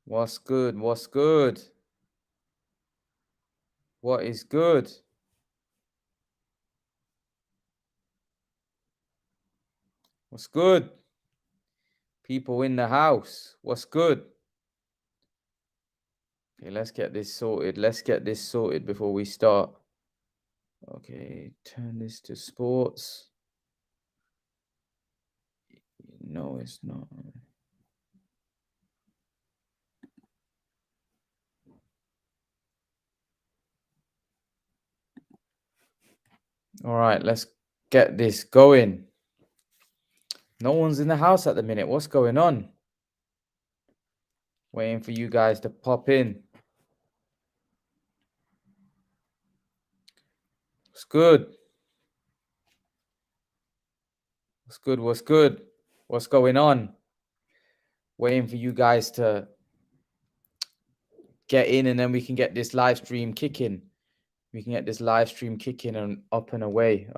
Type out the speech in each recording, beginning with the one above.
What's good? What's good? What is good? What's good? People in the house. What's good? Okay, let's get this sorted. Let's get this sorted before we start. Okay, turn this to sports. No, it's not. All right, let's get this going. No one's in the house at the minute. What's going on? Waiting for you guys to pop in. What's good? What's good? What's good? What's going on? Waiting for you guys to get in, and then we can get this live stream kicking. We can get this live stream kicking and up and away.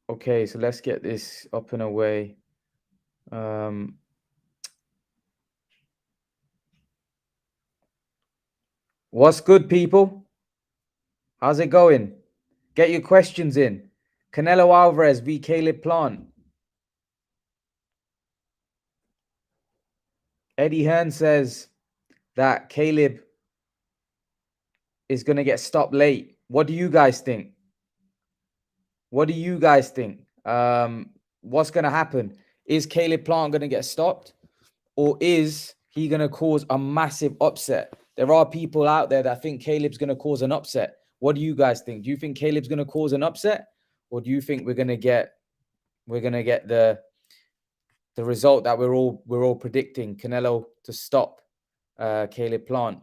Okay, so let's get this up and away. What's good, people? How's it going? Get your questions in. Canelo Alvarez v. Caleb Plant. Eddie Hearn says that Caleb is going to get stopped late. What do you guys think? What do you guys think? What's going to happen? Is Caleb Plant going to get stopped? Or is he going to cause a massive upset? There are people out there that think Caleb's going to cause an upset. What do you guys think? Do you think Caleb's going to cause an upset? Or do you think we're going to get the result that we're all predicting, Canelo to stop Caleb Plant?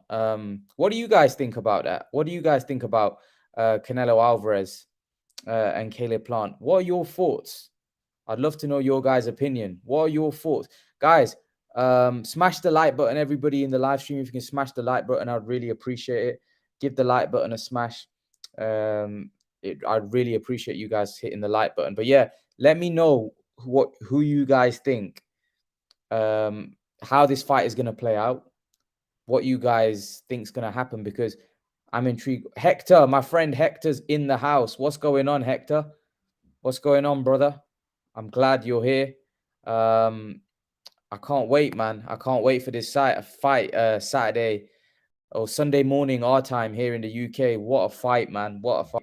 What do you guys think about that? What do you guys think about Canelo Alvarez and Caleb Plant? What are your thoughts? I'd love to know your guys' opinion. What are your thoughts? Guys, smash the like button, everybody in the live stream. If you can smash the like button, I'd really appreciate it. Give the like button a smash. I'd really appreciate you guys hitting the like button. But yeah, let me know who you guys think, how this fight is going to play out, what you guys think is going to happen, because I'm intrigued. Hector, my friend Hector's in the house. What's going on, Hector? What's going on, brother? I'm glad you're here. I can't wait, man. I can't wait for this fight Saturday or Sunday morning our time here in the UK. What a fight, man. What a fight.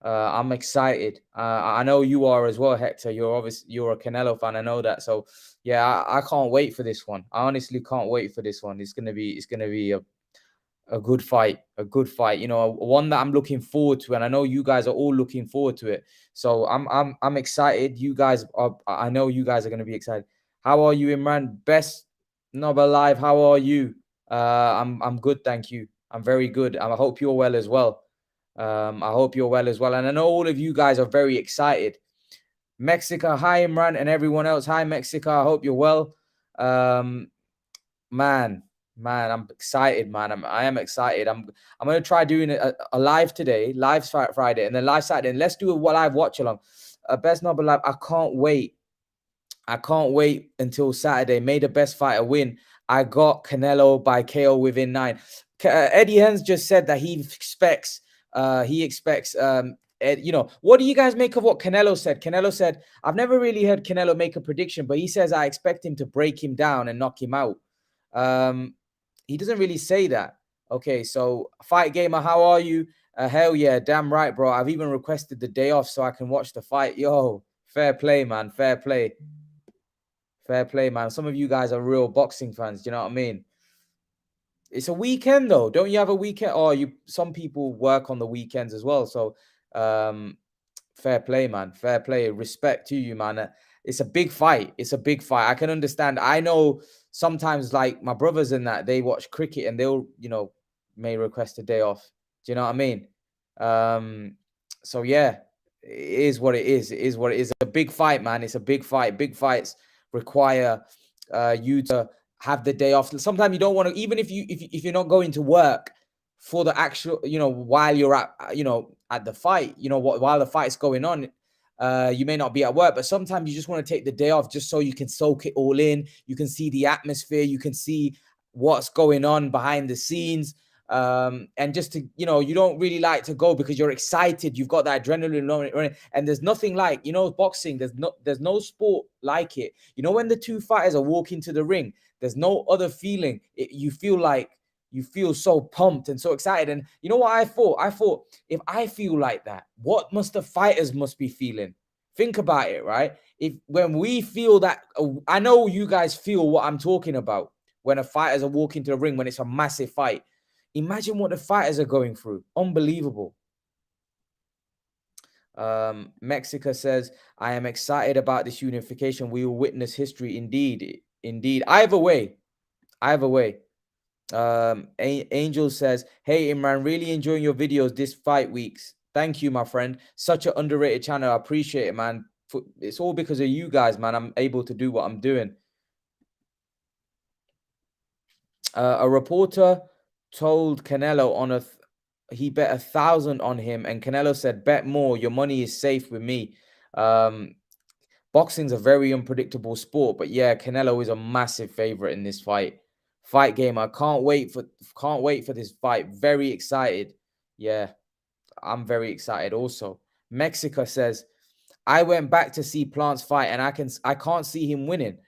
I'm excited. I know you are as well, Hector. You're a Canelo fan. I know that. So yeah, I can't wait for this one. I honestly can't wait for this one. It's gonna be a good fight, you know, one that I'm looking forward to, and I know you guys are all looking forward to it. So I'm excited. You guys are, I know you guys are going to be excited. How are you, Imran? Best Knob alive. How are you? I'm good, thank you. I'm very good. I hope you're well as well. I hope you're well as well, and I know all of you guys are very excited. Mexico, hi Imran, and everyone else. Hi Mexico. I hope you're well. Man, I'm excited, man. I am excited. I'm gonna try doing a live today, live Friday, and then live Saturday. And let's do a live watch along. Best number live. I can't wait. I can't wait until Saturday. May the best fighter win. I got Canelo by KO within 9. Eddie Hearns just said that he expects. You know, what do you guys make of what Canelo said? Canelo said, I've never really heard Canelo make a prediction, but he says I expect him to break him down and knock him out. He doesn't really say that. Okay, so Fight Gamer, how are you? Hell yeah, damn right, bro. I've even requested the day off so I can watch the fight. Yo, fair play, man. Fair play. Fair play, man. Some of you guys are real boxing fans. Do you know what I mean? It's a weekend though. Don't you have a weekend? Oh, some people work on the weekends as well. So fair play, man. Fair play. Respect to you, man. It's a big fight. It's a big fight. I can understand. I know sometimes, like my brothers in that, they watch cricket and they'll, you know, may request a day off. Do you know what I mean? So yeah, it is what it is. It is what it is. A big fight, man. It's a big fight. Big fights require you to have the day off. Sometimes you don't want to, even if you're not going to work for the actual, you know, while you're at, you know, at the fight, you know, while the fight's going on, You may not be at work, but sometimes you just want to take the day off just so you can soak it all in. You can see the atmosphere. You can see what's going on behind the scenes. And just to, you don't really like to go because you're excited. You've got that adrenaline running, and there's nothing like, boxing. There's no sport like it. When the two fighters are walking to the ring, there's no other feeling. You feel so pumped and so excited. And you know what I thought? I thought, if I feel like that, what must the fighters must be feeling? Think about it, right? When we feel that, I know you guys feel what I'm talking about when a fighters are walking to the ring, when it's a massive fight. Imagine what the fighters are going through. Unbelievable. Mexico says, I am excited about this unification. We will witness history. Indeed. Either way. Angel says, hey Imran, really enjoying your videos this fight weeks. Thank you, my friend. Such an underrated channel. I appreciate it, man. It's all because of you guys, man. I'm able to do what I'm doing. A reporter told Canelo he bet 1,000 on him, and Canelo said, bet more, your money is safe with me. Boxing's a very unpredictable sport, but yeah, Canelo is a massive favorite in this fight game. I can't wait for this fight. Very excited. Yeah, I'm very excited also. Mexico says, I went back to see Plant's fight, and I can't see him winning.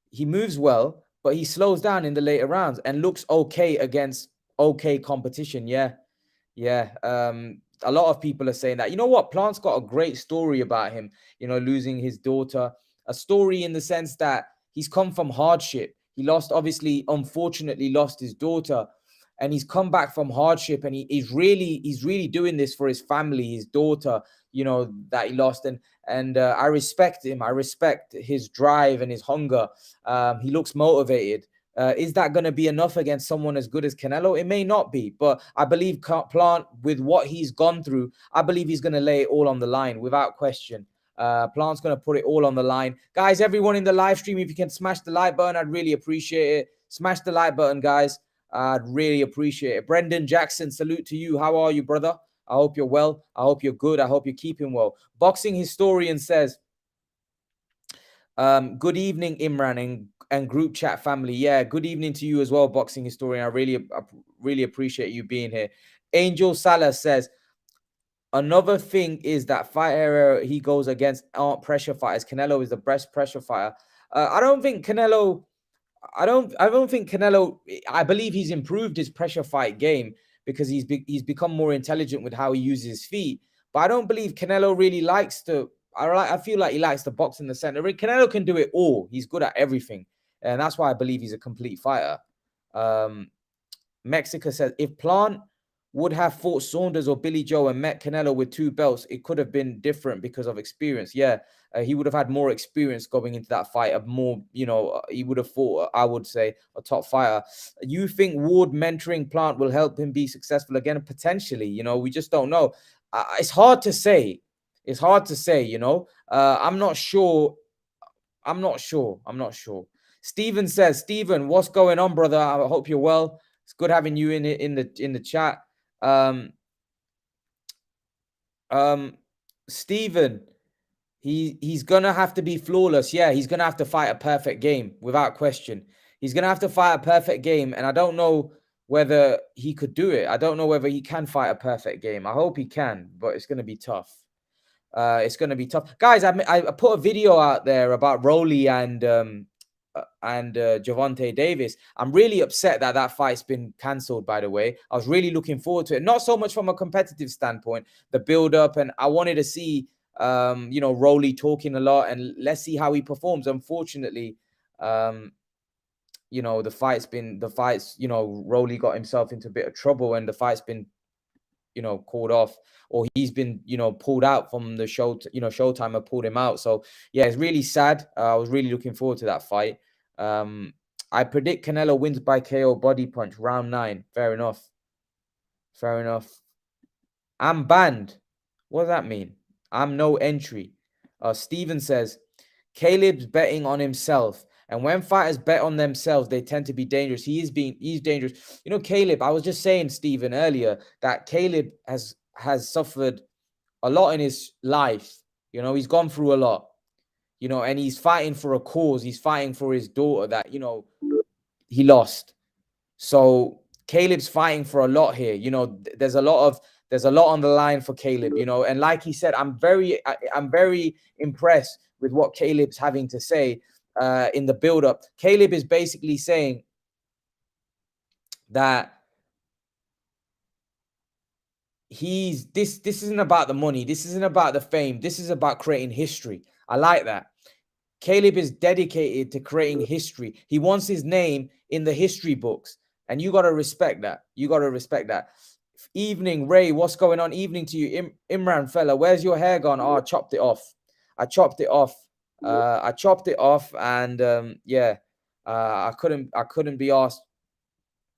He moves well, but he slows down in the later rounds and looks okay against okay competition. Yeah. A lot of people are saying that. You know what? Plant's got a great story about him, losing his daughter. A story in the sense that he's come from hardship. He obviously, unfortunately, lost his daughter, and he's come back from hardship, and he's really doing this for his family, his daughter, that he lost. And I respect him. I respect his drive and his hunger. He looks motivated. Is that going to be enough against someone as good as Canelo? It may not be, but I believe Plant, with what he's gone through, I believe he's going to lay it all on the line without question. Plant's going to put it all on the line. Guys, everyone in the live stream, if you can smash the like button, I'd really appreciate it. Smash the like button, guys. I'd really appreciate it. Brendan Jackson, salute to you. How are you, brother? I hope you're well. I hope you're good. I hope you're keeping well. Boxing Historian says, good evening, Imran and group chat family. Yeah, good evening to you as well, Boxing Historian. I really appreciate you being here. Angel Salah says, another thing is that fight area he goes against aren't pressure fighters. Canelo is the best pressure fighter. I don't think Canelo. I believe he's improved his pressure fight game because he's become more intelligent with how he uses his feet. But I don't believe Canelo really likes to. I feel like he likes to box in the center. Canelo can do it all. He's good at everything, and that's why I believe he's a complete fighter. Mexico says, if Plant would have fought Saunders or Billy Joe and met Canelo with 2 belts, it could have been different because of experience. Yeah, he would have had more experience going into that fight. He would have fought, I would say, a top fighter. You think Ward mentoring Plant will help him be successful again? Potentially, we just don't know. It's hard to say. I'm not sure. Steven says, Steven, what's going on, brother? I hope you're well. It's good having you in the chat. Steven, he's gonna have to be flawless. Yeah, he's gonna have to fight a perfect game without question. He's gonna have to fight a perfect game, and I don't know whether he could do it. I don't know whether he can fight a perfect game. I hope he can, but it's gonna be tough. It's gonna be tough, guys. I put a video out there about Rolly and Gervonta Davis. I'm really upset that fight's been cancelled, by the way. I was really looking forward to it. Not so much from a competitive standpoint, the build-up, and I wanted to see, Rolly talking a lot, and let's see how he performs. Unfortunately, Rolly got himself into a bit of trouble, and the fight's been, called off, or he's been, pulled out from the show. Showtime have pulled him out. So yeah, it's really sad. I was really looking forward to that fight. I predict Canelo wins by KO body punch, round 9. Fair enough. I'm banned. What does that mean? I'm no entry. Steven says, Caleb's betting on himself. And when fighters bet on themselves, they tend to be dangerous. He's dangerous. Caleb, I was just saying, Steven, earlier, that Caleb has suffered a lot in his life. You know, he's gone through a lot. You know, and he's fighting for a cause. He's fighting for his daughter that, you know, he lost. So Caleb's fighting for a lot here. You know, there's a lot on the line for Caleb, you know, and like he said, I'm very impressed with what Caleb's having to say in the build-up. Caleb is basically saying that this isn't about the money, this isn't about the fame, this is about creating history. I like that. Caleb is dedicated to creating history. He wants his name in the history books. And you got to respect that. You got to respect that. Evening, Ray. What's going on? Evening to you. Imran, fella. Where's your hair gone? Oh, I chopped it off. I chopped it off. And yeah, I couldn't be asked,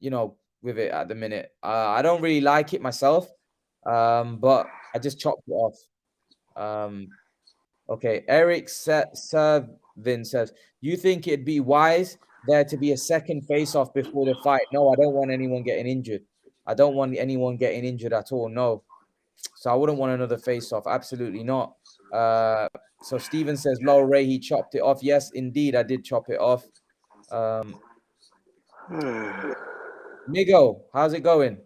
you know, with it at the minute. I don't really like it myself, but I just chopped it off. Okay, Eric Servin says, you think it'd be wise there to be a second face-off before the fight? No, I don't want anyone getting injured. I don't want anyone getting injured at all. No. So I wouldn't want another face-off. Absolutely not. So Steven says, Low Ray, he chopped it off. Yes, indeed, I did chop it off. Migo, how's it going?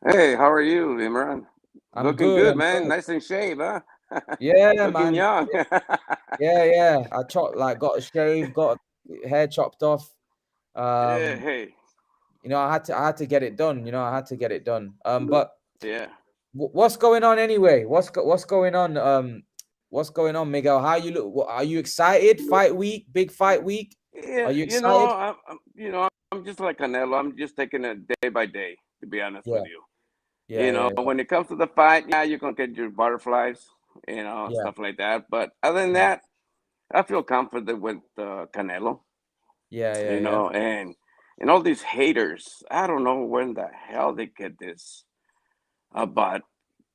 Hey, how are you, Imran? I'm Looking good. good, I'm man. good. Nice in shape, huh? Yeah, Looking man. young. Yeah. I got a shave, got hair chopped off. Yeah, hey, You know, I had to get it done. You know, I had to get it done. But yeah. what's going on anyway? What's going on? What's going on, Miguel? How you look? Are you excited? Fight week, big fight week. Are Yeah, you excited? I'm just like Canelo. I'm just taking it day by day, to be honest with Yeah, you. yeah. When it comes to the fight, yeah, you're gonna get your butterflies, Yeah. stuff like that. But other than Mm. that, I feel confident with Canelo, Yeah. and all these haters. I don't know when the hell they get this about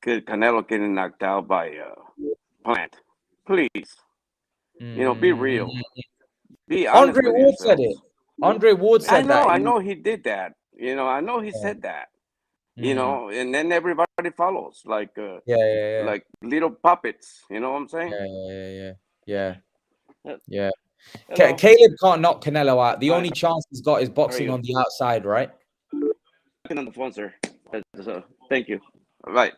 Canelo getting knocked out by Plant. Please, be real. Mm. Be honest Andre with Ward said it. yourselves. Andre Ward said that. I know he did that. I know he Yeah. said that. Mm. And then everybody follows Yeah. like little puppets. You know what I'm saying? Yeah. Uh, Yeah. Hello. Caleb can't knock Canelo out. The Hi. only chance he's got is How are boxing you? on the outside, right? Talking on the phone, sir. So, thank you. All right.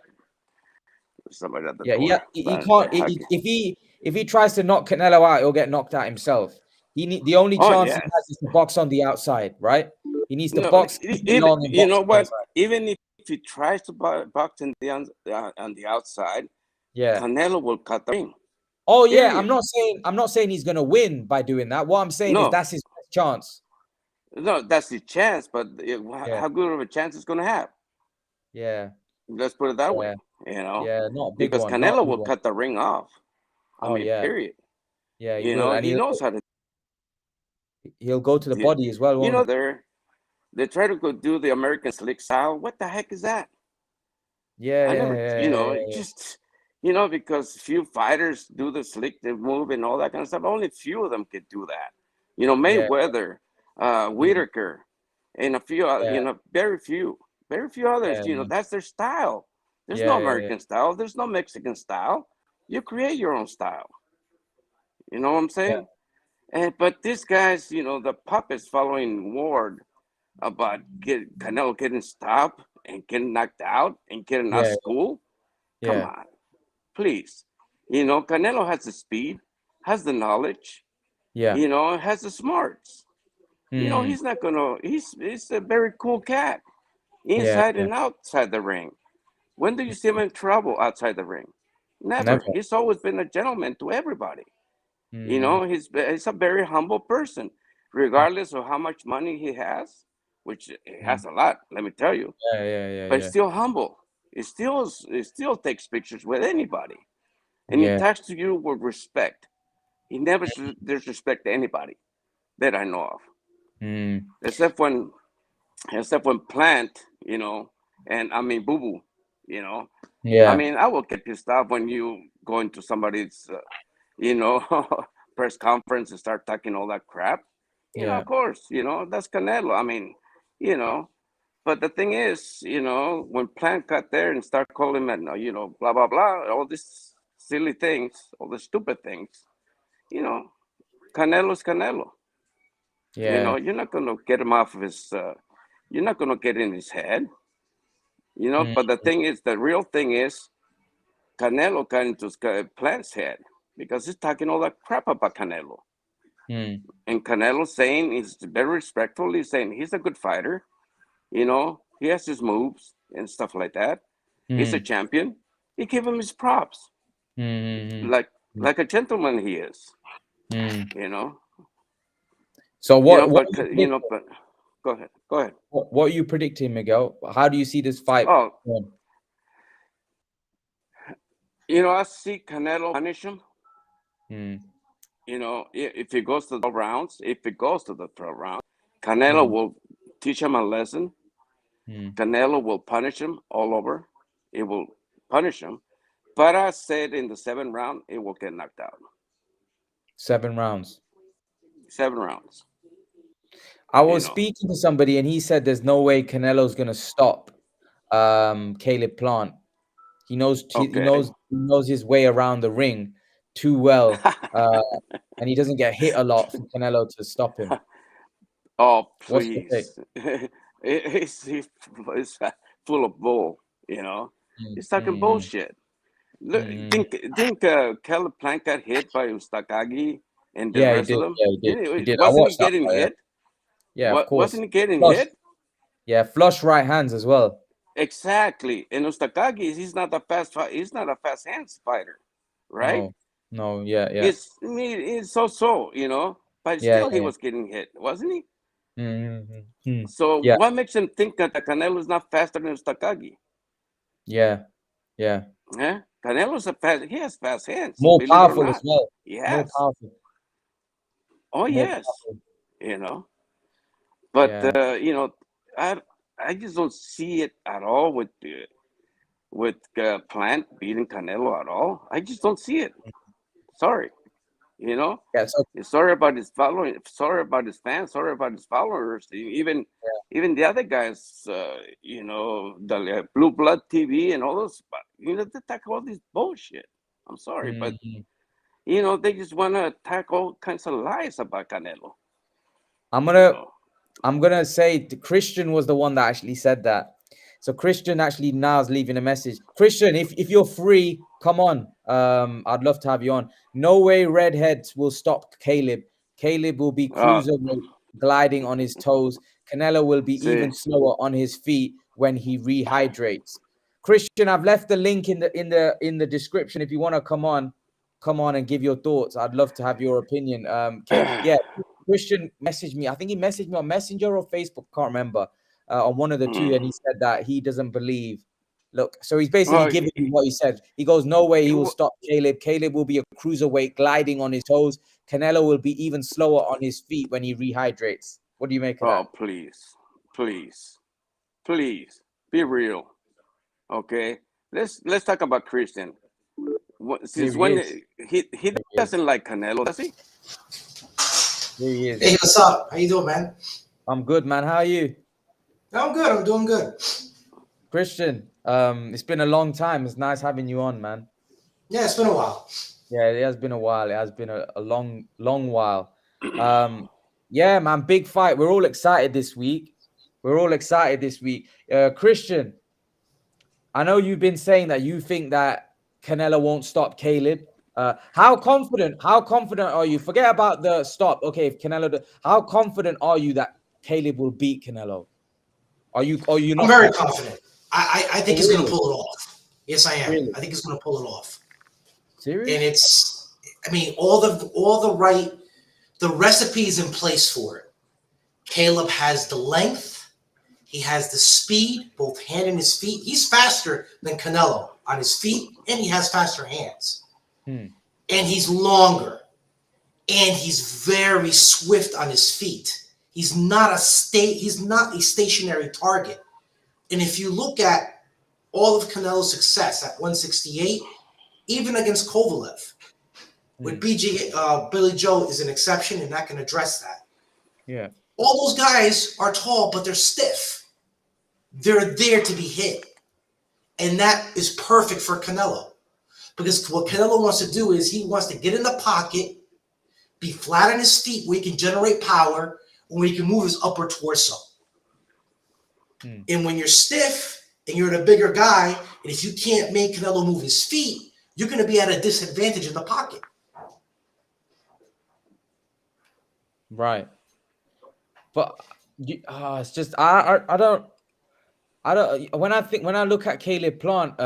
There's somebody at the Yeah, door. he But can't. okay. If he tries to knock Canelo out, he'll get knocked out himself. The only Oh chance he yes. has is to box on the outside, right? He needs to No, box even long and you box know on the what? outside. Even if he tries to box on the outside, Yeah. Canelo will cut the ring. Oh yeah. Period. I'm not saying he's gonna win by doing that. What I'm saying is No, that's his best chance. no, that's the chance. But Yeah. how good of a chance it's going to have? Yeah. Let's put it that way. Yeah. You know, Yeah. Not a big because one. Not a Canelo big will one. cut the ring off. I Oh mean, yeah. period. Yeah. He will, and He knows how to. he'll go to the body as well, won't he? They try to go do the American slick style. What the heck is that? Yeah. I Yeah. never, Yeah. Yeah. Yeah. just, because few fighters do the slick, they move and all that kind of stuff. Only few of them could do that. Yeah. Mayweather, Mm, Whitaker, and a few, yeah. very few others. Yeah. That's their style. There's no Yeah. American style. There's no Mexican style. You create your own style. You know what I'm Yeah. saying? But these guys, the puppets following Ward about Canelo getting stopped and getting knocked out and getting out of Yeah. school. Come Yeah. on, please. Canelo has the speed, has the knowledge, Yeah. has the smarts. Mm. He's not gonna. He's a very cool cat, Yeah. inside Yeah. and outside the ring. When do you see him in trouble outside the ring? Never. Never. He's always been a gentleman to everybody. Mm. He's a very humble person, Mm. regardless of how much money he has, which he Mm. has a lot. Let me tell you, but he's Yeah. still humble. He still takes pictures with anybody, and he Yeah. talks to you with respect. He never disrespect anybody that I know of, Mm. except when Plant, and I mean Boo Boo, you know. I Yeah. mean, I will get pissed off when you go into somebody's, you know, press conference and start talking all that crap. Yeah. Of course, that's Canelo. I mean, you know, but the thing is, when Plant got there and start calling him, blah blah blah, all this silly things, all the stupid things, you know, Canelo's Canelo. You know, Yeah. you're not gonna get him off of his. You're not gonna get in his head. You know, Mm, but the thing is, the real thing is, Canelo got into Plant's head because he's talking all that crap about Canelo. mm, And Canelo saying he's very respectful. He's saying he's a good fighter. You know, he has his moves and stuff like that. He's a mm, champion. He gave him his props, mm, like mm, a gentleman he is. mm. You know, So you know, what but are you you know, predicting? but go ahead, go ahead. What are you predicting, Miguel? How do you see this fight Oh, going? you know, I see Canelo punish him. Mm, You know, if it goes to the 12 rounds, if it goes to the 12 rounds, Canelo mm, will teach him a lesson. mm. Canelo will punish him all over. It will punish him. But I said in the 7th round, it will get knocked out. 7 rounds. 7 rounds. I You was know. speaking to somebody and he said there's no way Canelo's gonna stop Caleb Plant. Okay. He knows his way around the ring too well. And he doesn't get hit a lot for Canelo to stop him. Oh, What's your take? please. He's full of bull, you know. Mm, He's talking mm, bullshit. Look, mm. think Caleb Plant got hit by Ustakagi and the Yeah, he rest did. of them? Yeah, he did. He did. I Wasn't he watched that getting fight. Yeah, hit? yeah, of course. Wasn't he getting Flush. hit? Yeah, flush right hands as well. Exactly. And Ustakagi, he's not a he's not a fast hands fighter, right? No, no, yeah, yeah, It's so, you know, but yeah, still he yeah. was getting hit, wasn't he? Mm. So Yeah, what makes him think that the Canelo is not faster than Ustakagi? yeah, yeah. Yeah, Canelo's he has fast hands, More believe it or powerful as not. well. He More has. powerful. Oh More yes, powerful. you know. But Yeah. you know, I I just don't see it at all with Plant beating Canelo at all. I just don't see it. Sorry, you know. Yeah. So Sorry about his following. Sorry about his fans. Sorry about his followers. Even the other guys. You know, the Blue Blood TV and all those. You know, they talk all this bullshit. I'm sorry, but mm, you know, they just want to attack all kinds of lies about Canelo. I'm You gonna know. I'm gonna say Christian was the one that actually said that. So Christian actually now is leaving a message. Christian, if you're free, come on. I'd love to have you on. No way redheads will stop Caleb. Caleb will be Uh, cruiserweight, gliding on his toes. Canelo will be see. even slower on his feet when he rehydrates. Christian, I've left the link in the description. If you want to come on and give your thoughts. I'd love to have your opinion. Yeah, Christian messaged me. I think he messaged me on Messenger or Facebook. Can't remember. On one of the two, and he said that he doesn't believe. Look, so he's basically Well, giving me what he said. He goes, "No way, he will he- stop Caleb. Caleb will be a cruiserweight, gliding on his toes. Canelo will be even slower on his feet when he rehydrates." What do you make of oh, that? please, please, please, be real. Okay, let's talk about Christian. Here Since he when is. he Here he is. doesn't like Canelo, does he? Here he is. Hey, what's up? How you doing, man? I'm good, man. How are you, I'm good. I'm doing good. Christian? It's been a long time. It's nice having you on, man. Yeah, it's been a while. Yeah, it has been a while. It has been a long, long while. Yeah, man, big fight. We're all excited this week. We're all excited this week. Christian, I know you've been saying that you think that Canelo won't stop Caleb. How confident? How confident are you? Forget about the stop. Okay, if Canelo, how confident are you that Caleb will beat Canelo? Are you I'm not very confident? confident. I think Oh, he's going to really? pull it off. Yes, I am. Really? I think he's going to pull it off. And Serious? it's, I mean, the recipes in place for it. Caleb has the length. He has the speed, both hand and his feet. He's faster than Canelo on his feet, and he has faster hands. Hmm. And he's longer. And he's very swift on his feet. He's not a stationary target. And if you look at all of Canelo's success at 168, even against Kovalev, with Billy Joe is an exception, and that can address that. Yeah. All those guys are tall, but they're stiff. They're there to be hit. And that is perfect for Canelo. Because what Canelo wants to do is he wants to get in the pocket, be flat on his feet where he can generate power, and where he can move his upper torso. And when you're stiff and you're a bigger guy, and if you can't make Canelo move his feet, you're going to be at a disadvantage in the pocket. Right. But it's just I don't when I look at Caleb Plant,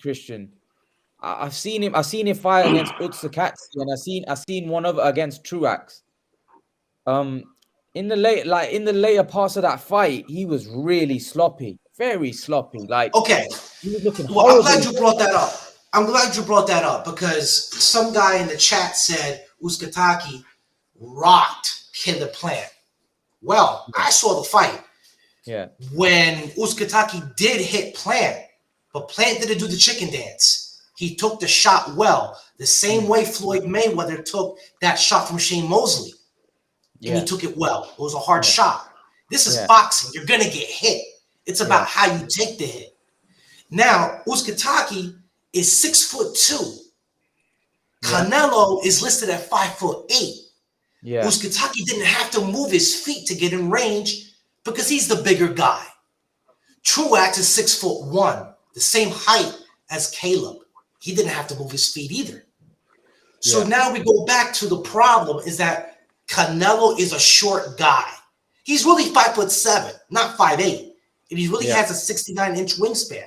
Christian, I've seen him fight against Utsakatsi, and I've seen one of it against Truax. In the later parts of that fight, he was really sloppy, very sloppy. Like, okay, he was looking well, horrible. I'm glad you brought that up because some guy in the chat said Uskataki rocked Caleb Plant. Well, I saw the fight. Yeah. When Uskataki did hit Plant, but Plant didn't do the chicken dance. He took the shot well, the same way Floyd Mayweather took that shot from Shane Mosley. And he took it well. It was a hard shot. This is boxing. You're going to get hit. It's about how you take the hit. Now, Uskataki is 6'2". Canelo is listed at 5'8". Yeah. Uskataki didn't have to move his feet to get in range because he's the bigger guy. Truax is 6'1", the same height as Caleb. He didn't have to move his feet either. So now we go back to the problem is that Canelo is a short guy. He's really 5'7", not 5'8", and he really has a 69-inch wingspan.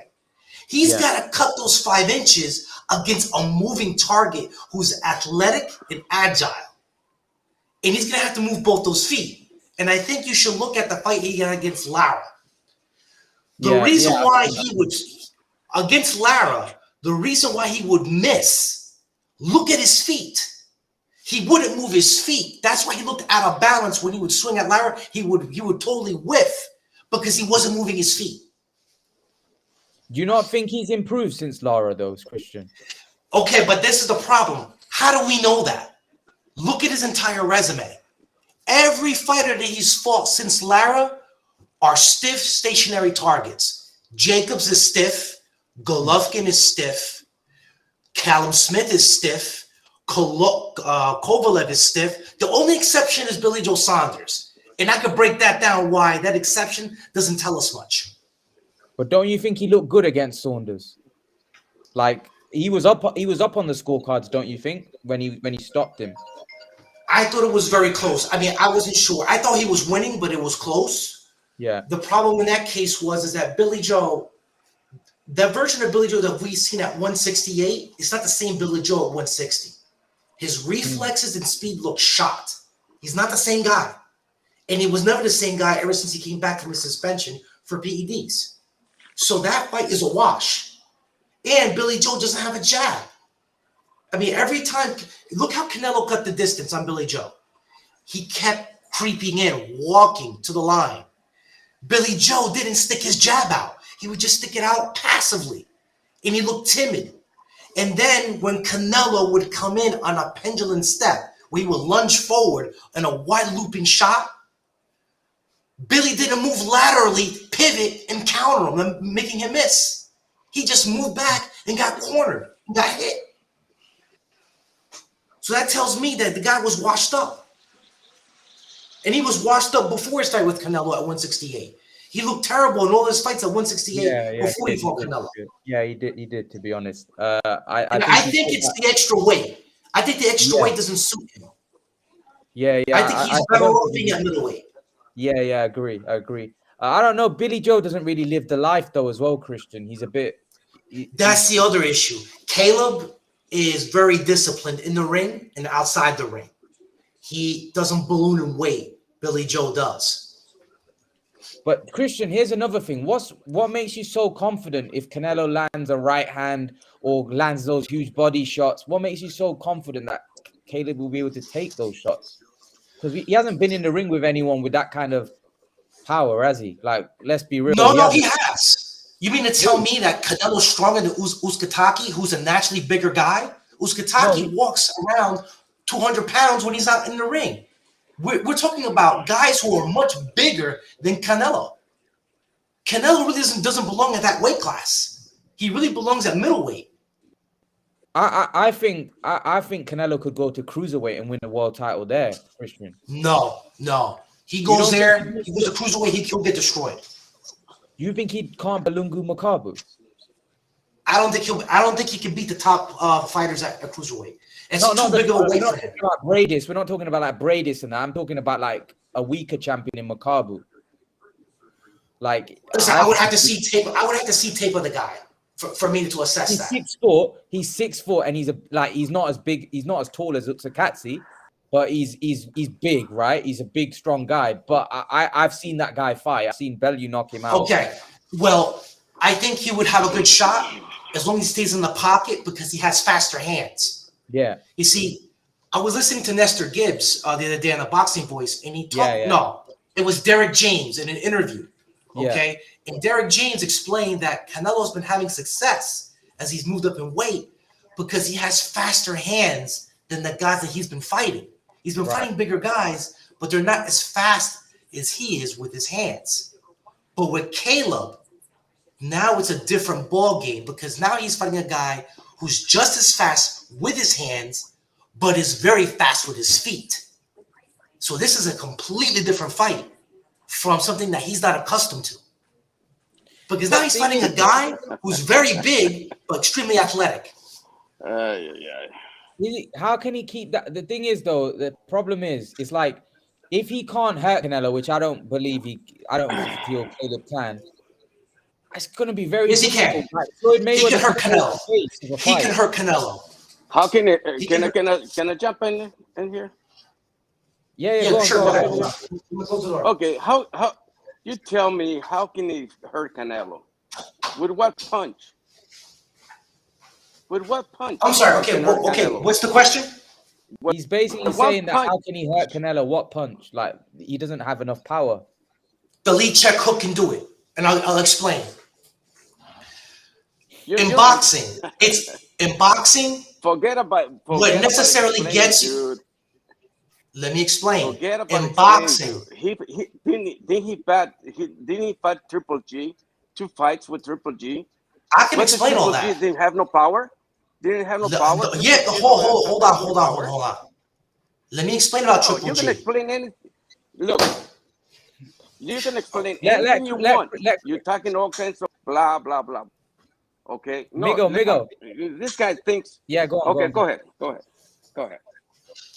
He's got to cut those 5 inches against a moving target who's athletic and agile. And he's going to have to move both those feet. And I think you should look at the fight he got against Lara. The reason why he would, against Lara, the reason why he would miss, look at his feet. He wouldn't move his feet. That's why he looked out of balance when he would swing at Lara. He would totally whiff because he wasn't moving his feet. Do you not think he's improved since Lara, though, Christian? Okay, but this is the problem. How do we know that? Look at his entire resume. Every fighter that he's fought since Lara are stiff, stationary targets. Jacobs is stiff. Golovkin is stiff. Callum Smith is stiff. Kovalev is stiff. The only exception is Billy Joe Saunders. And I could break that down why that exception doesn't tell us much. But don't you think he looked good against Saunders? Like, he was up on the scorecards, don't you think, when he stopped him? I thought it was very close. I mean, I wasn't sure. I thought he was winning, but it was close. Yeah. The problem in that case is that Billy Joe, the version of Billy Joe that we've seen at 168, it's not the same Billy Joe at 160. His reflexes and speed look shot. He's not the same guy. And he was never the same guy ever since he came back from his suspension for PEDs. So that fight is a wash. And Billy Joe doesn't have a jab. I mean, every time, look how Canelo cut the distance on Billy Joe. He kept creeping in, walking to the line. Billy Joe didn't stick his jab out. He would just stick it out passively. And he looked timid. And then when Canelo would come in on a pendulum step, where he would lunge forward in a wide looping shot, Billy didn't move laterally, pivot, and counter him, and making him miss. He just moved back and got cornered, and got hit. So that tells me that the guy was washed up. And he was washed up before his fight with Canelo at 168. He looked terrible in all his fights at 168 before he fought Canelo. Yeah, he did, to be honest. I think it's the extra weight. I think the extra weight doesn't suit him. Yeah. I think he's better off being at middleweight. Yeah, I agree. I don't know. Billy Joe doesn't really live the life, though, as well, Christian. He's a bit... That's the other issue. Caleb is very disciplined in the ring and outside the ring. He doesn't balloon in weight. Billy Joe does. But Christian, here's another thing. What makes you so confident if Canelo lands a right hand or lands those huge body shots? What makes you so confident that Caleb will be able to take those shots? Because he hasn't been in the ring with anyone with that kind of power, has he? Like, let's be real. No, he has. You mean to tell me that Canelo's stronger than Uskataki, who's a naturally bigger guy? Uskataki walks around 200 pounds when he's out in the ring. We're talking about guys who are much bigger than Canelo. Canelo really doesn't belong at that weight class. He really belongs at middleweight. I think Canelo could go to cruiserweight and win the world title there, Christian. No. He You goes don't there. think He goes to cruiserweight. He'll get destroyed. You think he can't Belungu Makabu? I don't think he can beat the top fighters at cruiserweight. It's No, too big of a we're weight not for him. talking about Bradis. We're not talking about like Bradis and that. I'm talking about like a weaker champion in Makabu. Like, Listen, I would have to see tape. I would have to see tape of the guy for me to assess he's that. 6'4". He's 6'4", and he's not as big. He's not as tall as Utsakatsi, but he's big, right? He's a big, strong guy. But I've seen that guy fight. I've seen Bellew knock him out. Okay, well, I think he would have a good shot as long as he stays in the pocket because he has faster hands. Yeah. You see, I was listening to Nestor Gibbs the other day on the Boxing Voice, and he talked. Yeah. No, it was Derek James in an interview. Okay, Yeah. and Derek James explained that Canelo's been having success as he's moved up in weight because he has faster hands than the guys that he's been fighting. He's been fighting bigger guys, but they're not as fast as he is with his hands. But with Caleb, now it's a different ball game because now he's fighting a guy who's just as fast with his hands, but is very fast with his feet. So this is a completely different fight from something that he's not accustomed to. Because now he's fighting a guy who's very big, but extremely athletic. How can he keep that? The thing is, though, the problem is, it's like if he can't hurt Canelo, which I don't feel Caleb can. It's going to be very difficult. He can. Like Floyd Mayweather He can hurt Canelo. He can hurt Canelo. How can it? Can I jump in here? Yeah, go on. Okay, how you tell me how can he hurt Canelo? With what punch? With what punch? I'm sorry. Okay, what's the question? He's basically saying that how can he hurt Canelo? What punch? Like he doesn't have enough power. The lead check hook can do it, and I'll explain. In boxing. Forget about what necessarily gets you. Let me explain. In boxing, didn't he fight Triple G? 2 fights with Triple G. I can explain all that. G didn't have no power. Didn't have no power. Hold on. Let me explain about Triple G. You can explain anything. Look, you can explain anything you want. You're talking all kinds of blah blah blah. Okay, no, Migo. This guy thinks. Yeah, go on. Okay, go ahead.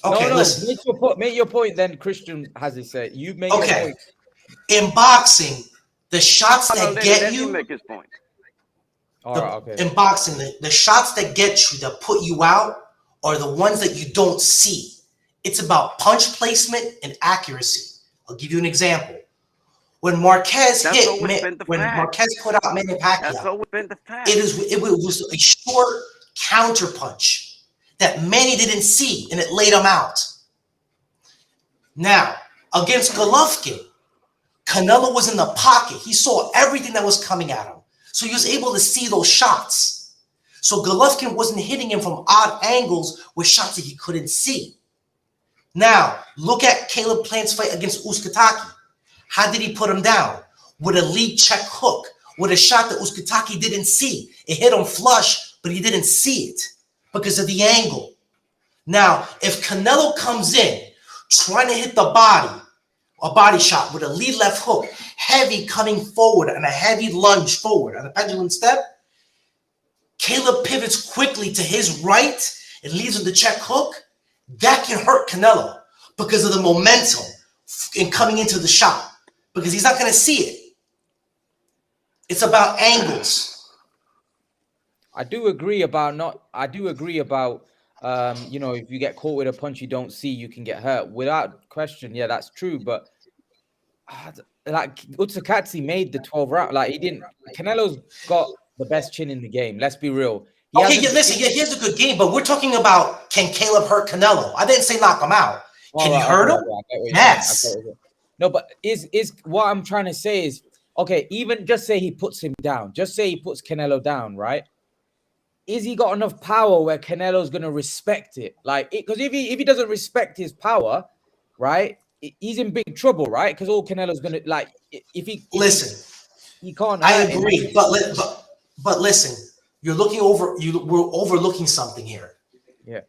Okay, no, listen. Make your point. Then Christian has it said. You make your point. In boxing, the shots that get you. Make his point. All right, okay. In boxing, the shots that get you, that put you out, are the ones that you don't see. It's about punch placement and accuracy. I'll give you an example. When Marquez Marquez put out Manny Pacquiao, it was a short counter punch that Manny didn't see, and it laid him out. Now, against Golovkin, Canelo was in the pocket. He saw everything that was coming at him. So he was able to see those shots. So Golovkin wasn't hitting him from odd angles with shots that he couldn't see. Now, look at Caleb Plant's fight against Uskataki. How did he put him down? With a lead check hook, with a shot that Uskataki didn't see. It hit him flush, but he didn't see it because of the angle. Now, if Canelo comes in trying to hit the body, a body shot with a lead left hook, heavy coming forward and a heavy lunge forward on a pendulum step, Caleb pivots quickly to his right and leaves with the check hook, that can hurt Canelo because of the momentum in coming into the shot. Because he's not going to see it. It's about angles. I do agree about if you get caught with a punch you don't see, you can get hurt without question. Yeah, that's true. But like Utsakatsi made the 12 round. Like Canelo's got the best chin in the game. Let's be real. He has a good game, but we're talking about can Caleb hurt Canelo? I didn't say knock him out. Can he hurt him? Yes. No, but is what I'm trying to say is, okay, even just say he puts him down. Just say he puts Canelo down, right? Is he got enough power where Canelo's going to respect it? Like, because if he doesn't respect his power, right, he's in big trouble, right? Because all Canelo's going to, he can't. I agree, but listen, we're overlooking something here. Yeah.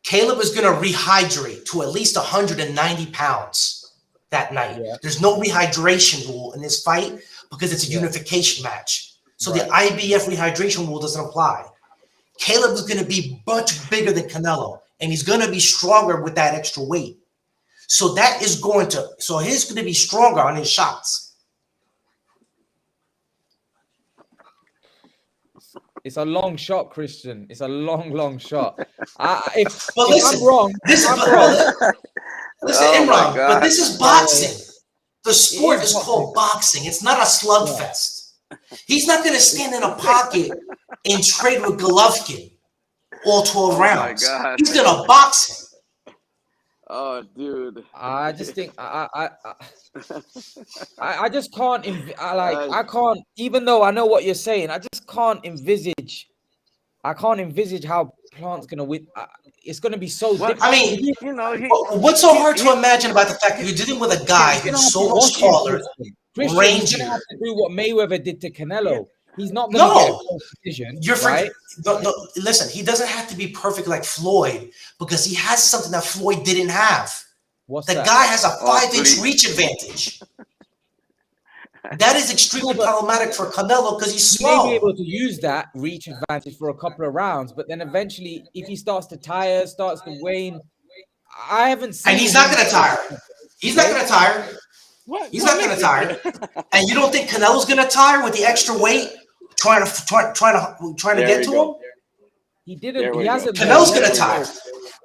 Caleb is going to rehydrate to at least 190 pounds that night. Yeah. There's no rehydration rule in this fight because it's a unification match. So the IBF rehydration rule doesn't apply. Caleb is going to be much bigger than Canelo, and he's going to be stronger with that extra weight. So he's going to be stronger on his shots. It's a long shot, Christian. It's a long shot. If listen, I'm wrong, listen, Imran, but this is boxing. The sport is called boxing. It's not a slugfest. He's not going to stand in a pocket and trade with Golovkin all 12 rounds. He's going to box him. Oh, dude. I just think I just can't I can't, even though I know what you're saying, I just can't envisage how Plant's gonna win. It's gonna be so difficult. I mean, what's so hard to imagine about the fact that you're dealing with a guy who's so much taller, He's gonna have to do what Mayweather did to Canelo. He's not going to get a close decision. Right? No, listen, he doesn't have to be perfect like Floyd because he has something that Floyd didn't have. What's the that? guy has a 5-inch reach advantage. That is extremely problematic for Canelo because he's small. He may be able to use that reach advantage for a couple of rounds, but then eventually, if he starts to tire, starts to wane, I haven't seen. And he's not going to tire. He's not going to tire. He's not going to tire. And you don't think Canelo's going to tire with the extra weight? Trying to get to him. He didn't. He hasn't. Canelo's gonna tire.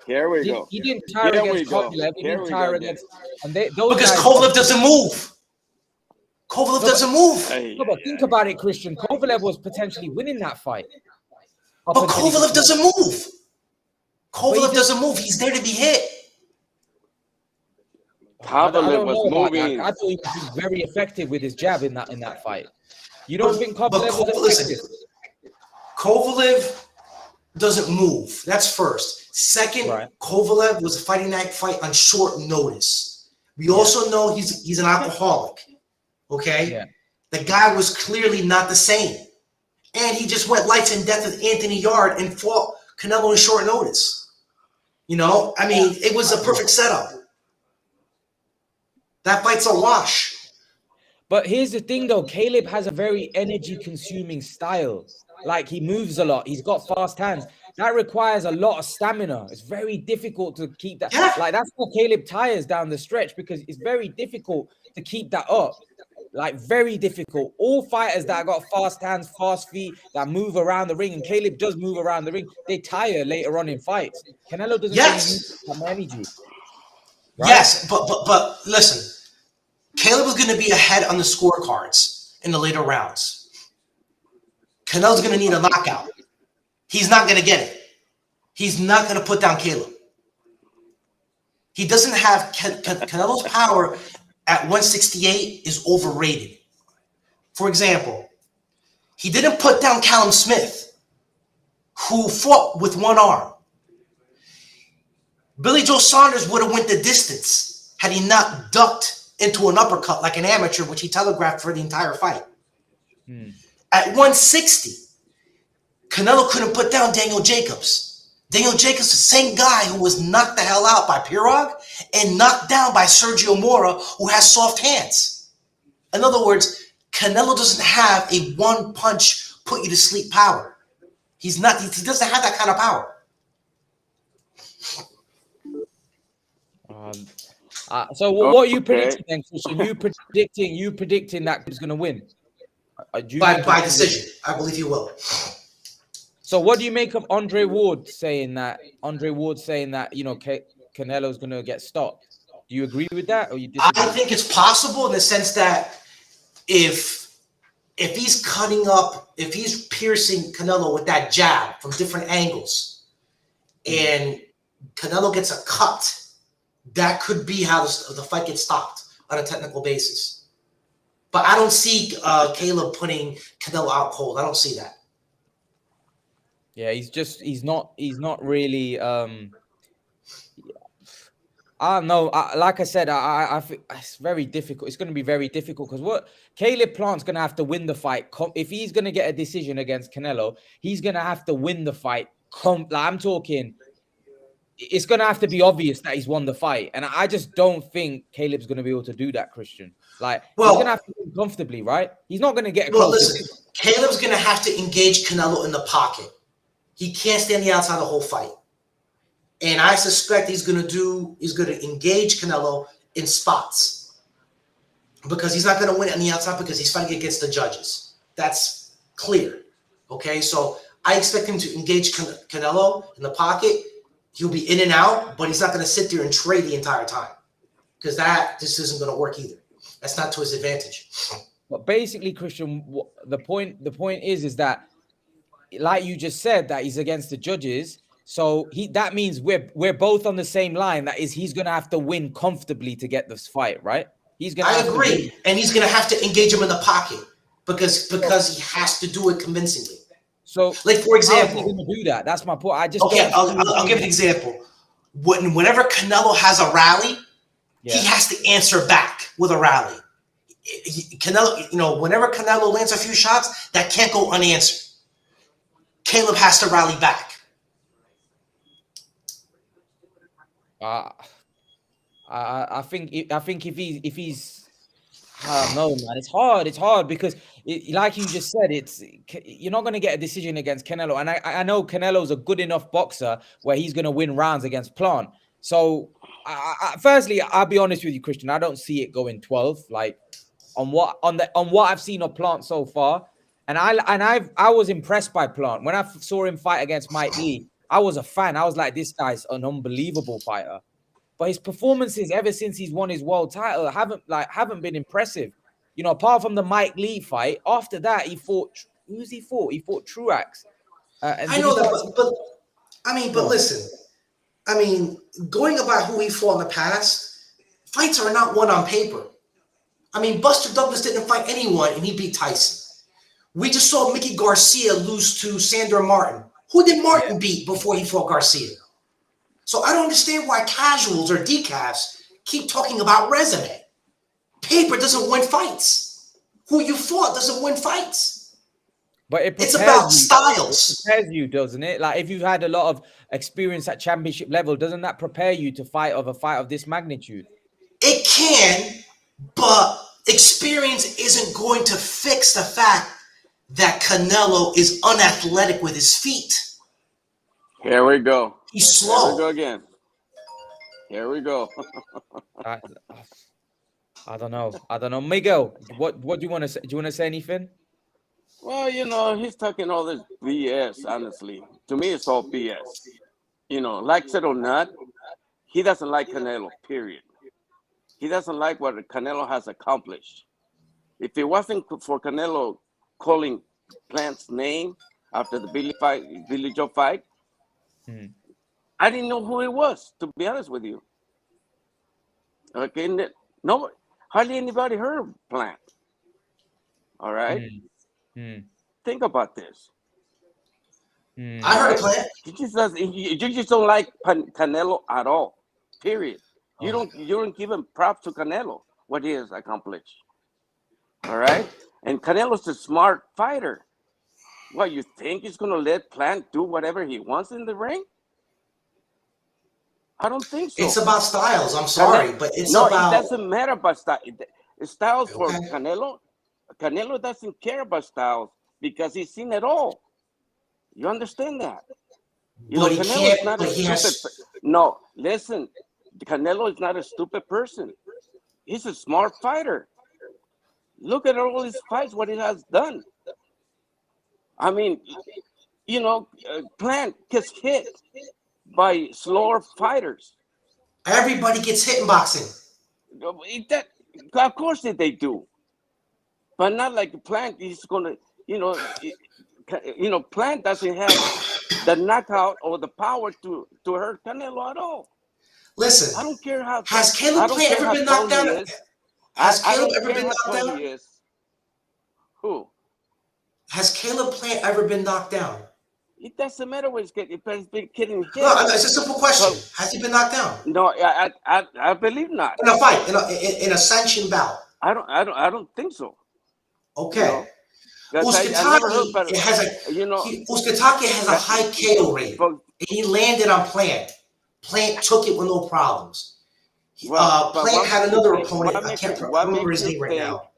Here we go. He didn't tire against Kovalev. He didn't tire against. Because Kovalev doesn't move. Kovalev doesn't move. No, but think about it, Christian. Kovalev was potentially winning that fight. But Kovalev doesn't move. Kovalev doesn't move. He's there to be hit. Kovalev was moving. I thought he was very effective with his jab in that fight. You don't think Kovalev was effective? Kovalev doesn't move. That's first. Second, Kovalev was fighting that fight on short notice. We also know he's an alcoholic. Okay? Yeah. The guy was clearly not the same. And he just went life and death with Anthony Yard and fought Canelo on short notice. You know? I mean, it was a perfect setup. That fight's a wash. But here's the thing, though. Caleb has a very energy-consuming style. Like, he moves a lot. He's got fast hands. That requires a lot of stamina. It's very difficult to keep that. Yeah. Like, that's why Caleb tires down the stretch, because it's very difficult to keep that up. Like, very difficult. All fighters that got fast hands, fast feet, that move around the ring, and Caleb does move around the ring, they tire later on in fights. Canelo doesn't really use some energy. Right? Yes, but listen. Caleb was going to be ahead on the scorecards in the later rounds. Canelo's going to need a knockout. He's not going to get it. He's not going to put down Caleb. He doesn't have Canelo's power at 168 is overrated. For example, he didn't put down Callum Smith, who fought with one arm. Billy Joe Saunders would have went the distance had he not ducked into an uppercut like an amateur, which he telegraphed for the entire fight. At 160, Canelo couldn't put down Daniel Jacobs. Daniel Jacobs, the same guy who was knocked the hell out by Pirog and knocked down by Sergio Mora, who has soft hands. In other words, Canelo doesn't have a one-punch put-you-to-sleep power. He doesn't have that kind of power. So what are you predicting then, Christian? You predicting that he's going to win? By decision. I believe he will. So what do you make of Andre Ward saying that? You know, Canelo's going to get stopped. Do you agree with that, or you disagree? I think it's possible in the sense that if he's cutting up, if he's piercing Canelo with that jab from different angles, and Canelo gets a cut, that could be how the fight gets stopped on a technical basis. But I don't see Caleb putting Canelo out cold. I don't see that. Yeah, he's not really I don't know. Like I said, I think it's very difficult. It's going to be very difficult because what Caleb Plant's going to have to win the fight. If he's going to get a decision against Canelo, he's going to have to win the fight. Like I'm talking, it's going to have to be obvious that he's won the fight, and I just don't think Caleb's going to be able to do that, Christian. Like he's going to have to win comfortably, right? He's not going to get a close. Listen, Caleb's going to have to engage Canelo in the pocket. He can't stand the outside the whole fight. And I suspect he's going to engage Canelo in spots because he's not going to win on the outside because he's fighting against the judges. That's clear. Okay, so I expect him to engage Canelo in the pocket. He'll be in and out, but he's not going to sit there and trade the entire time because this isn't going to work either. That's not to his advantage. But basically, Christian, the point is that, like you just said, that he's against the judges. So that means we're both on the same line. That is, he's going to have to win comfortably to get this fight, right? I agree, and he's going to have to engage him in the pocket because he has to do it convincingly. So, like for example, how is he going to do that? That's my point. I'll give an example. Whenever Canelo has a rally, he has to answer back with a rally. Canelo, whenever Canelo lands a few shots, that can't go unanswered. Caleb has to rally back. I think if he's I don't know, man. It's hard because like you just said, you're not going to get a decision against Canelo, and I know Canelo's a good enough boxer where he's going to win rounds against Plant. So firstly, I'll be honest with you, Christian. I don't see it going 12. Like on what I've seen of Plant so far, and I was impressed by Plant when I saw him fight against Mike Lee. I was a fan. I was like, this guy's an unbelievable fighter. But his performances ever since he's won his world title haven't been impressive. Apart from the Mike Lee fight, after that he fought. Who's he fought? He fought Truax. I know that, but listen. I mean, going about who he fought in the past, fights are not won on paper. I mean, Buster Douglas didn't fight anyone and he beat Tyson. We just saw Mickey Garcia lose to Sandor Martin. Who did Martin beat before he fought Garcia? So I don't understand why casuals or decafs keep talking about resume. Paper doesn't win fights. Who you fought doesn't win fights. But it's about styles. It prepares you, doesn't it? Like if you've had a lot of experience at championship level, doesn't that prepare you to fight of this magnitude? It can, but experience isn't going to fix the fact that Canelo is unathletic with his feet. Here we go. He's slow. Here we go again. Here we go. I don't know. Miguel, what do you want to say? Do you want to say anything? Well, he's talking all this BS, honestly. To me, it's all BS. Like it or not, he doesn't like Canelo, period. He doesn't like what Canelo has accomplished. If it wasn't for Canelo calling Plant's name after the Billy Joe fight, I didn't know who he was, to be honest with you. Okay, hardly anybody heard of Plant. All right? Think about this. I heard of Plant. You just don't like Canelo at all, period. You don't give him props to Canelo, what he has accomplished. All right? And Canelo's a smart fighter. What, you think he's going to let Plant do whatever he wants in the ring? I don't think so. It's about styles. I'm sorry, but it doesn't matter about style. Styles for Canelo. Canelo doesn't care about styles because he's seen it all. You understand that? No, listen. Canelo is not a stupid person. He's a smart fighter. Look at all his fights, what he has done. I mean, Plant gets hit by slower fighters. Everybody gets hit in boxing. Of course they do. But not like Plant. He's going to, Plant doesn't have the knockout or the power to hurt Canelo at all. Listen, I don't care how. Has Caleb Plant ever been knocked down? Has Caleb ever been knocked down? Who? Has Caleb Plant ever been knocked down? It doesn't matter what he's getting hit. No, it's a simple question. So, Has he been knocked down no, I believe not. in a fight, in a sanctioned bout? I don't think so. Okay. You know? 'Cause I never heard about Uzcategui it. has a You know, Uzcategui has a high KO rate, but, and he landed on Plant. Plant took it with no problems. but Plant what had makes you another think? opponent. I can't remember his name right now.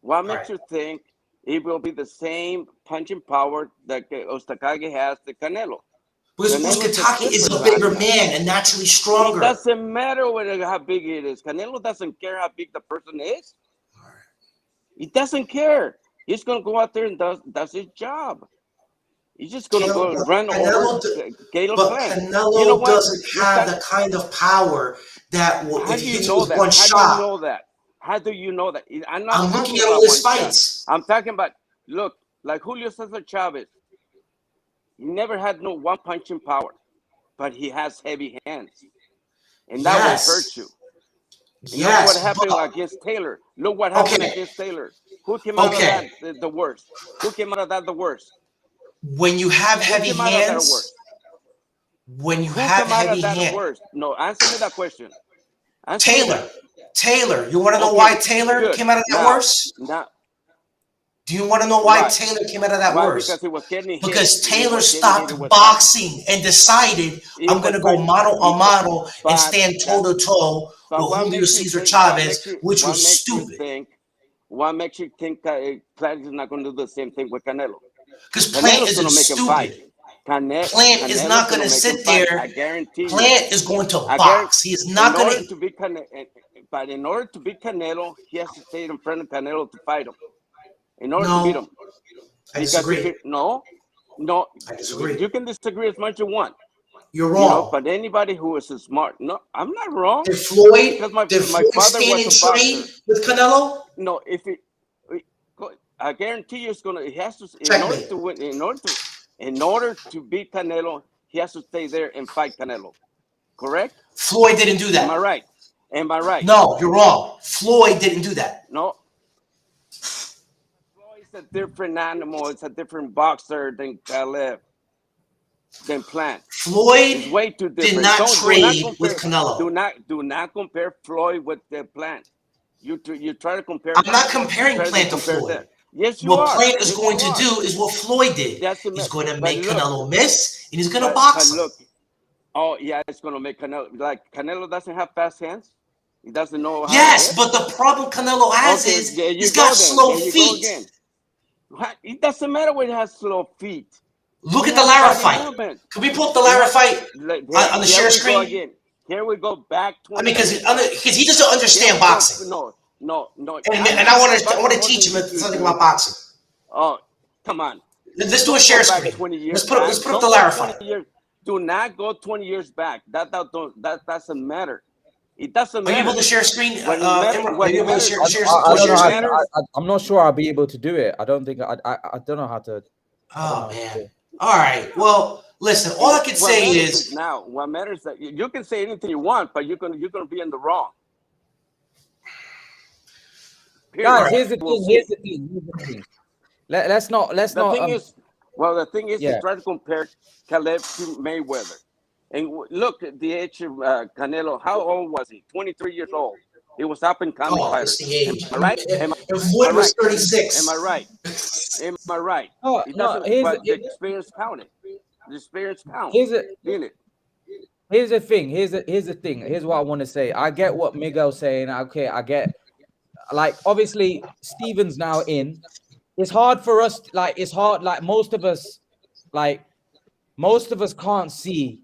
What makes you think it will be the same punching power that Uzcategui has to Canelo? Because Canelo's a Uzcategui is a different bigger lad. man and naturally It stronger. doesn't matter how big it is. Canelo doesn't care how big the person is. He doesn't care. He's gonna go out there and does his job. He's just gonna go run over Caleb But Plant. Canelo You know what? doesn't have the kind of power that will, How if do he you hits you know with that? one How do you shot. know that? How do you know that? I'm not I'm talking looking at about all his one shot. fights. I'm talking about, look, like Julio Cesar Chavez. He never had no one punching power, but he has heavy hands, and that will hurt you. And look what happened against Taylor. Look what happened against Taylor. Who came out of that the worst? Who came out of that the worst? When you have heavy Who came out of that hands, worst? when you Who have came out heavy of that hands, worst? No, answer me that question. Answer me that. Taylor, you want to know Okay, why Taylor good. came out of that worse? Now, Do you want to know why why? Taylor came out of that Why? worse? Because he was getting hit. Because He Taylor was getting hit stopped with boxing and decided, He I'm was going to go fighting- mano he a was- mano and but stand toe-to-toe But with what Julio makes you Cesar think? Chavez, which what was makes you stupid. think? What makes you think Plant is not going to do the same thing with Canelo? Because Plant Canelo's going isn't to make him fight. stupid. Plant Plant is not going to sit there. I guarantee you. Plant is going to box. He is not going to. But in order to beat Canelo, he has to stay in front of Canelo to fight him. In order No, to beat him. I disagree. No, I disagree. you can disagree as much as you want. You're wrong. But anybody who is smart, no, I'm not wrong. Did Floyd my father stand was in a boxer. trade with Canelo? No, I guarantee you, he has to. Check In order me. to win, in order to beat Canelo, he has to stay there and fight Canelo. Correct? Floyd didn't do that. Am I right? Am I right? No, you're wrong. Floyd didn't do that. No. Floyd's a different animal. It's a different boxer than Caleb, than Plant. Floyd It's way too different. did not trade compare, with Canelo. Do not compare Floyd with the Plant. You try to compare. I'm not comparing Plant to Floyd. That. Yes, you what are. Plant is going to do is what Floyd did. He's going to make Canelo miss, and he's going to box him. Look, oh yeah, it's going to make Canelo. Like Canelo doesn't have fast hands. He doesn't know how. Yes, but the problem Canelo has is he's got slow feet. It doesn't matter when he has slow feet. Look at the Lara fight. Can we pull up the Lara fight on the share screen? Here we go back. I mean, because he doesn't understand boxing. No. And I want to teach him something about boxing. Oh, come on. Let's do a share screen. Let's put up the Lara fight. Do not go 20 years back. That doesn't matter. It doesn't matter. Are you able to share screen? I'm not sure I'll be able to do it. I don't know how to. Oh man. All right. Well, listen. All I can say is now. What matters is that you can say anything you want, but you're gonna be in the wrong. Guys, here's the thing. Let's not. The thing is, yeah. to try to compare Caleb to Mayweather, and look at the age of Canelo. How old was he? 23 years old. He was up and coming fighter. That's the age. Am I right? Floyd was 36. Am I right? Am I right? No, the experience counted. The experience counts. Here's the thing. Here's the thing. Here's what I want to say. I get what Miguel's saying. Okay, I get. Like, obviously, Steven's now in. It's hard for us. It's hard. Most of us can't see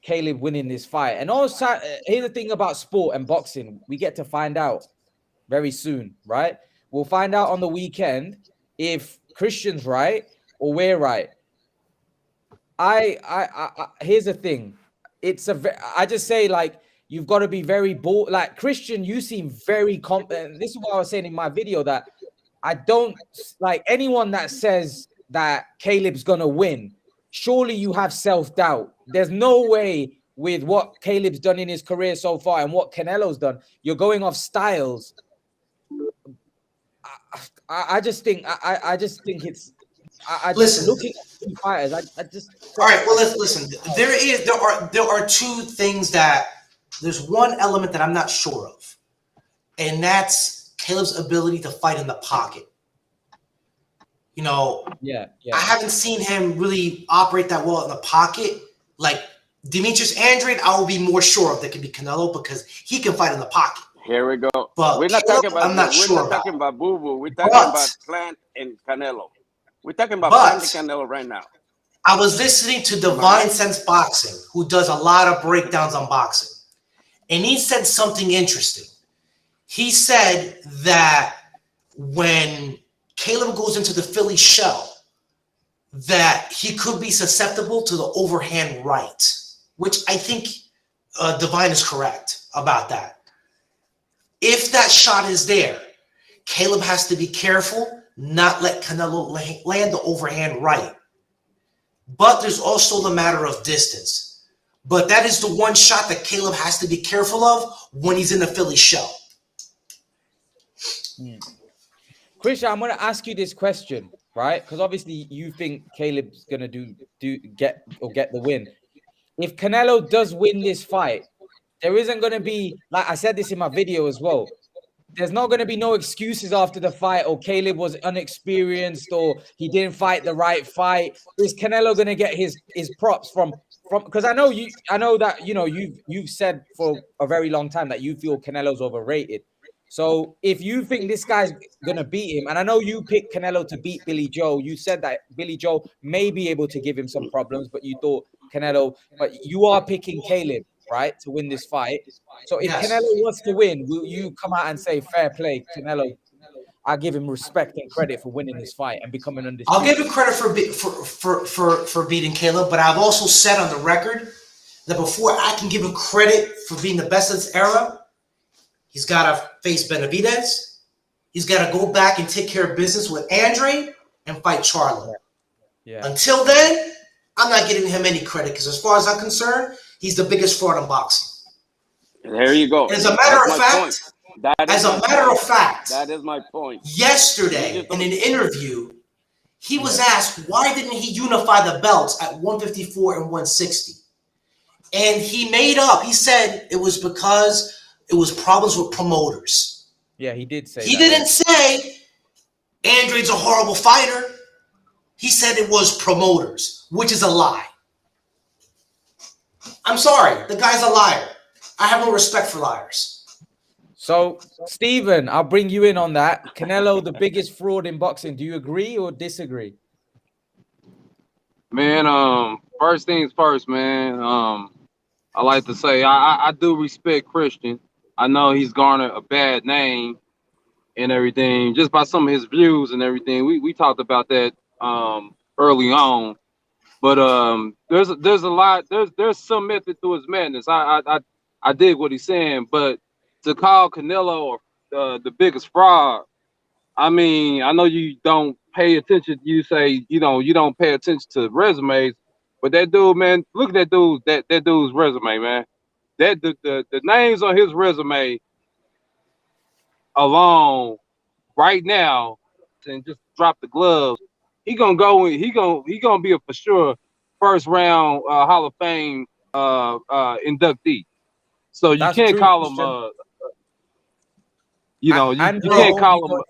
Caleb winning this fight. And also, here's the thing about sport and boxing. We get to find out very soon, right? We'll find out on the weekend if Christian's right or we're right. Here's the thing. I just say, you've got to be very bold. Like, Christian, you seem very confident. This is what I was saying in my video, that I don't like anyone that says that Caleb's going to win. Surely you have self-doubt. There's no way with what Caleb's done in his career so far and what Canelo's done. You're going off styles. I just think it's I Listen. looking at two fighters, I just. All right. Well, let's listen. There are two things that there's one element that I'm not sure of, and that's Caleb's ability to fight in the pocket. You know, Yeah. I haven't seen him really operate that well in the pocket. Like Demetrius Andrade, I will be more sure of that could be Canelo because he can fight in the pocket. Here we go. But We're not Caleb, talking about. I'm not We're sure not about. talking about Boo Boo. We're talking about Plant and Canelo. We're talking about Plant and Canelo right now. I was listening to Divine Sense Boxing, who does a lot of breakdowns on boxing, and he said something interesting. He said that when Caleb goes into the Philly shell, that he could be susceptible to the overhand right, which I think Divine is correct about that. If that shot is there, Caleb has to be careful, not let Canelo land the overhand right. But there's also the matter of distance. But that is the one shot that Caleb has to be careful of when he's in the Philly shell. Christian, I'm going to ask you this question, right? Because obviously you think Caleb's going to get the win. If Canelo does win this fight, there isn't going to be, like I said this in my video as well, there's not going to be no excuses after the fight, or Caleb was unexperienced, or he didn't fight the right fight. Is Canelo going to get his props from because I know that, you know, you've said for a very long time that you feel Canelo's overrated. So if you think this guy's going to beat him, and I know you picked Canelo to beat Billy Joe, you said that Billy Joe may be able to give him some problems, but you thought Canelo, but you are picking Caleb, right, to win this fight. So if Canelo wants to win, will you come out and say, fair play, Canelo, I give him respect and credit for winning this fight and becoming undisputed? I'll give him credit for beating Caleb, but I've also said on the record that before I can give him credit for being the best of this era, he's got to face Benavidez. He's got to go back and take care of business with Andre and fight Charlo. Yeah. Until then, I'm not giving him any credit because as far as I'm concerned, he's the biggest fraud in boxing. There you go. As a matter of fact, that is my point. Yesterday in an interview, he was asked why didn't he unify the belts at 154 and 160? And he made up. He said it was because it was problems with promoters. Yeah, he did say He didn't say Andre's a horrible fighter. He said it was promoters, which is a lie. I'm sorry. The guy's a liar. I have no respect for liars. So, Steven, I'll bring you in on that. Canelo, the biggest fraud in boxing. Do you agree or disagree? Man, first things first, man. I like to say I do respect Christian. I know he's garnered a bad name and everything just by some of his views and everything. We talked about that early on, but there's a lot. There's some method to his madness. I dig what he's saying, but to call Canelo the biggest fraud, I mean, I know you don't pay attention. You say you don't pay attention to resumes, but that dude, man, look at that dude. That dude's resume, man. That the names on his resume alone right now, and just drop the gloves. He gonna go in. He gonna be a for sure first round Hall of Fame inductee. So you can't call him. You can't call him.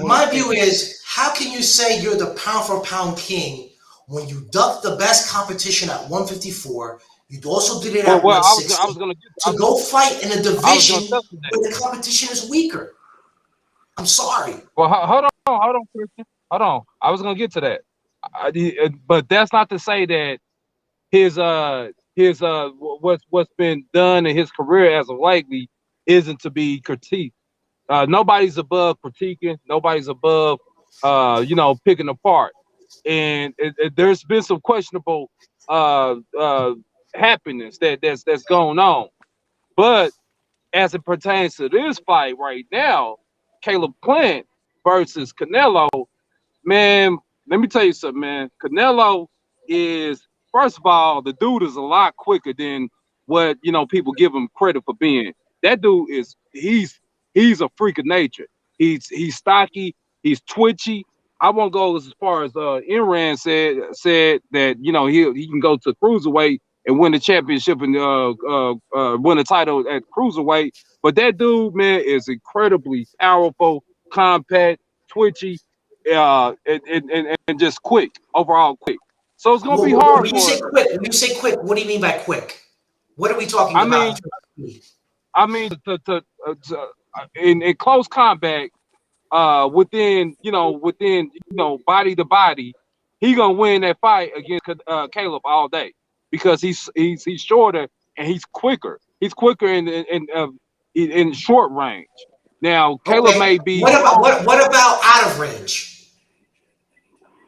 My view is, how can you say you're the pound for pound king when you ducked the best competition at 154? You also did it at 160. I was gonna go fight in a division where the competition is weaker. I'm sorry. Well, hold on, Christian. Hold on. I was gonna get to that, but that's not to say that his what's been done in his career as of lately isn't to be critiqued. Nobody's above critiquing. Nobody's above picking apart. And there's been some questionable happiness that's going on. But as it pertains to this fight right now, Caleb Plant versus Canelo, man, let me tell you something, man. Canelo is, first of all, the dude is a lot quicker than what people give him credit for being. That dude is he's a freak of nature. He's stocky, he's twitchy, I won't go as far as Enran said that he can go to cruiserweight and win the championship and win the title at cruiserweight. But that dude, man, is incredibly powerful, compact, twitchy, and just quick, overall quick. So it's gonna be hard when you for say him. quick, what do you mean by quick? What are we talking I about? mean, in close combat, within body to body, he gonna win that fight against Caleb all day because he's shorter and he's quicker. He's quicker in short range. Now Caleb may be. What about out of range?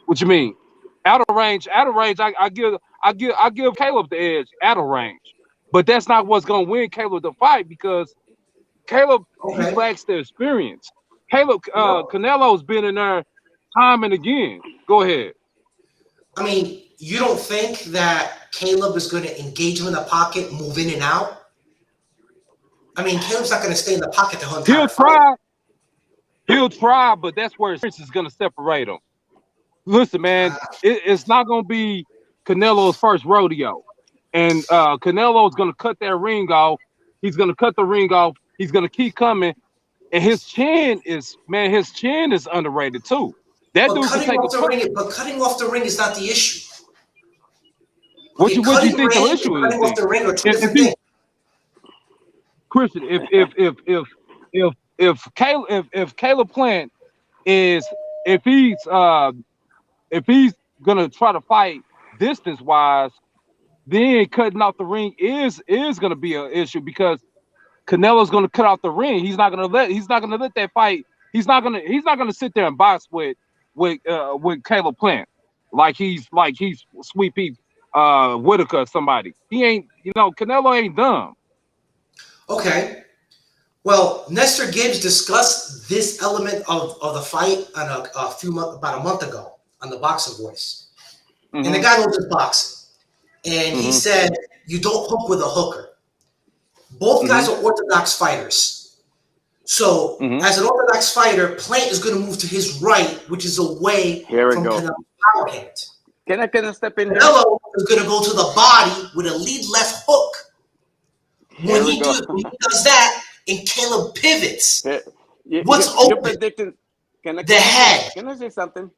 What you mean? Out of range, I give Caleb the edge out of range, but that's not what's gonna win Caleb the fight because Caleb he lacks the experience. Canelo's been in there time and again. Go ahead. I mean, you don't think that Caleb is going to engage him in the pocket, move in and out? I mean, Caleb's not going to stay in the pocket the whole entire fight. He'll try, but that's where experience is going to separate him. Listen, man, it's not going to be Canelo's first rodeo. And Canelo's going to cut that ring off. He's going to cut the ring off. He's going to keep coming. And his chin is underrated too. That dude can take a ring, but cutting off the ring is not the issue. What do you think the issue is? Cutting off the ring are two different things. Christian, if Caleb Plant if he's gonna try to fight distance wise, then cutting off the ring is gonna be an issue because Canelo's gonna cut off the ring. He's not gonna let that fight. He's not gonna sit there and box with Caleb Plant like he's Sweet Pea Whitaker or somebody. He ain't, Canelo ain't dumb. Okay. Well, Nestor Gibbs discussed this element of the fight on about a month ago on the Boxing Voice. Mm-hmm. And the guy knows his boxing. And he said, you don't hook with a hooker. Both guys are orthodox fighters. So as an orthodox fighter, Plant is going to move to his right, which is away from Canelo's power hand. Can I step in here? Canelo is going to go to the body with a lead left hook. When he does that, and Caleb pivots, what's open? You're predicting. The head. Can I say something?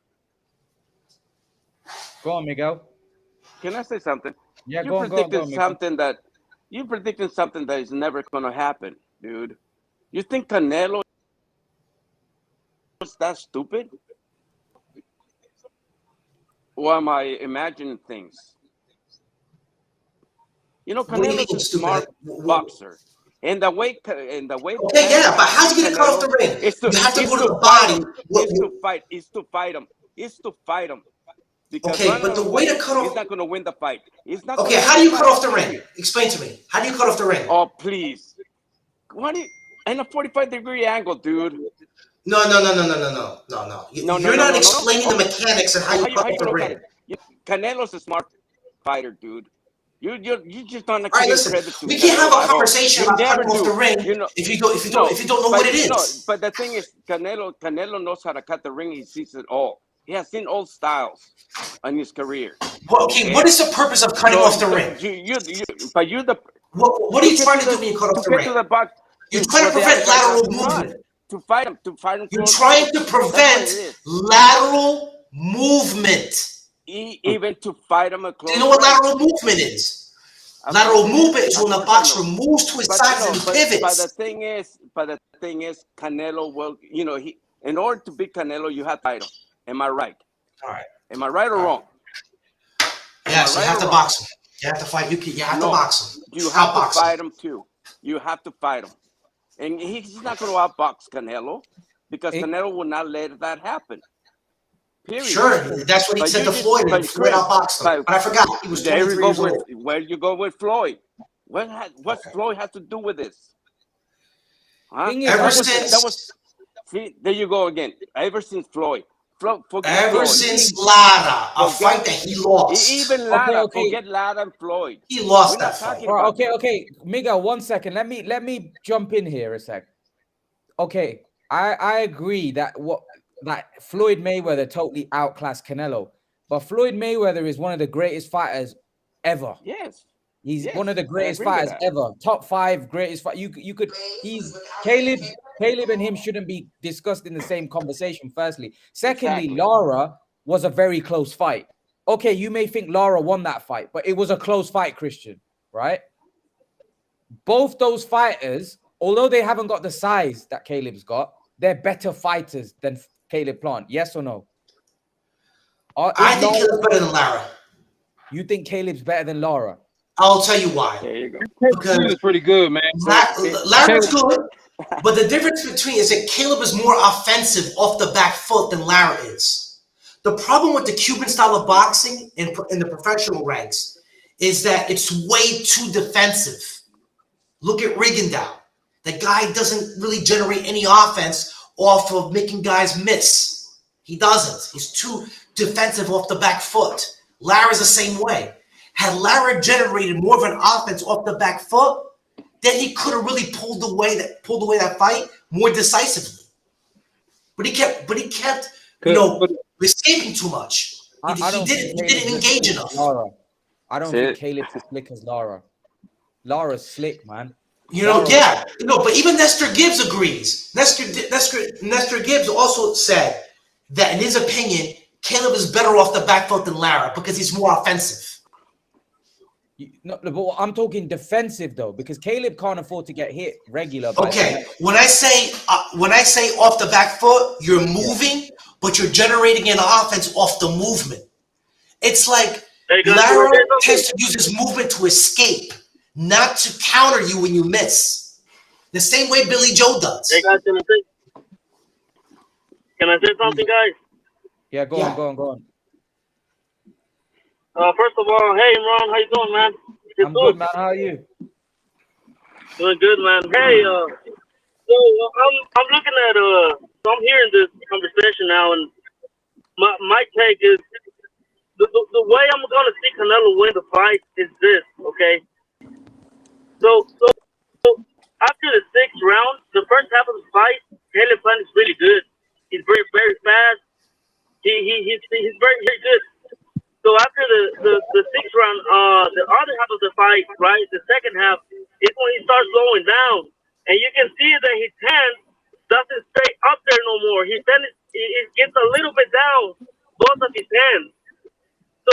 Go on, Miguel. Can I say something? Yeah, you're predicting something that is never going to happen, dude. You think Canelo is that stupid? Or am I imagining things? Canelo's a smart boxer. And the way. Okay, yeah, but how's he gonna cut off the ring? You have to go to the body. It's to fight him. Because but the way to cut off. He's not gonna win the fight. He's not. Okay, how do you cut off the ring? Explain to me. How do you cut off the ring? Oh, please. In a 45-degree angle, dude. No. You're not explaining the mechanics of how you cut off the ring. Canelo's a smart fighter, dude. You just don't. All right, listen. We can't have a conversation about cutting off the ring if you don't know what it is. No, but the thing is, Canelo knows how to cut the ring. He sees it all. He has seen all styles in his career. Well, okay, what is the purpose of cutting off the ring? What are you trying to do when you cut off the ring? You're trying to prevent lateral movement. To fight him. You're trying to prevent lateral movement. Even to fight him. Do you know what lateral movement is? Lateral movement is when the boxer moves to his sides and pivots. But the thing is, Canelo will, in order to beat Canelo, you have to fight him. Am I right? All right. Am I right or wrong? Yes, you have to box him. You have to fight. You have to box him. You have to fight him too. You have to fight him. And he's not going to outbox Canelo because Canelo will not let that happen. Period. Sure, that's what he said to Floyd when Floyd outboxed him. But I forgot he was 23 years old. Where you go with Floyd? What's Floyd have to do with this? Huh? See, there you go again. Ever since Floyd. Since Lara, a fight that he lost. Even Lara, forget Lara and Floyd. He lost that fight. Okay, Miguel, 1 second. Let me jump in here a sec. Okay, I agree that that Floyd Mayweather totally outclassed Canelo. But Floyd Mayweather is one of the greatest fighters ever. Yes. He's Yes, one of the I greatest agree with fighters that. ever. Top 5 greatest fight. You could. He's Caleb and him shouldn't be discussed in the same conversation. Firstly, secondly, Exactly. Lara was a very close fight. Okay, you may think Lara won that fight, but it was a close fight, Christian. Right? Both those fighters, although they haven't got the size that Caleb's got, they're better fighters than Caleb Plant. Yes or no? I think Caleb's better than Lara. You think Caleb's better than Lara? I'll tell you why. There you go. Because He was pretty good, man. Lara's good, but the difference between is that Caleb is more offensive off the back foot than Lara is. The problem with the Cuban style of boxing in the professional ranks is that it's way too defensive. Look at Rigondeaux. The guy doesn't really generate any offense off of making guys miss. He doesn't. He's too defensive off the back foot. Lara's the same way. Had Lara generated more of an offense off the back foot, then he could have really pulled away that fight more decisively. But he kept escaping too much. He didn't engage enough. Lara. I don't think Caleb's as slick as Lara. Lara's slick, man. But even Nestor Gibbs agrees. Nestor Gibbs also said that in his opinion, Caleb is better off the back foot than Lara because he's more offensive. No, but I'm talking defensive though, because Caleb can't afford to get hit regular. Okay, when I say off the back foot, you're moving, but you're generating an offense off the movement. It's like Lara tends to use his movement to escape, not to counter you when you miss. The same way Billy Joe does. Hey guys, can I say something, guys? Yeah, go on. First of all, hey Ron, how you doing, man? I'm good, man. How are you? Doing good, man. Hey, so I'm looking at so I'm hearing this conversation now, and my take is the way I'm gonna see Canelo win the fight is this, okay? So after the 6th round, the first half of the fight, Caleb Plant is really good. He's very, very fast. He's very, very good. So after the 6th round, the other half of the fight, right, the second half, is when he starts slowing down. And you can see that his hand doesn't stay up there no more. His hand it gets a little bit down, both of his hands. So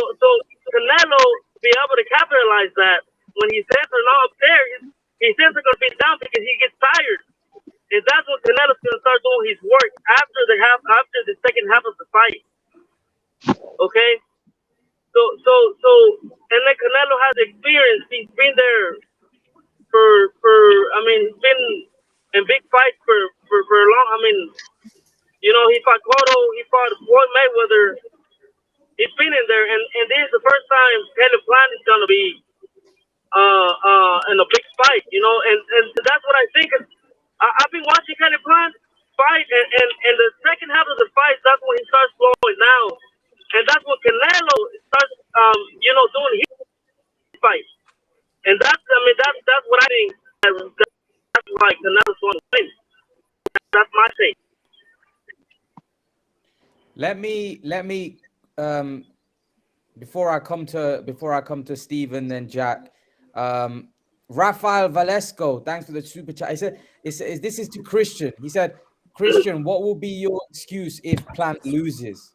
Canelo be able to capitalize that when his hands are not up there, his hands are going to be down because he gets tired. And that's when Canelo's going to start doing his work after the second half of the fight. Okay? So, and then Canelo has experience. He's been there he's been in big fights for a long. He fought Cotto, he fought Floyd Mayweather. He's been in there, and this is the first time Caleb Plant is gonna be in a big fight. And that's what I think. I've been watching Caleb Plant fight, and the second half of the fight, that's when he starts slowing down. And that's when Canelo starts, doing his fight. And that's what I think. That's why Canelo's going to win. That's my take. Let me before I come to Stephen and Jack, Rafael Valesco, thanks for the super chat. He said, this is to Christian. He said, Christian, what will be your excuse if Plant loses?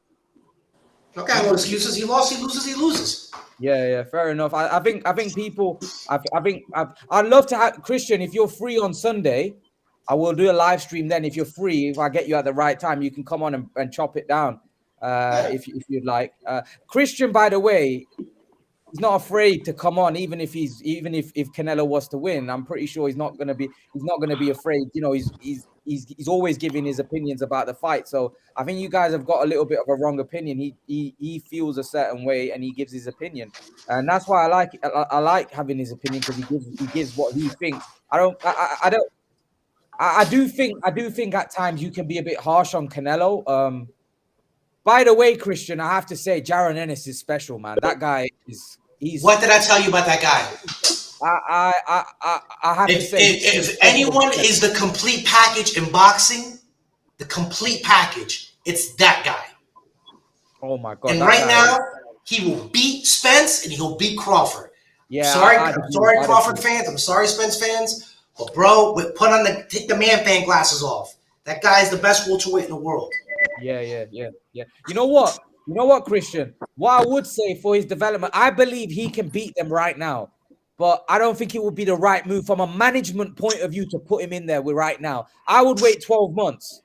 Okay, no excuses. He lost. He loses. He loses. Yeah, fair enough. I think people. I'd love to have Christian. If you're free on Sunday, I will do a live stream. Then, if you're free, if I get you at the right time, you can come on and chop it down. If you'd like. Christian, by the way, he's not afraid to come on, even if Canelo was to win. I'm pretty sure he's not gonna be afraid. He's always giving his opinions about the fight. So I think you guys have got a little bit of a wrong opinion. He feels a certain way and he gives his opinion, and that's why I like having his opinion, because he gives what he thinks. I do think at times you can be a bit harsh on Canelo. By the way, Christian, I have to say Jaron Ennis is special, man. That guy he's. What did I tell you about that guy? I have to say, if anyone is the complete package in boxing, the complete package, It's that guy. Oh my God! And that right guy- now, he will beat Spence and he'll beat Crawford. yeah, I'm sorry, Crawford fans. I'm sorry, Spence fans. But bro, take the man fan glasses off. That guy is the best welterweight in the world. Yeah. You know what, Christian? What I would say for his development, I believe he can beat them right now. But I don't think it would be the right move from a management point of view to put him in there with right now. I would wait 12 months.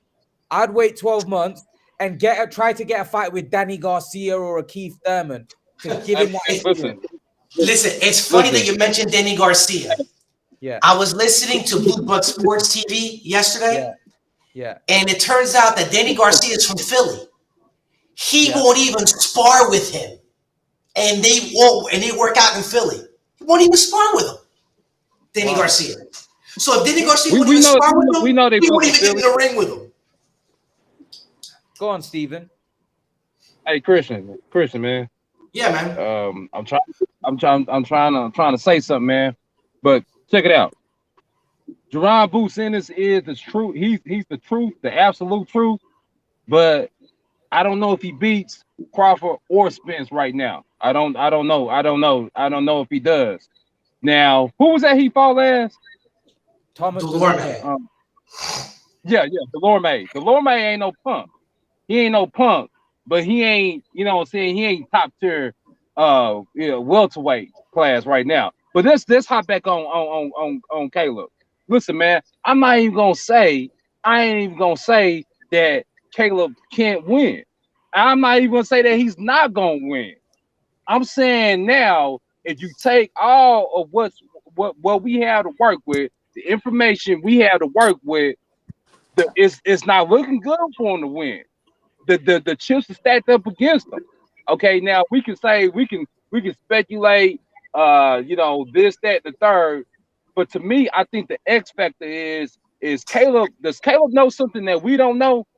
I'd wait 12 months and try to get a fight with Danny Garcia or a Keith Thurman to give him that. Listen, it's funny that you mentioned Danny Garcia. Yeah. I was listening to Blue Blood Sports TV yesterday. Yeah. And it turns out that Danny Garcia is from Philly. He won't even spar with him. And they work out in Philly. He won't even spar with him. Danny Garcia. So if Danny Garcia won't even spar with him, he won't even get in the ring with him. Go on, Steven. Hey, Christian, man. Yeah, man. I'm trying to say something, man. But check it out. Jerron Boots Ennis is the truth. He's the truth, the absolute truth. But I don't know if he beats Crawford or Spence right now. I don't know if he does. Now, who was that he fought last? Thomas Delorme. Delorme. Delorme ain't no punk. He ain't no punk, but he ain't, you know what I'm saying, he ain't top tier welterweight class right now. But let's hop back on Caleb. Listen, man, I ain't even gonna say that Caleb can't win. I'm not even gonna say that he's not gonna win. I'm saying now, if you take all of what we have to work with, the information we have to work with, it's not looking good for him to win. The chips are stacked up against him. Okay, now we can say we can speculate, this, that, the third. But to me, I think the X factor is Caleb. Does Caleb know something that we don't know?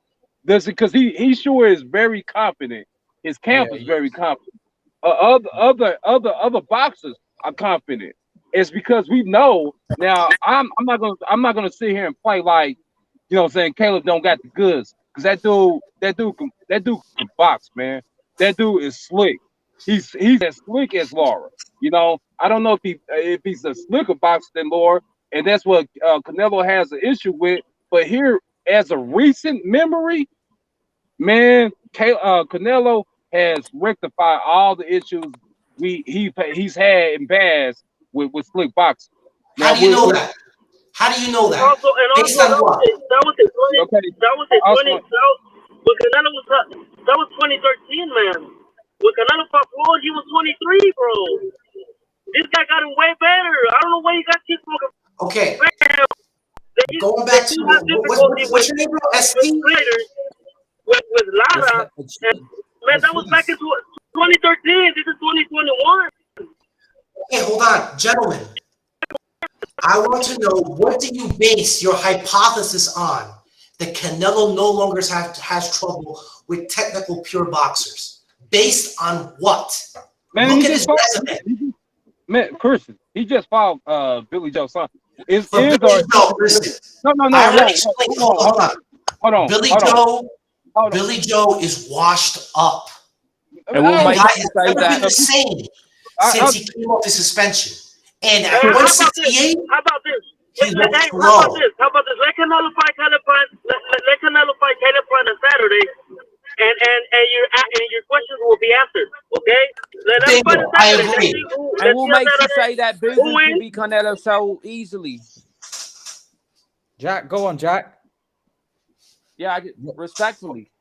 Does it? Because he sure is very confident. His camp is very confident. Other boxers are confident. It's because we know now. I'm not gonna sit here and play like, you know what I'm saying, Caleb don't got the goods. Because that dude can box, man. That dude is slick. He's as slick as Laura. You know, I don't know if he's a slicker boxer than Laura, and that's what Canelo has an issue with. But here, as a recent memory, man, Canelo has rectified all the issues he's had in past with slick boxing. How do you know that? How do you know that? Based on what? That was that was 2013, man. When Canelo fought Floyd, he was 23, bro. This guy got him way better. I don't know why you got people. Okay. Going back to what's your name, bro? ST? With Lara. Man, that was back in 2013. This is 2021. Okay, hold on, gentlemen. I want to know, what do you base your hypothesis on that Canelo no longer has trouble with technical pure boxers? Based on what? Man, look at his resume. Man, Christian, he just fought Billy Joe's son. Billy Joe, listen. Hold on. Billy Joe is washed up. And we'll make He's never been the same since he came off his suspension. And at 168, how about this? He looks How about this? Let Canelo fight Caleb on Saturday, and your questions will be answered. Okay? I agree. And what makes you say that Boozy can beat Canelo so easily? Jack, go on, Jack. Yeah, respectfully.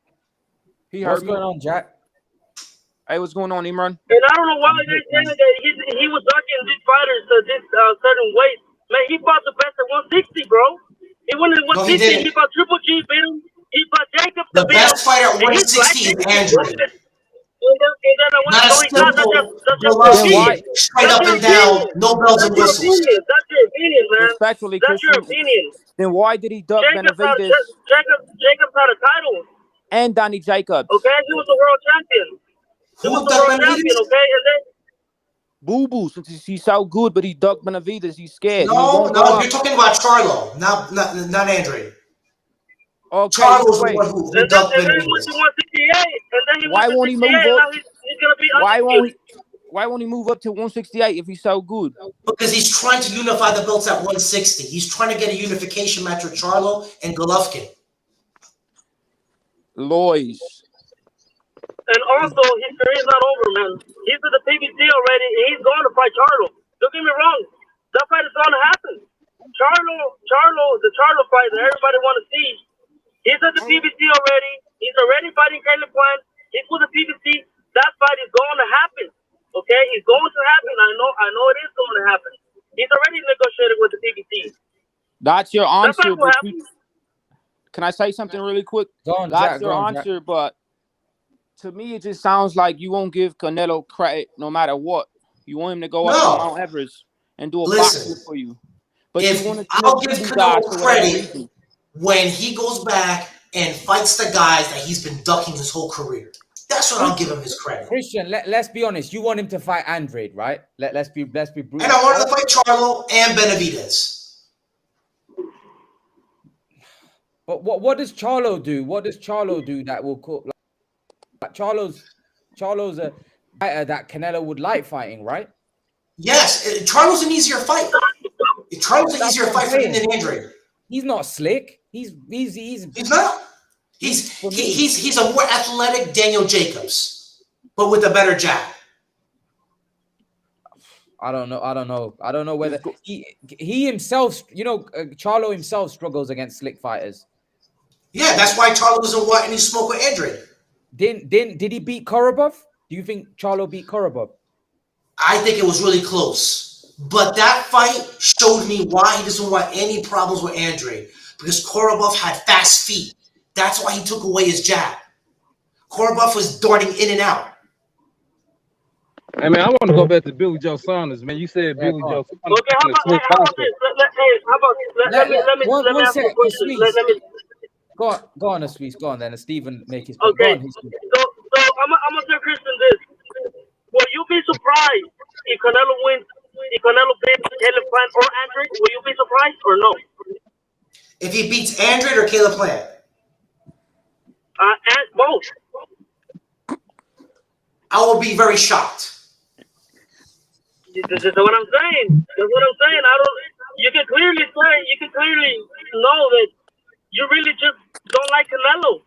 What's going on, Jack? Hey, what's going on, Imran? And I don't know why they saying that he was ducking these fighters to this certain weight. Man, he fought the best at 160, bro. He went at 160. He fought Triple G, beat him. He fought Jacob. The best fighter at 160 is Andrew. Straight up and down, no bells and whistles. That's your opinion, man. Respectfully, that's your opinion. Then why did he duck Benavidez? Jacobs had a title. And Donnie Jacobs. Okay, he was the world champion. Who ducked Benavidez? Okay, and then Boo Boo, since he's so good, but he ducked Benavidez. He's scared. No, you're talking about Charlo, not Andre. Okay, Charlo's the wait. one who And ducked then he went Benavidez. to 168, and then he Why went to won't he 68, move and up? now he's gonna be Why won't undefeated. Why won't he move up to 168 if he's so good? Because he's trying to unify the belts at 160. He's trying to get a unification match with Charlo and Golovkin. Lois. And also, his career's not over, man. He's at the PBC already, and he's going to fight Charlo. Don't get me wrong. That fight is going to happen. The Charlo fight that everybody want to see. He's at the PBC already. He's already fighting Caleb Plant. He's with the PBC. That fight is going to happen. Okay? It's going to happen. I know it is going to happen. He's already negotiated with the PBC. That's your That answer. fight will But happen. can I say something really quick? Go on, That's Jack. your Go on, Jack. answer, but to me, it just sounds like you won't give Canelo credit no matter what. You want him to go up No. to Mount Everest and do a Listen, backflip for you. But if you want to I'll give Canelo for whatever credit reason. when he goes back and fights the guys that he's been ducking his whole career. That's when I'll give him his credit. Christian, let's be honest. You want him to fight Andrade, right? Let's be brutal. And I want him to fight Charlo and Benavidez. But what does Charlo do? What does Charlo do that will cook? Like Charlo's a fighter that Canelo would like fighting, right? Yes, Charlo's an easier fight. Charlo's an That's easier what fight I'm for him saying. than Andrade. He's not slick. He's not. He's a more athletic Daniel Jacobs, but with a better jab. I don't know whether he himself, Charlo himself struggles against slick fighters. Yeah, that's why Charlo doesn't want any smoke with Andrade. Did he beat Korobov? Do you think Charlo beat Korobov? I think it was really close. But that fight showed me why he doesn't want any problems with Andrade. Because Korobov had fast feet. That's why he took away his jab. Korobov was darting in and out. Hey man, I want to go back to Billy Joe Saunders, man. You said Billy Joe Saunders. Okay, how about this? Let me ask you a question. Go on, Aswis. Go on then. Stephen make his point. Okay, Go on, so I'm gonna tell Christian this. Will you be surprised if Canelo wins? If Canelo beats Caleb Plant or Andrade, will you be surprised or no? If he beats Andrade or Caleb Plant? And both. I will be very shocked. This is what I'm saying. That's what I'm saying. You can clearly know that you really just don't like Canelo.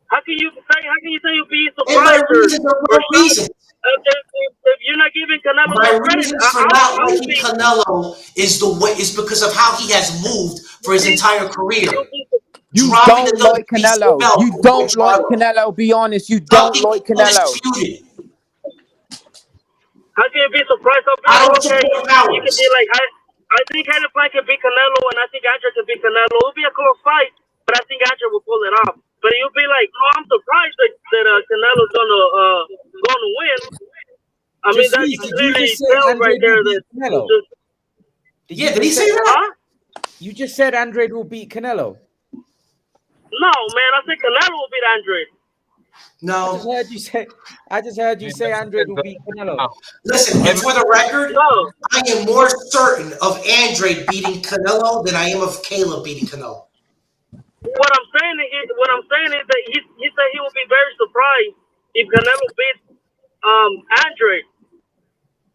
How can you say you'll be And my surprised reasons are or my reasons. if you're not giving Canelo My no credit? reasons for not liking Canelo is because of how he has moved for his entire career. You Dropping don't the like WBC Canelo. belt You for don't like Charlo. Canelo. Be honest. You don't Nothing like Canelo. undisputed. How can you be surprised? I don't Okay, support you powers. can be like, I think Caleb Plant can beat Canelo, and I think Andrade can beat Canelo. It'll be a close fight, but I think Andrade will pull it off. But you'll be like, oh, I'm surprised that Canelo's gonna win. I mean, that you can clearly tell right there that Canelo? Did he say that? huh? You just said Andrade will beat Canelo. No, man, I think Canelo will beat Andrade. No. I just heard you say Andrade will beat Canelo. Listen, and for the record, No. I am more certain of Andrade beating Canelo than I am of Caleb beating Canelo. What I'm saying is that he said he would be very surprised if Canelo beats Andrade.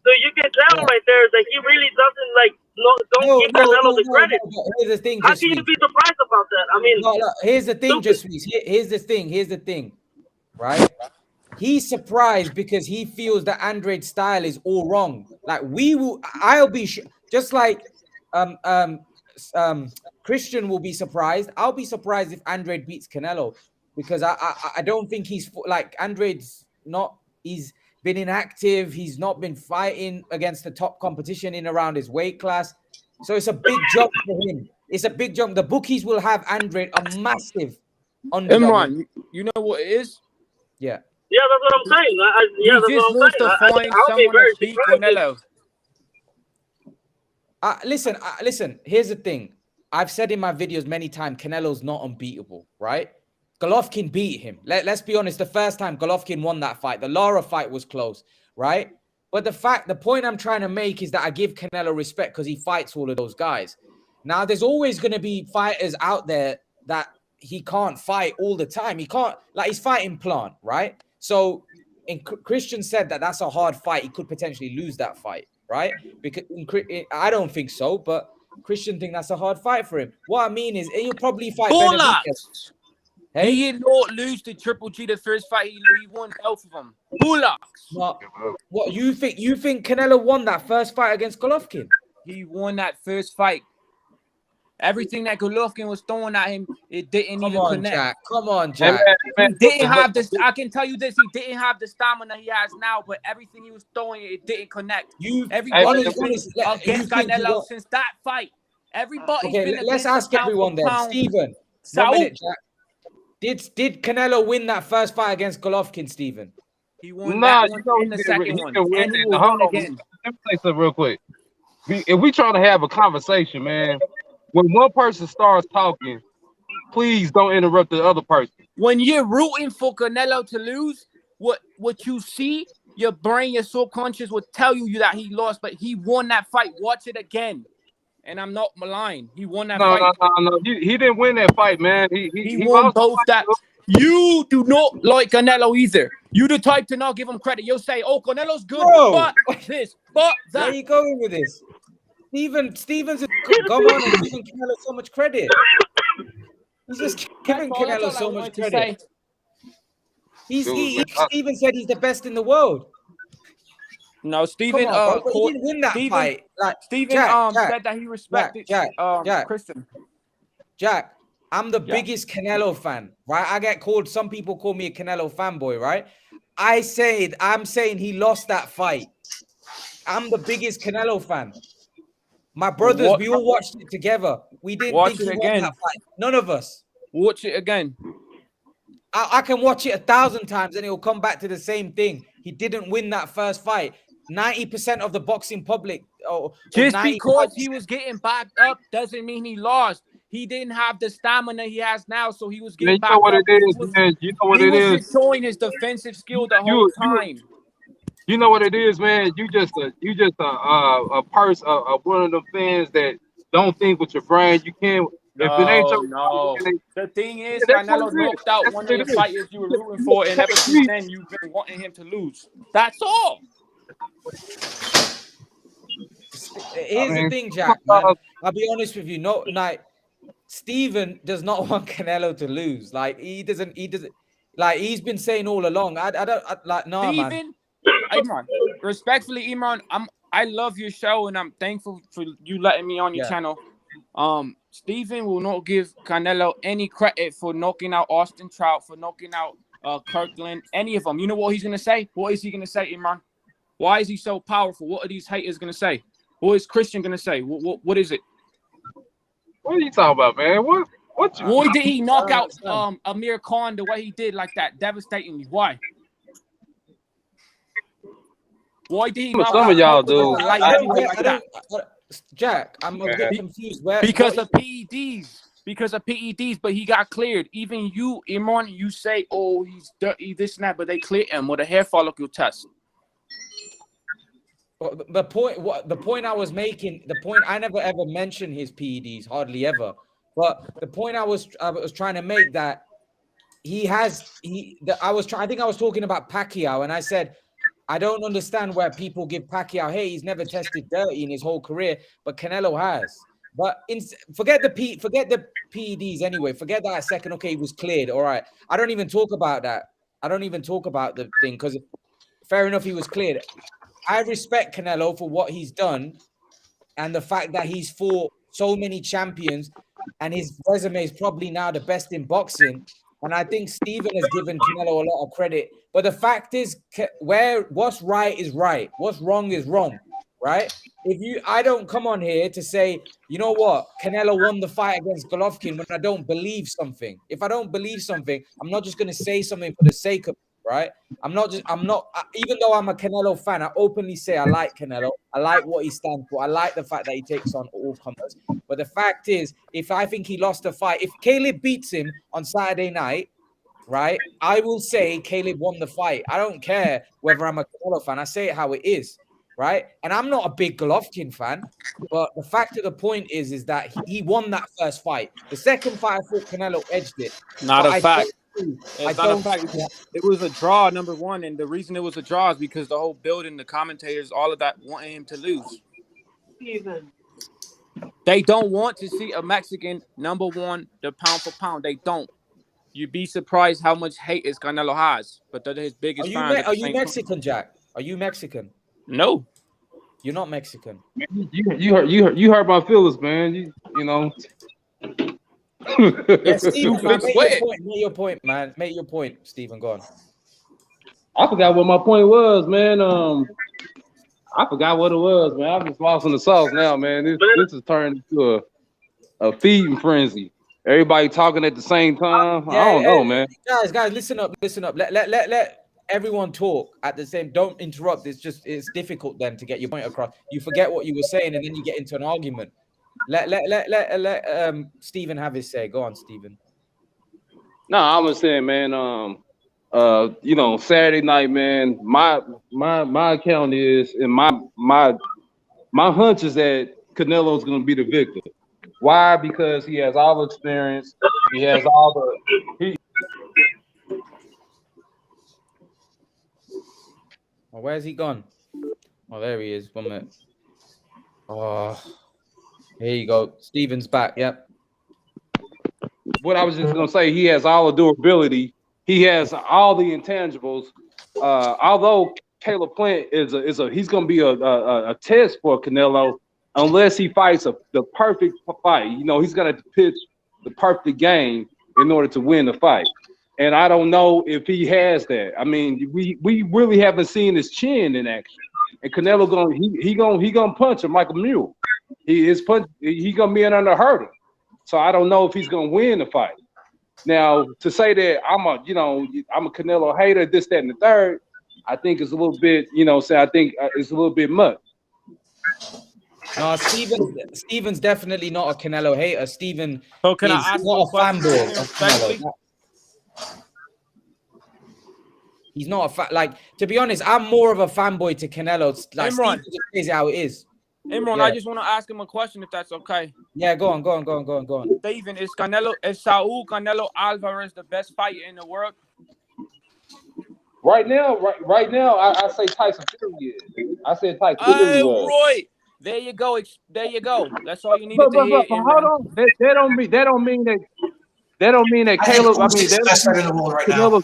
So you can tell right there that he really doesn't don't give Canelo the credit. No. Here's the thing, How can you be surprised about that? I mean, here's the thing, Here's the thing, right? He's surprised because he feels that Andrade's style is all wrong. Like I'll be just like Christian will be surprised. I'll be surprised if Andrade beats Canelo because I don't think he's like Andrade's not. He's been inactive. He's not been fighting against the top competition in around his weight class. So it's a big jump for him. It's a big jump. The bookies will have Andrade a massive underdog. Imran, you know what it is? Yeah. yeah, that's what I'm saying. That's He just what I'm wants saying. to find I'll be someone very to beat surprised. Canelo. Listen. Here's the thing. I've said in my videos many times, Canelo's not unbeatable, right? Golovkin beat him. Let's be honest. The first time Golovkin won that fight, the Lara fight was close, right? But the point I'm trying to make is that I give Canelo respect because he fights all of those guys. Now, there's always going to be fighters out there that he can't fight all the time. He can't, like, he's fighting Plant, right? So Christian said that that's a hard fight. He could potentially lose that fight, right? Because I don't think so, but Christian think that's a hard fight for him. What I mean is he'll probably fight Benavidez. Hey? He did not lose to Triple G the first fight. He won both of them. Bullocks. What you think? You think Canelo won that first fight against Golovkin? He won that first fight. Everything that Golovkin was throwing at him, it didn't even connect. Jack. Come on, Jack. He didn't have this. I can tell you this: he didn't have the stamina he has now. But everything he was throwing, it didn't connect. Everybody against Canelo since that fight. Everybody. Okay, let's ask everyone then. Steven, 1 minute, Jack. Did Canelo win that first fight against Golovkin, Steven? He won that one in the second one, and he will win again. Let me say something real quick. If we trying to have a conversation, man, when one person starts talking, please don't interrupt the other person. When you're rooting for Canelo to lose, what you see, your brain, your subconscious will tell you that he lost, but he won that fight. Watch it again. And I'm not malign. He won that fight. No. He didn't win that fight, man. He won both that. You do not like Canelo either. You the type to not give him credit. You'll say, "Oh, Canelo's good, but this, but that." Where are you going with this? Steven's come on and giving Canelo so much credit. He's just giving Canelo so much credit. Steven said he's the best in the world. No, Steven. He didn't win that fight. Like Steven said that he respected Christian. Jack, I'm the biggest Canelo fan, right? Some people call me a Canelo fanboy, right? I'm saying he lost that fight. I'm the biggest Canelo fan. My brothers, we all watched it together. We didn't think he won that fight. None of us. Watch it again. I can watch it 1,000 times and it will come back to the same thing. He didn't win that first fight. 90% of the boxing public. Just because he was getting backed up doesn't mean he lost. He didn't have the stamina he has now, so he was getting backed up. You know what it is. He was just showing his defensive skill the whole time. You know what it is, man. You just a person, one of the fans that don't think with your brain. You can't. No. The thing is, Canelo knocked out one of the fighters you were rooting for, and ever since then you've been wanting him to lose. That's all. Here's the thing, Jack. Man. I'll be honest with you. No, like Steven does not want Canelo to lose. Like he doesn't. Like he's been saying all along. Steven, Imran, respectfully, Imran, I love your show and I'm thankful for you letting me on your channel. Steven will not give Canelo any credit for knocking out Austin Trout, for knocking out Kirkland, any of them. You know what he's gonna say? What is he gonna say, Imran? Why is he so powerful? What are these haters gonna say? What is Christian gonna say? What is it? What are you talking about, man? Why did he knock out Amir Khan the way he did, like that, devastatingly? Why? Why did he knock some out of y'all do? Like that? Jack, I'm a bit confused. Because of PEDs, but he got cleared. Even you, Imran, you say, "Oh, he's dirty, this and that," but they cleared him with a hair follicle test. The point I was making, I never ever mentioned his PEDs, hardly ever. But the point I was trying to make that I think I was talking about Pacquiao, and I said I don't understand where people give Pacquiao, hey, he's never tested dirty in his whole career, but Canelo has. But forget the PEDs anyway. Forget that a second. Okay, he was cleared. All right. I don't even talk about that. I don't even talk about the thing because fair enough, he was cleared. I respect Canelo for what he's done and the fact that he's fought so many champions and his resume is probably now the best in boxing. And I think Steven has given Canelo a lot of credit. But the fact is, what's right is right. What's wrong is wrong, right? I don't come on here to say, you know what, Canelo won the fight against Golovkin when I don't believe something. If I don't believe something, I'm not just going to say something for the sake of it, right? Even though I'm a Canelo fan, I openly say I like Canelo. I like what he stands for. I like the fact that he takes on all comers. But the fact is, if I think he lost a fight, if Caleb beats him on Saturday night, right, I will say Caleb won the fight. I don't care whether I'm a Canelo fan. I say it how it is. right? And I'm not a big Golovkin fan, but the fact of the point is that he won that first fight. The second fight, I thought Canelo edged it. Not But a fact. I It's not a don't. fact. It was a draw, number one, and the reason it was a draw is because the whole building, the commentators, all of that wanted him to lose. They don't want to see a Mexican number one, the pound for pound. They don't. You'd be surprised how much hate is Canelo has, but they're his biggest fans. Are you Mexican, Jack? Are you Mexican? No, you're not Mexican. You hurt my feelings, man. You know. Yeah, Steven, man, make your point, man. Make your point, Steven. Go on. I forgot what my point was, man. I forgot what it was, man. I'm just lost in the sauce now, man. This has turned into a feeding frenzy. Everybody talking at the same time. I don't know, man. Guys, listen up. Let everyone talk at the same. Don't interrupt. It's difficult then to get your point across. You forget what you were saying, and then you get into an argument. Let Steven have his say. Go on, Steven. No, I was saying, man. You know, Saturday night, man. My account is, and my hunch is that Canelo's going to be the victor. Why? Because he has all the experience. He has all the. Oh, where's he gone? Oh, there he is. 1 minute. Oh, here you go. Steven's back. Yep. What I was just going to say, he has all the durability. He has all the intangibles. Although Caleb Plant he's going to be a test for Canelo unless he fights the perfect fight. You know, he's going to pitch the perfect game in order to win the fight. And I don't know if he has that. I mean, we really haven't seen his chin in action. And Canelo gonna punch him like a mule. He gonna be in under hurdle. So I don't know if he's gonna win the fight. Now, to say that I'm a Canelo hater, this, that, and the third, I think is a little bit, I think it's a little bit much. No, Steven's definitely not a Canelo hater. Steven is I ask not a fanboy of Canelo. He's not a to be honest, I'm more of a fanboy to Canelo. Like, Imran, Steve is how it is. Imran, I just want to ask him a question, if that's okay. Yeah, go on. Steven, is Saul Canelo Alvarez the best fighter in the world? Right now, I say Tyson Fury is. I said Tyson Fury was. Roy, there you go. That's all you needed to hear. Hold on. That don't mean that Caleb. I mean, that's in the world right now.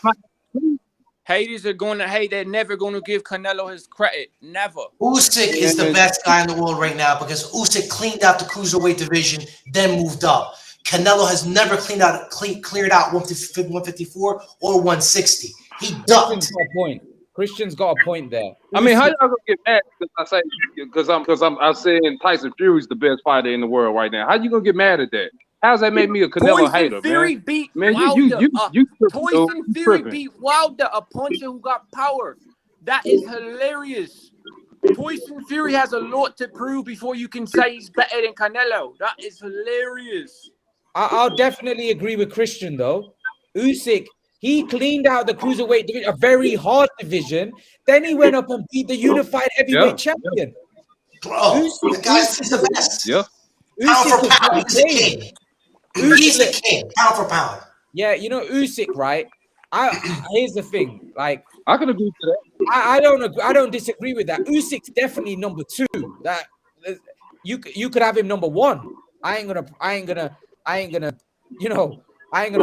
Haters are going to hate. They're never going to give Canelo his credit. Never. Usyk is the best guy in the world right now because Usyk cleaned out the cruiserweight division, then moved up. Canelo has never cleared out 154 or 160. He ducked. Christian's got a point there. I mean, how y'all gonna get mad because I'm saying Tyson Fury's the best fighter in the world right now? How you gonna get mad at that? How's that make me a Canelo hater, Fury man? Beat man, Wilder. you Tyson Fury beat Wilder, a puncher who got power. That is hilarious. Tyson Fury has a lot to prove before you can say he's better than Canelo. That is hilarious. I'll definitely agree with Christian though. Usyk, he cleaned out the cruiserweight division, a very hard division. Then he went up and beat the unified heavyweight champion. Bro, the guy's the best. Yeah. Pound for pound, he's the king. He's the king, pound for pound. Yeah, Usyk, right? Here's the thing, like I can agree to that. I don't disagree with that. Usyk's definitely number 2. That you could have him number 1. I ain't gonna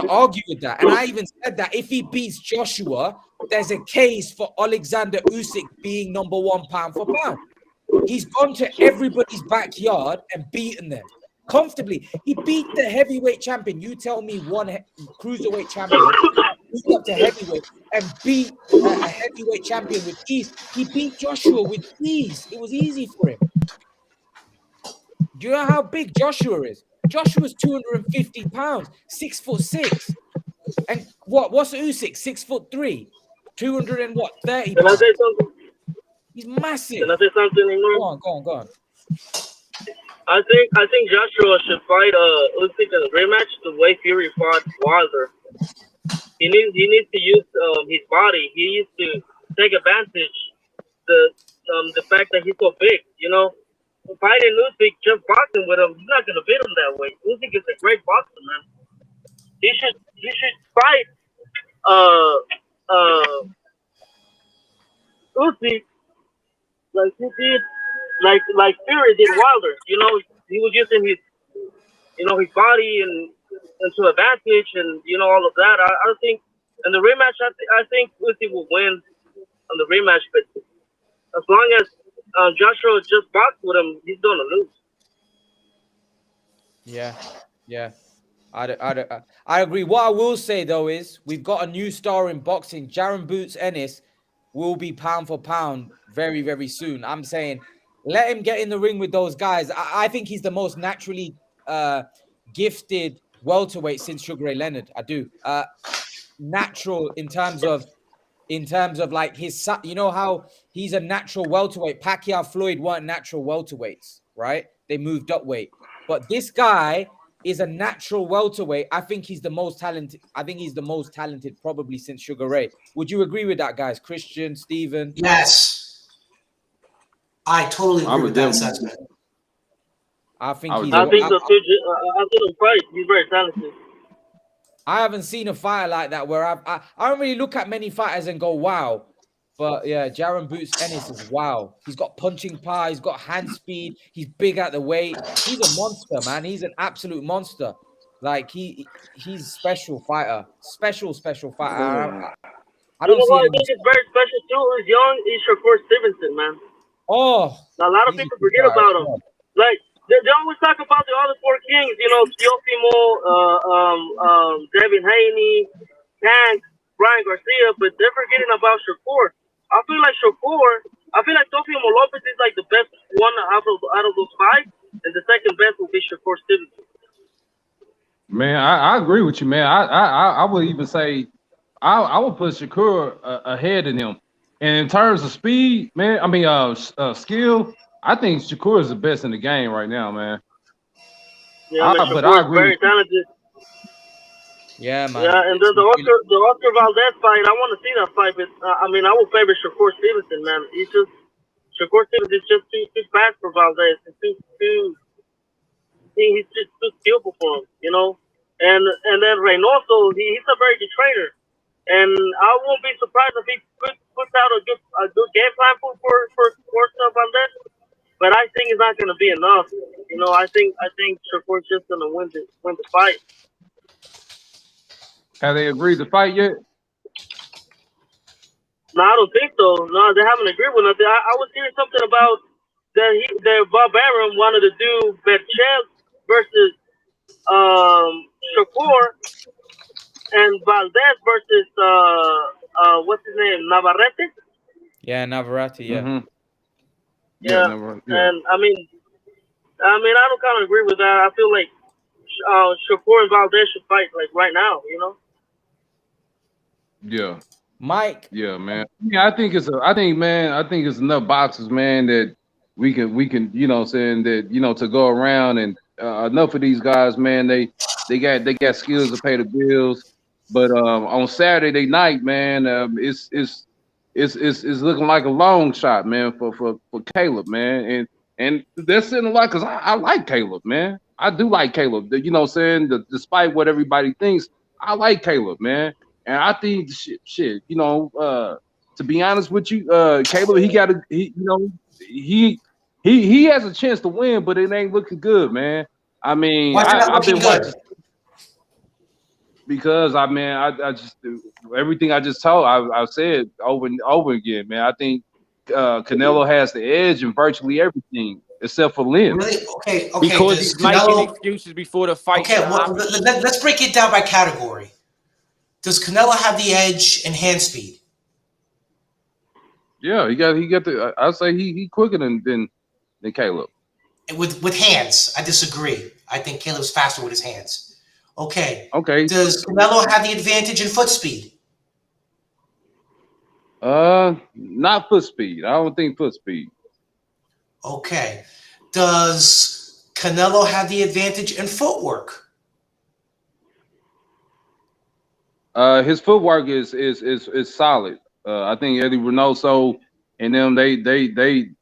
argue with that. And I even said that if he beats Joshua, there's a case for Alexander Usyk being number 1 pound for pound. He's gone to everybody's backyard and beaten them comfortably. He beat the heavyweight champion. You tell me one cruiserweight champion moved up to heavyweight and beat a heavyweight champion with ease. He beat Joshua with ease. It was easy for him. Do you know how big Joshua is? Joshua's 250 pounds, 6'6". And what's Usyk? 6'3", 230 Can I say something? He's massive. Can I say something anymore? Go on. I think Joshua should fight Usyk in a rematch the way Fury fought Wilder. He needs to use his body. He needs to take advantage the fact that he's so big. You know, fighting Usyk, just boxing with him, you're not gonna beat him that way. Usyk is a great boxer, man. He should fight Usyk like he did, like Fury did Wilder. You know, he was using his his body and to advantage, and all of that. I think in the rematch, I think Usyk will win on the rematch, but as long as Joshua just boxed with him, he's gonna lose. Yeah. I agree. What I will say though is we've got a new star in boxing. Jaron Boots Ennis will be pound for pound very, very soon. I'm saying let him get in the ring with those guys. I think he's the most naturally gifted welterweight since Sugar Ray Leonard. I do. Natural in terms of like his, how he's a natural welterweight. Pacquiao, Floyd weren't natural welterweights, right? They moved up weight. But this guy is a natural welterweight. I think he's the most talented. I think he's the most talented probably since Sugar Ray. Would you agree with that, guys? Christian, Steven? Yes. I totally agree with that assessment. I think I think so too. I think him fight. He's very talented. I haven't seen a fighter like that where I don't really look at many fighters and go, wow. But yeah, Jaron Boots Ennis is wow. He's got punching power. He's got hand speed. He's big at the weight. He's a monster, man. He's an absolute monster. Like he's a special fighter. Special fighter. I don't see what I think is very special too. He's young. He's Shakur Stevenson, man. Oh, a lot of people forget about him. Like they always talk about the other four kings. Teofimo, Devin Haney, Tank, Brian Garcia, but they're forgetting about Shakur. I feel like Teofimo Lopez is like the best one out of those five, and the second best will be Shakur Stevenson. Man, I agree with you, man. I would even say I would put Shakur ahead of him. And in terms of speed, man, I mean skill, I think Shakur is the best in the game right now, man. Yeah, but I agree. Very talented. Yeah, man. Yeah, and the Oscar Valdez fight, I want to see that fight, but I will favor Shakur Stevenson, man. Shakur Stevenson is just too fast for Valdez. He's just too skillful for him, And then Reynoso, he's a very good trainer, and I won't be surprised if he puts out a good game plan for Valdez. But I think it's not going to be enough. I think Shakur's just going to win the fight. Have they agreed to fight yet? No, I don't think so. No, they haven't agreed with nothing. I was hearing something about that Bob Arum wanted to do Berchel versus Shakur and Valdez versus what's his name, Navarrete? Yeah, Navarrete. Yeah. Mm-hmm. Yeah. And I don't kind of agree with that. I feel like Shakur and Valdez should fight like right now. Yeah. Mike. Yeah, man. Yeah, I think it's enough boxers, man, that we can, saying that, to go around, and enough of these guys, man, they got skills to pay the bills. But on Saturday night, man, it's looking like a long shot, man, for Caleb, man. And that's in a lot because I like Caleb, man. I do like Caleb. Despite what everybody thinks, I like Caleb, man. And I think to be honest with you, Caleb, he has a chance to win, but it ain't looking good, man. I mean, I've been watching because I just everything I just told I've said over and over again, man. I think Canelo has the edge in virtually everything except for Lynn. Really? Okay. Because he's making excuses before the fight. Okay, let's break it down by category. Does Canelo have the edge in hand speed? Yeah, he got the. I say he quicker than Caleb. With hands, I disagree. I think Caleb's faster with his hands. Okay. Does Canelo have the advantage in foot speed? Not foot speed. I don't think foot speed. Okay. Does Canelo have the advantage in footwork? His footwork is solid. I think Eddie Reynoso and them they really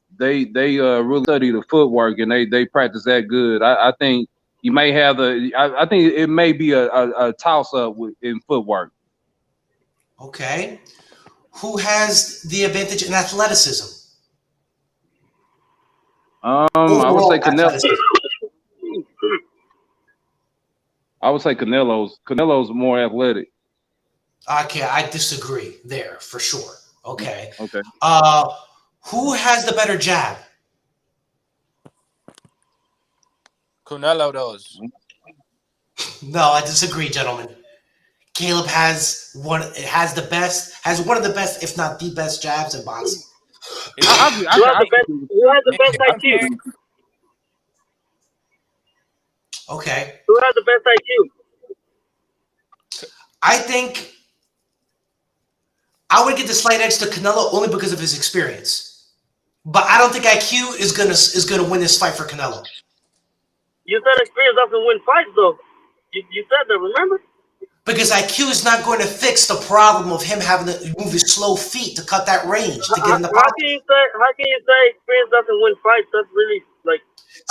study the footwork and they practice that good. I think you may have I think it may be a toss up in footwork. Okay. Who has the advantage in athleticism? I would say Canelo. Athleticism. I would say Canelo's more athletic. Okay, I disagree there for sure. Okay. Okay. Who has the better jab? Canelo does. No, I disagree, gentlemen. Caleb has one of the best, if not the best jabs in boxing. Who has the best IQ? Okay. Who has the best IQ? I think I would give the slight edge to Canelo only because of his experience. But I don't think IQ is gonna win this fight for Canelo. You said experience doesn't win fights, though. You said that, remember? Because IQ is not going to fix the problem of him having to move his slow feet to cut that range to get in the pocket. How can you say experience doesn't win fights? That's really like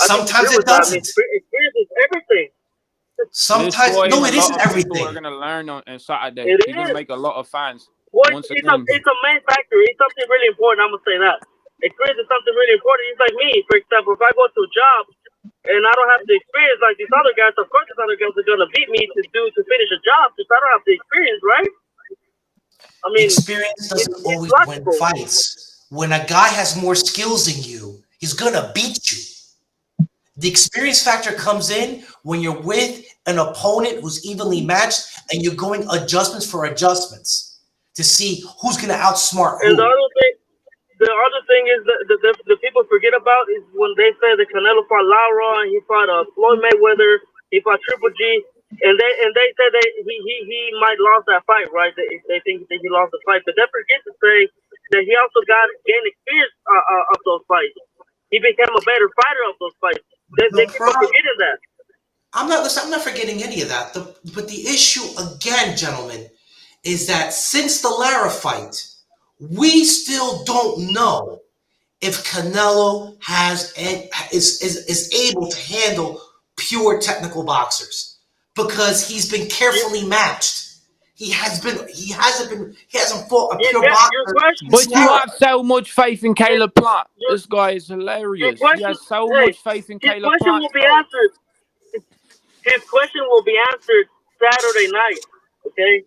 sometimes it doesn't. Experience is everything. Sometimes no, it isn't everything. People are gonna learn on Saturday. He's gonna make a lot of fans. Well, it's a main factor. It's something really important. I'm gonna say that experience is something really important. It's like me, for example, if I go to a job and I don't have the experience like these other guys, of course these other guys are gonna beat me to finish a job because I don't have the experience, right? I mean, experience doesn't always win fights. When a guy has more skills than you, he's gonna beat you. The experience factor comes in when you're with an opponent who's evenly matched and you're going adjustments for adjustments to see who's gonna outsmart who. And the other thing is that the people forget about is when they say that Canelo fought Lara and he fought Floyd Mayweather, he fought Triple G, and they say that he might lost that fight, right? They think that he lost the fight, but they forget to say that he also gained experience of those fights. He became a better fighter of those fights. They keep forgetting that. I'm not forgetting any of that. But the issue again, gentlemen, is that since the Lara fight, we still don't know if Canelo is able to handle pure technical boxers because he's been carefully matched. He hasn't fought a pure boxer. But you have so much faith in Caleb Plant. This guy is hilarious. He has so much faith in Caleb Plant. His question will be answered Saturday night. Okay?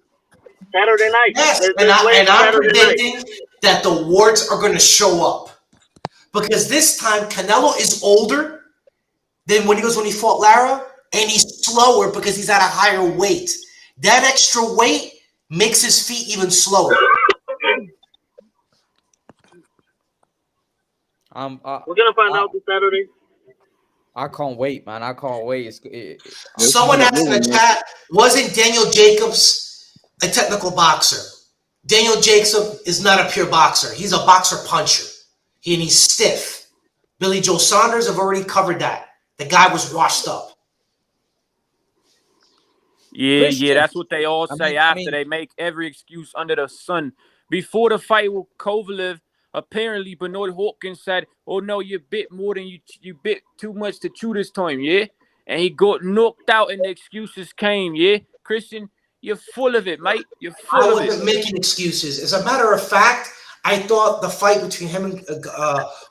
Saturday night. Yes, and I'm predicting that the warts are going to show up. Because this time, Canelo is older than when he fought Lara, and he's slower because he's at a higher weight. That extra weight makes his feet even slower. We're going to find out this Saturday. I can't wait, man. I can't wait. Someone asked in the chat, wasn't Daniel Jacobs a technical boxer? Daniel Jacobs is not a pure boxer. He's a boxer puncher. And he's stiff. Billy Joe Saunders have already covered that. The guy was washed up. Yeah, that's what they all say after they make every excuse under the sun. Before the fight with Kovalev, apparently Bernard Hopkins said, "Oh no, you bit more than you bit too much to chew this time, yeah." And he got knocked out, and the excuses came, yeah. Christian, you're full of it, mate. You're full of it. I wasn't making excuses. As a matter of fact, I thought the fight between him and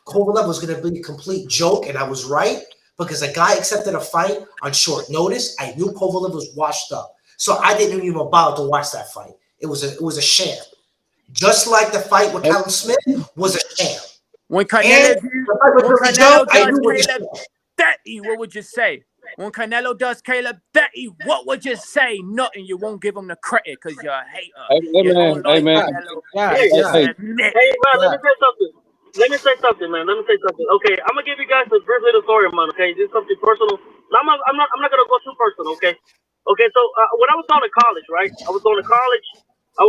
Kovalev was going to be a complete joke, and I was right because a guy accepted a fight on short notice. I knew Kovalev was washed up, so I didn't even bother to watch that fight. It was a sham, just like the fight with Callum Smith was a sham. When Canelo what would you say? When Canelo does Caleb Betty, what would you say? Nothing. You won't give him the credit because you're a hater. Hey, man. Hey, man, let me say something, man. Okay, I'm gonna give you guys a brief little story, man. Okay, this is something personal. I'm not gonna go too personal. Okay. So when I was going to college, right? I was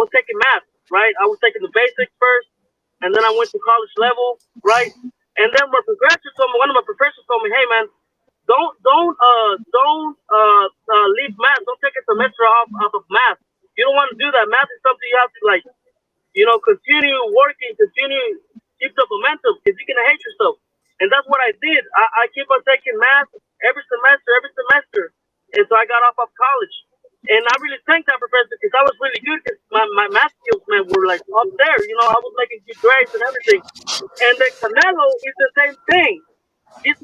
taking math, right? I was taking the basics first, and then I went to college level, right? And then one of my professors told me, "Hey, man, don't leave math. Don't take a semester off of math. You don't want to do that. Math is something you have to continue working, keep got off of college. And I really thank that professor because I was really good because my math skills, man, were like up there. You know, I was making good grades and everything. And then Canelo is the same thing. He's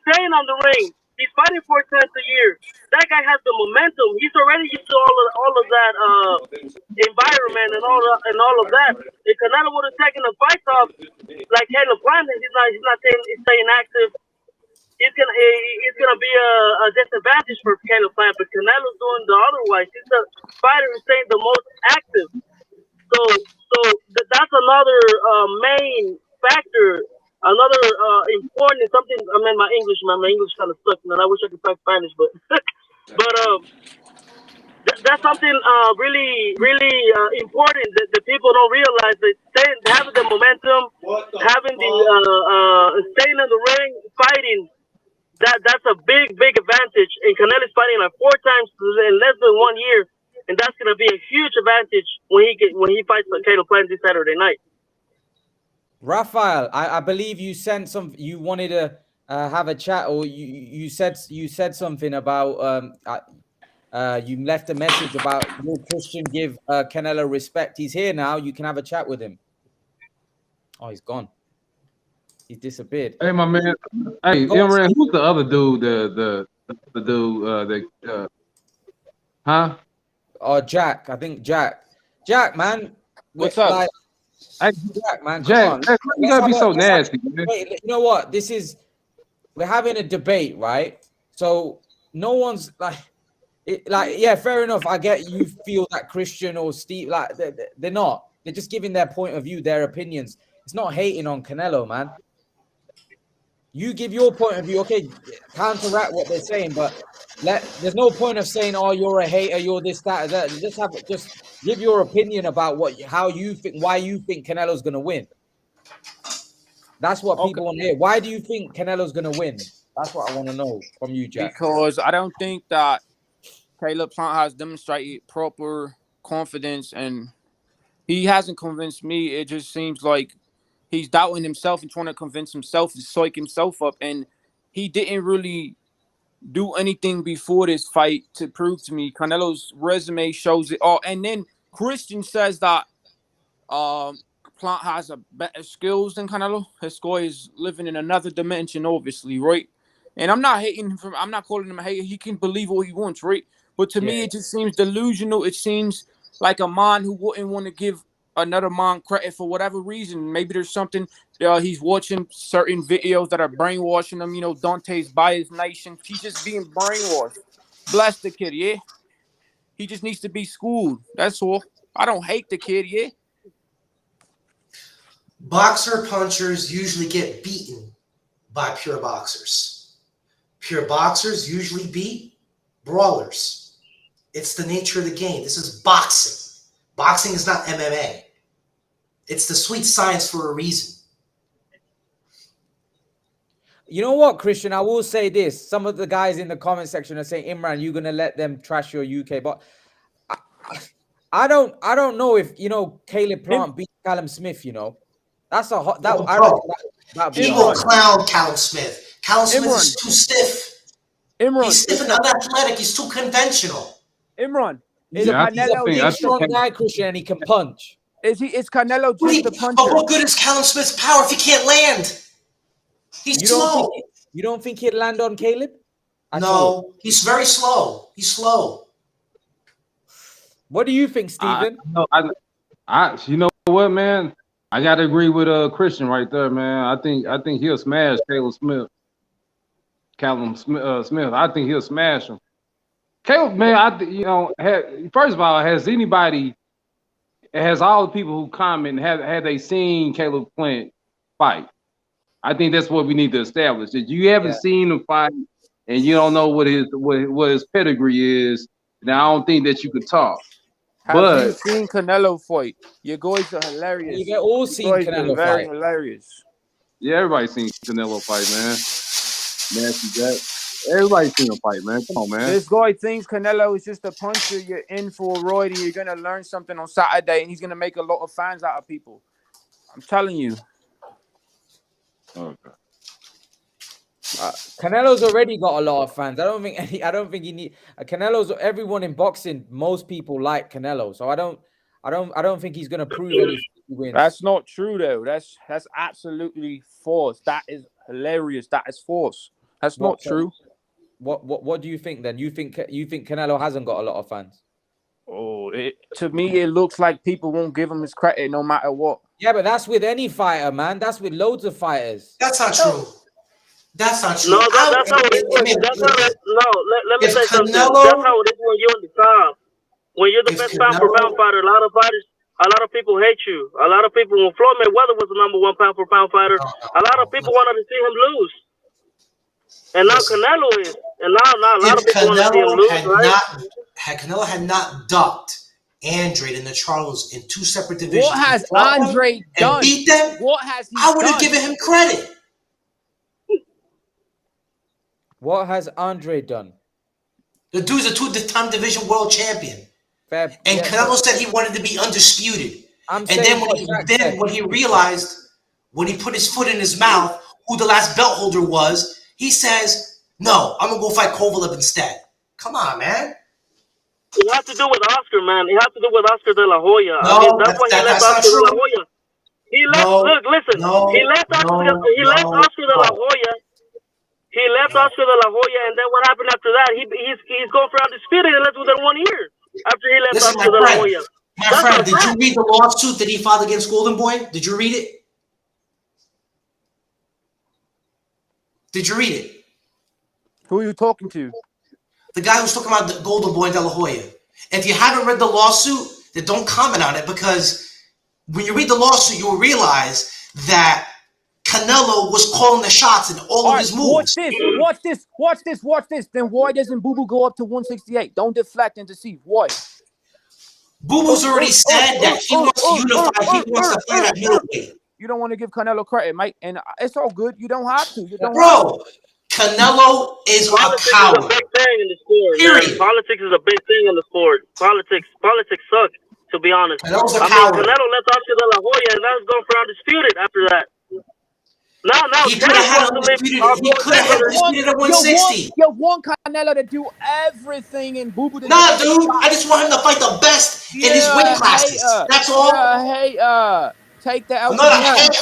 staying on the ring. He's fighting 4 times a year. That guy has the momentum. He's already used to all of that environment and all of that. If Canelo would have taken the fights off like Caleb Plant, he's not staying active. It's gonna be a disadvantage for Caleb Plant, but Canelo's doing the otherwise. He's the fighter who's staying the most active. So that's another main factor. Another important something. I mean, my English kind of sucks, man. I wish I could talk Spanish, but that's something really important that people don't realize. That having the momentum, having the staying in the ring, fighting. That's a big advantage. And Canelo's fighting like 4 times in less than 1 year, and that's gonna be a huge advantage when he fights Caleb Plant this Saturday night. Raphael, I believe you sent some. You wanted to have a chat, or you said something about you left a message about will Christian give Canelo respect. He's here now. You can have a chat with him. Oh, he's gone. He disappeared. Hey, my man. Hey, Imran, who's the other dude? The dude huh? Oh, Jack. I think Jack. Jack, man. What's up? Like, Hey, Jack, man. Jack, you gotta be so nasty, man. Wait, you know what? We're having a debate, right? So no one's yeah, fair enough. I get you feel that Christian or Steve, like they're not. They're just giving their point of view, their opinions. It's not hating on Canelo, man. You give your point of view, okay, counteract what they're saying, but there's no point of saying, oh, you're a hater, you're this, that, that. Just give your opinion about how you think, why you think Canelo's gonna win. That's what people want to hear. Why do you think Canelo's gonna win? That's what I want to know from you, Jack. Because I don't think that Caleb Plant has demonstrated proper confidence, and he hasn't convinced me. It just seems like he's doubting himself and trying to convince himself to psych himself up. And he didn't really do anything before this fight to prove to me. Canelo's resume shows it all. And then Christian says that Plant has a better skills than Canelo. His score is living in another dimension, obviously, right? And I'm not hating him. I'm not calling him a hater. He can believe what he wants, right? But to me, it just seems delusional. It seems like a man who wouldn't want to give another man credit for whatever reason. Maybe there's something he's watching certain videos that are brainwashing him. You know, Dante's Bias Nation. He's just being brainwashed. Bless the kid, yeah. He just needs to be schooled. That's all. I don't hate the kid, yeah. Boxer punchers usually get beaten by pure boxers. Pure boxers usually beat brawlers. It's the nature of the game. This is boxing. Boxing is not MMA. It's the sweet science for a reason. You know what, Christian? I will say this. Some of the guys in the comment section are saying, Imran, you're going to let them trash your UK. But I don't know if, Caleb Plant beat Callum Smith, That's a hot... He will clown Callum Smith. Callum Smith is too stiff. He's stiff and unathletic. He's too conventional. Imran. He's a strong guy, Christian, and he can punch. Is Canelo just a puncher? But what good is Callum Smith's power if he can't land? He's slow. You don't think he'd land on Caleb? No, he's very slow. He's slow. What do you think, Stephen? You know what, man? I gotta agree with Christian right there, man. I think he'll smash Callum Smith. I think he'll smash him. Caleb, man, first of all, has all the people who comment, have they seen Caleb Plant fight? I think that's what we need to establish. If you haven't seen him fight and you don't know what his pedigree is, then I don't think that you could talk. Have you seen Canelo fight? Your guys are hilarious. You've all seen Canelo fight. Very hilarious. Yeah, everybody's seen Canelo fight, man. Nasty Jack. Everybody's seen him fight, man. Come on, man. This guy thinks Canelo is just a puncher. You're in for a ride, and you're gonna learn something on Saturday, and he's gonna make a lot of fans out of people. I'm telling you. Okay. Canelo's already got a lot of fans. I don't think he need. Canelo's everyone in boxing. Most people like Canelo, so I don't think he's gonna prove anything. He wins. That's not true though. That's absolutely false. That is hilarious. That is false. That's not true. What do you think then? You think Canelo hasn't got a lot of fans? Oh, to me, it looks like people won't give him his credit no matter what. Yeah, but that's with any fighter, man. That's with loads of fighters. That's not true. That's not true. No, that's how it is. Let me say something. That's how it is when you're on the top. When you're the best pound for pound fighter, a lot of people hate you. A lot of people, when Floyd Mayweather was the #1 pound for pound fighter, a lot of people wanted to see him lose. And now Canelo is. And now a lot of people want to see him lose, right? Had Canelo had not ducked Andre and the Charlos in 2 separate divisions, What has Andre done? Beat them, what has he I would have done? given him credit. What has Andre done? The dude's a 2-time division world champion. Fair, And yeah, Canelo said he wanted to be undisputed. I'm And saying then what Jack said. when he realized, when he put his foot in his mouth, who the last belt holder was, he says, no, I'm going to go fight Kovalev instead. Come on, man. It has to do with Oscar, man. It has to do with Oscar de la Hoya. No, I mean, that's why he left Oscar de la Hoya. He left. Look, listen. He left Oscar de la Hoya. He left Oscar de la Hoya, and then what happened after that? He's going for undisputed, and that's within 1 year after he left Oscar de la Hoya. My friend, did you read the lawsuit that he filed against Golden Boy? Did you read it? Did you read it? Who are you talking to? The guy who's talking about the Golden Boy in De La Hoya. If you haven't read the lawsuit, then don't comment on it, because when you read the lawsuit, you'll realize that Canelo was calling the shots in all of his moves. Watch this. Then why doesn't Boo Boo go up to 168? Don't deflect and deceive. Why? Boo Boo's already said that he wants to unify. He wants to fight at middleweight. You don't want to give Canelo credit, mate, and it's all good. You don't have to. Bro, Canelo is a coward. Politics is a big thing in the sport. Period. Politics is a big thing in the sport. Politics suck, to be honest. Canelo's a coward. Canelo left Oscar de la Hoya, and now he's going for undisputed after that. Now he could have had undisputed at 160. You want Canelo to do everything in Boo Boo. Nah, dude. I just want him to fight the best in his weight classes. That's all. Take the I'm not a hater.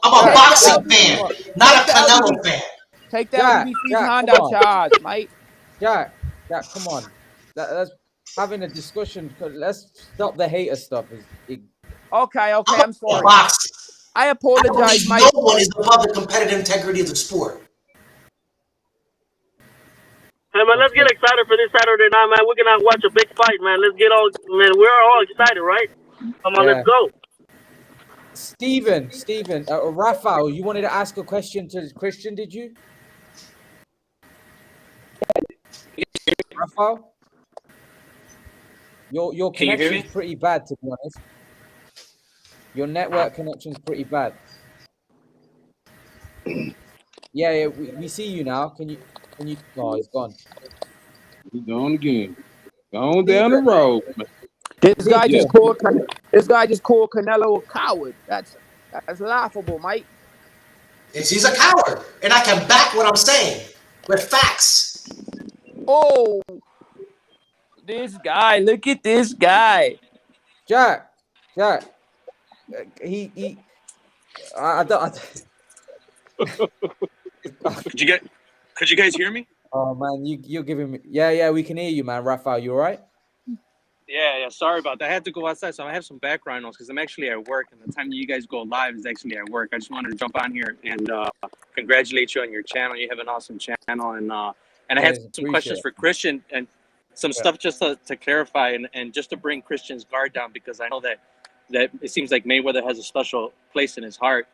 I'm a boxing fan, not a Canelo fan. Take the LBC hand out your ass, mate. Jack, come on. Let's having a discussion. Let's stop the hater stuff. Okay, I'm sorry. Boxing. I apologize, Mike. No one is above the competitive integrity of the sport. Hey, man, let's get excited for this Saturday night, man. We're going to watch a big fight, man. We're all excited, right? Come on, let's go. Steven, Rafael, you wanted to ask a question to Christian, did you? Rafael? Your connection's pretty bad, to be honest. Your network connection's pretty bad. Yeah, we see you now. Can you? Oh, he's gone. He's gone again. Gone down the road. This guy just called Canelo a coward. That's laughable, Mike. He's a coward, and I can back what I'm saying with facts. Oh, this guy! Look at this guy, Jack. He. I don't. Could you guys hear me? Oh man, you're giving me. Yeah, we can hear you, man. Rafael, you all right? Yeah. Sorry about that. I had to go outside, so I have some background noise because I'm actually at work, and the time that you guys go live is actually at work. I just wanted to jump on here and congratulate you on your channel. You have an awesome channel, and I had some questions for Christian and some stuff just to clarify and just to bring Christian's guard down, because I know that it seems like Mayweather has a special place in his heart.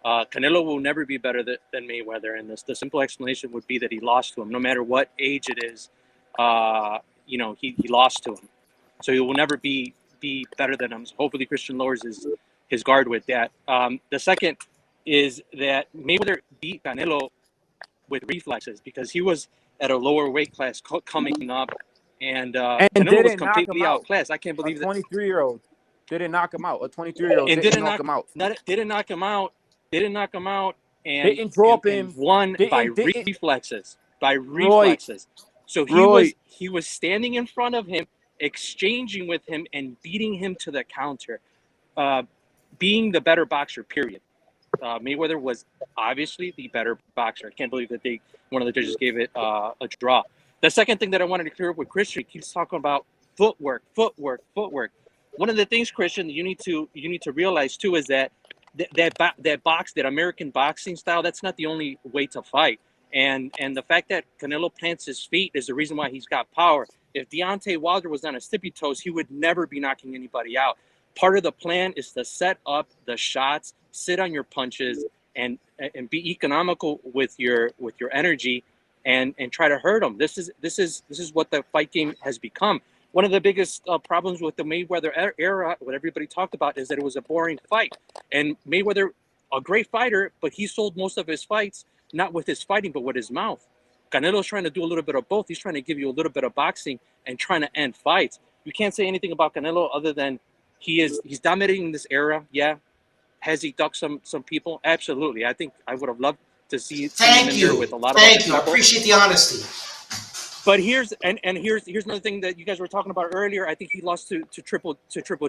Canelo will never be better than Mayweather, and the simple explanation would be that he lost to him. No matter what age it is, he lost to him. So he will never be better than him. So hopefully Christian lowers his guard with that. The second is that Mayweather beat Canelo with reflexes because he was at a lower weight class coming up, and Canelo was completely outclassed. I can't believe that. 23-year-old didn't knock him out. A 23-year-old didn't knock him out. Didn't knock him out. and didn't drop and him. won by Didn't reflexes. By reflexes. So Roy. he was standing in front of him, exchanging with him, and beating him to the counter. Being the better boxer, period. Mayweather was obviously the better boxer. I can't believe that one of the judges gave it a draw. The second thing that I wanted to clear up with Christian, he keeps talking about footwork. One of the things, Christian, you need to realize too is that that American boxing style, that's not the only way to fight. And the fact that Canelo plants his feet is the reason why he's got power. If Deontay Wilder was on his tippy toes, he would never be knocking anybody out. Part of the plan is to set up the shots, sit on your punches, and be economical with your energy, and try to hurt them. This is what the fight game has become. One of the biggest problems with the Mayweather era, what everybody talked about, is that it was a boring fight. And Mayweather, a great fighter, but he sold most of his fights not with his fighting, but with his mouth. Canelo's trying to do a little bit of both. He's trying to give you a little bit of boxing and trying to end fights. You can't say anything about Canelo other than he's dominating this era. Yeah. Has he ducked some people? Absolutely. I think I would have loved to see him in there with a lot of Thank you. people. I appreciate the honesty. But here's another thing that you guys were talking about earlier. I think he lost to Triple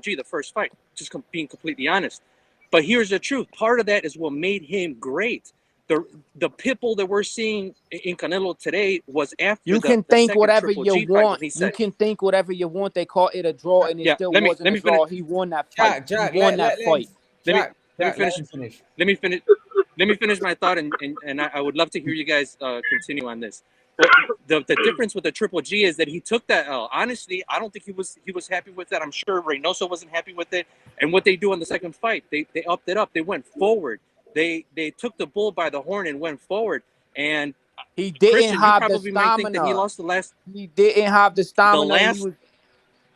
G the first fight, just being completely honest. But here's the truth. Part of that is what made him great. The pitbull that we're seeing in Canelo today was after you can think whatever you want. You can think whatever you want. They call it a draw, and it still wasn't a draw. He won that fight. Jack, he won that fight. Let me finish my thought, and I would love to hear you guys continue on this. But the difference with the Triple G is that he took that L. Honestly, I don't think he was happy with that. I'm sure Reynoso wasn't happy with it. And what they do in the second fight, they upped it up. They went forward. They took the bull by the horn and went forward. And he didn't have the stamina. Think that he lost the last. He didn't have the stamina.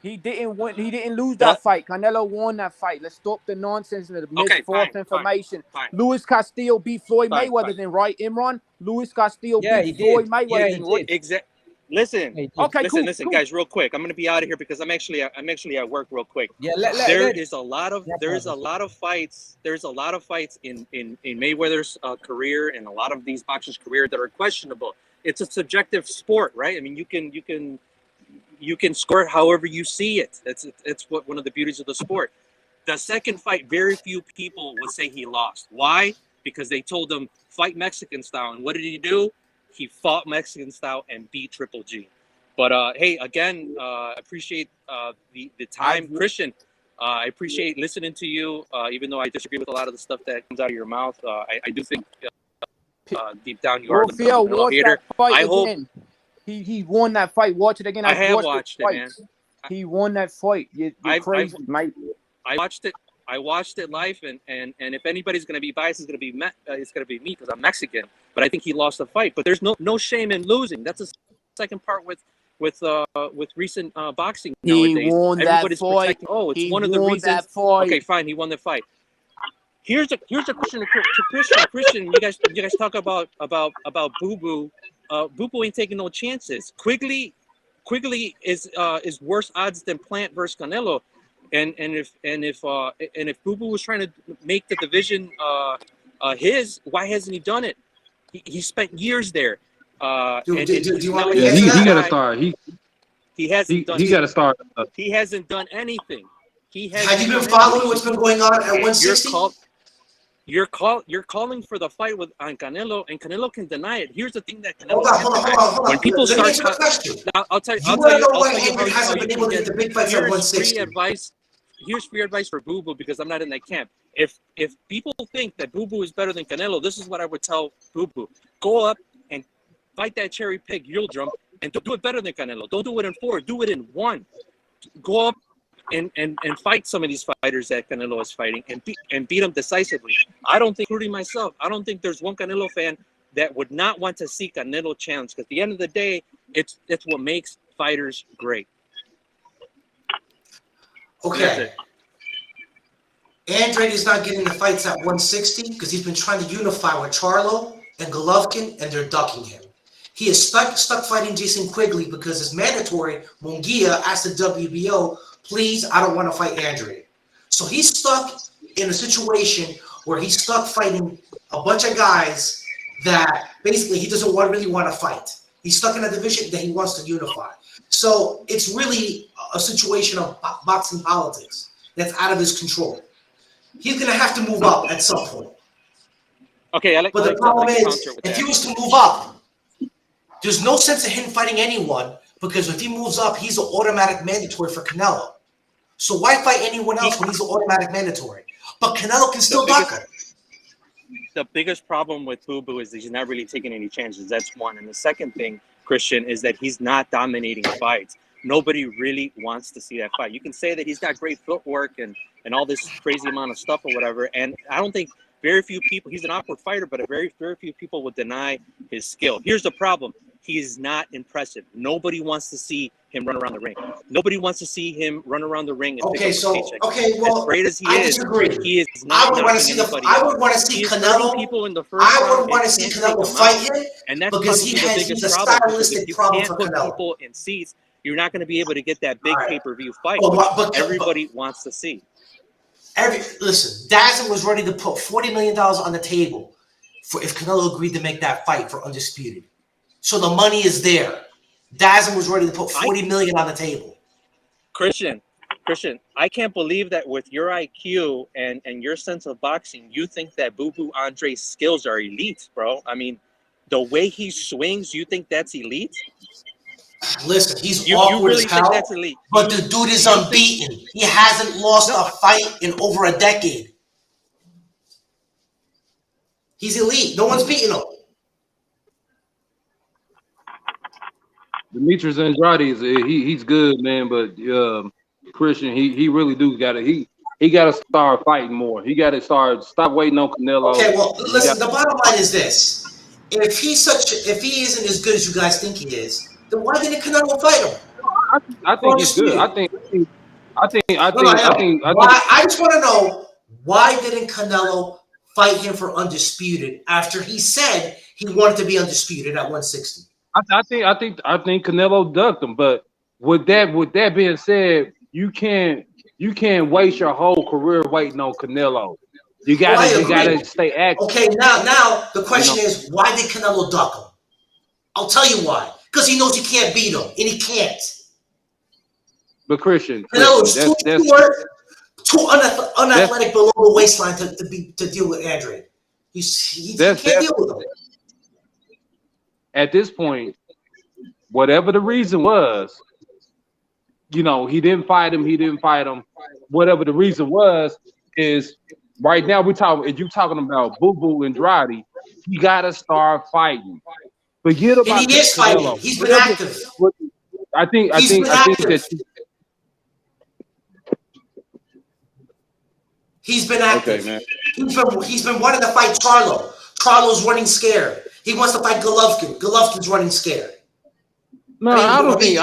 He didn't win. He didn't lose that fight. Canelo won that fight. Let's stop the nonsense and the false information. Fine. Luis Castillo beat Floyd Mayweather, then right, Imran? Luis Castillo beat Floyd Mayweather. Yeah, he did. Exactly. Listen, listen, guys, real quick. I'm gonna be out of here because I'm actually at work real quick. Yeah, there is a lot of fights. There's a lot of fights in Mayweather's career and a lot of these boxers' career that are questionable. It's a subjective sport, right? I mean, you can score it however you see it. It's what one of the beauties of the sport. The second fight, very few people would say he lost. Why? Because they told him fight Mexican style, and what did he do? He fought Mexican style and beat Triple G. But hey, again, appreciate the time, Christian. I appreciate listening to you, even though I disagree with a lot of the stuff that comes out of your mouth. I do think deep down you are the Canelo hater. I hope he won that fight. Watch it again. I have watched it, man. He won that fight. You're crazy, mate. I watched it. I watched it live, and if anybody's going to be biased, it's going to be me because I'm Mexican. But I think he lost the fight. But there's no shame in losing. That's the second part with recent boxing nowadays. He won that fight. It's one of the reasons. Okay, fine. He won the fight. Here's a question to Christian. Christian, you guys talk about Boo Boo. Boo Boo ain't taking no chances. Quigley is worse odds than Plant versus Canelo. And if Boo Boo was trying to make the division why hasn't he done it? He spent years there. Do you want me to he got to start. He hasn't done. He got to start. He hasn't done anything. Have you been following what's been going on at 160? You're calling for the fight on Canelo, and Canelo can deny it. Here's the thing that Canelo. Hold on. When people Let me start, answer the question. I'll tell you. You want to know why Andrew hasn't been able to get the big fights at 160? Here's free advice for Boo Boo because I'm not in that camp. If people think that Boo Boo is better than Canelo, this is what I would tell Boo Boo: go up and fight that cherry pig Yildirim, and do it better than Canelo. Don't do it in 4. Do it in 1. Go up and fight some of these fighters that Canelo is fighting and beat them decisively. I don't think, including myself, I don't think there's one Canelo fan that would not want to see Canelo challenge because at the end of the day, it's what makes fighters great. Okay. Andrade is not getting the fights at 160 because he's been trying to unify with Charlo and Golovkin, and they're ducking him. He is stuck fighting Jason Quigley because it's mandatory. Munguia asked the WBO, please, I don't want to fight Andrade. So he's stuck in a situation where he's stuck fighting a bunch of guys that basically he doesn't really want to fight. He's stuck in a division that he wants to unify. So it's really a situation of boxing politics that's out of his control. He's going to have to move up at some point. Okay, but the problem is, if he was to move up, there's no sense of him fighting anyone, because if he moves up, he's an automatic mandatory for Canelo. So why fight anyone else when he's an automatic mandatory? But Canelo can still duck him. The biggest problem with Boo Boo is that he's not really taking any chances. That's one. And the second thing, Christian, is that he's not dominating fights. Nobody really wants to see that fight. You can say that he's got great footwork and all this crazy amount of stuff or whatever. And I don't think very few people, he's an awkward fighter, but very few people would deny his skill. Here's the problem. He is not impressive. Nobody wants to see him run around the ring. Nobody wants to see him run around the ring and pick up a paycheck. Well, as great as he disagree. He is not. I would want to see Canelo. People in the first I would want to see Canelo fight him, and that's because he's a stylistic problem for Canelo. People in seats, you're not going to be able to get that big pay-per-view fight. Everybody wants to see. Listen, Dazn was ready to put $40 million on the table for if Canelo agreed to make that fight for Undisputed. So the money is there. Dazn was ready to put $40 million on the table. Christian, I can't believe that with your IQ and your sense of boxing, you think that Boo Boo Andre's skills are elite, bro. I mean, the way he swings, you think that's elite? Listen, he's awkward as hell, but the dude is unbeaten. He hasn't lost a fight in over a decade. He's elite. No one's beating him. Demetrius Andrade he's good, man, but Christian, he really do gotta he gotta start fighting more. He gotta stop waiting on Canelo. Okay, well, listen, the bottom line is this. If he isn't as good as you guys think he is, then why didn't Canelo fight him? I think he's good. I just want to know, why didn't Canelo fight him for Undisputed after he said he wanted to be undisputed at 160? I think Canelo ducked him, but with that being said, you can't waste your whole career waiting on Canelo. You gotta stay active. Okay, now the question is, why did Canelo duck him? I'll tell you why. Because he knows he can't beat him, and he can't. But Christian, Canelo's too unathletic below the waistline to deal with Andre. He can't deal with him. At this point, whatever the reason was, he didn't fight him. Whatever the reason was, is right now if you're talking about Boo Boo Andrade, he gotta start fighting. Forget about and he is Canelo. Fighting. He's been active. I think that he's been active. Okay, man. He's been wanting to fight Charlo. Charlo's running scared. He wants to fight Golovkin. Golovkin's running scared. No, I don't think.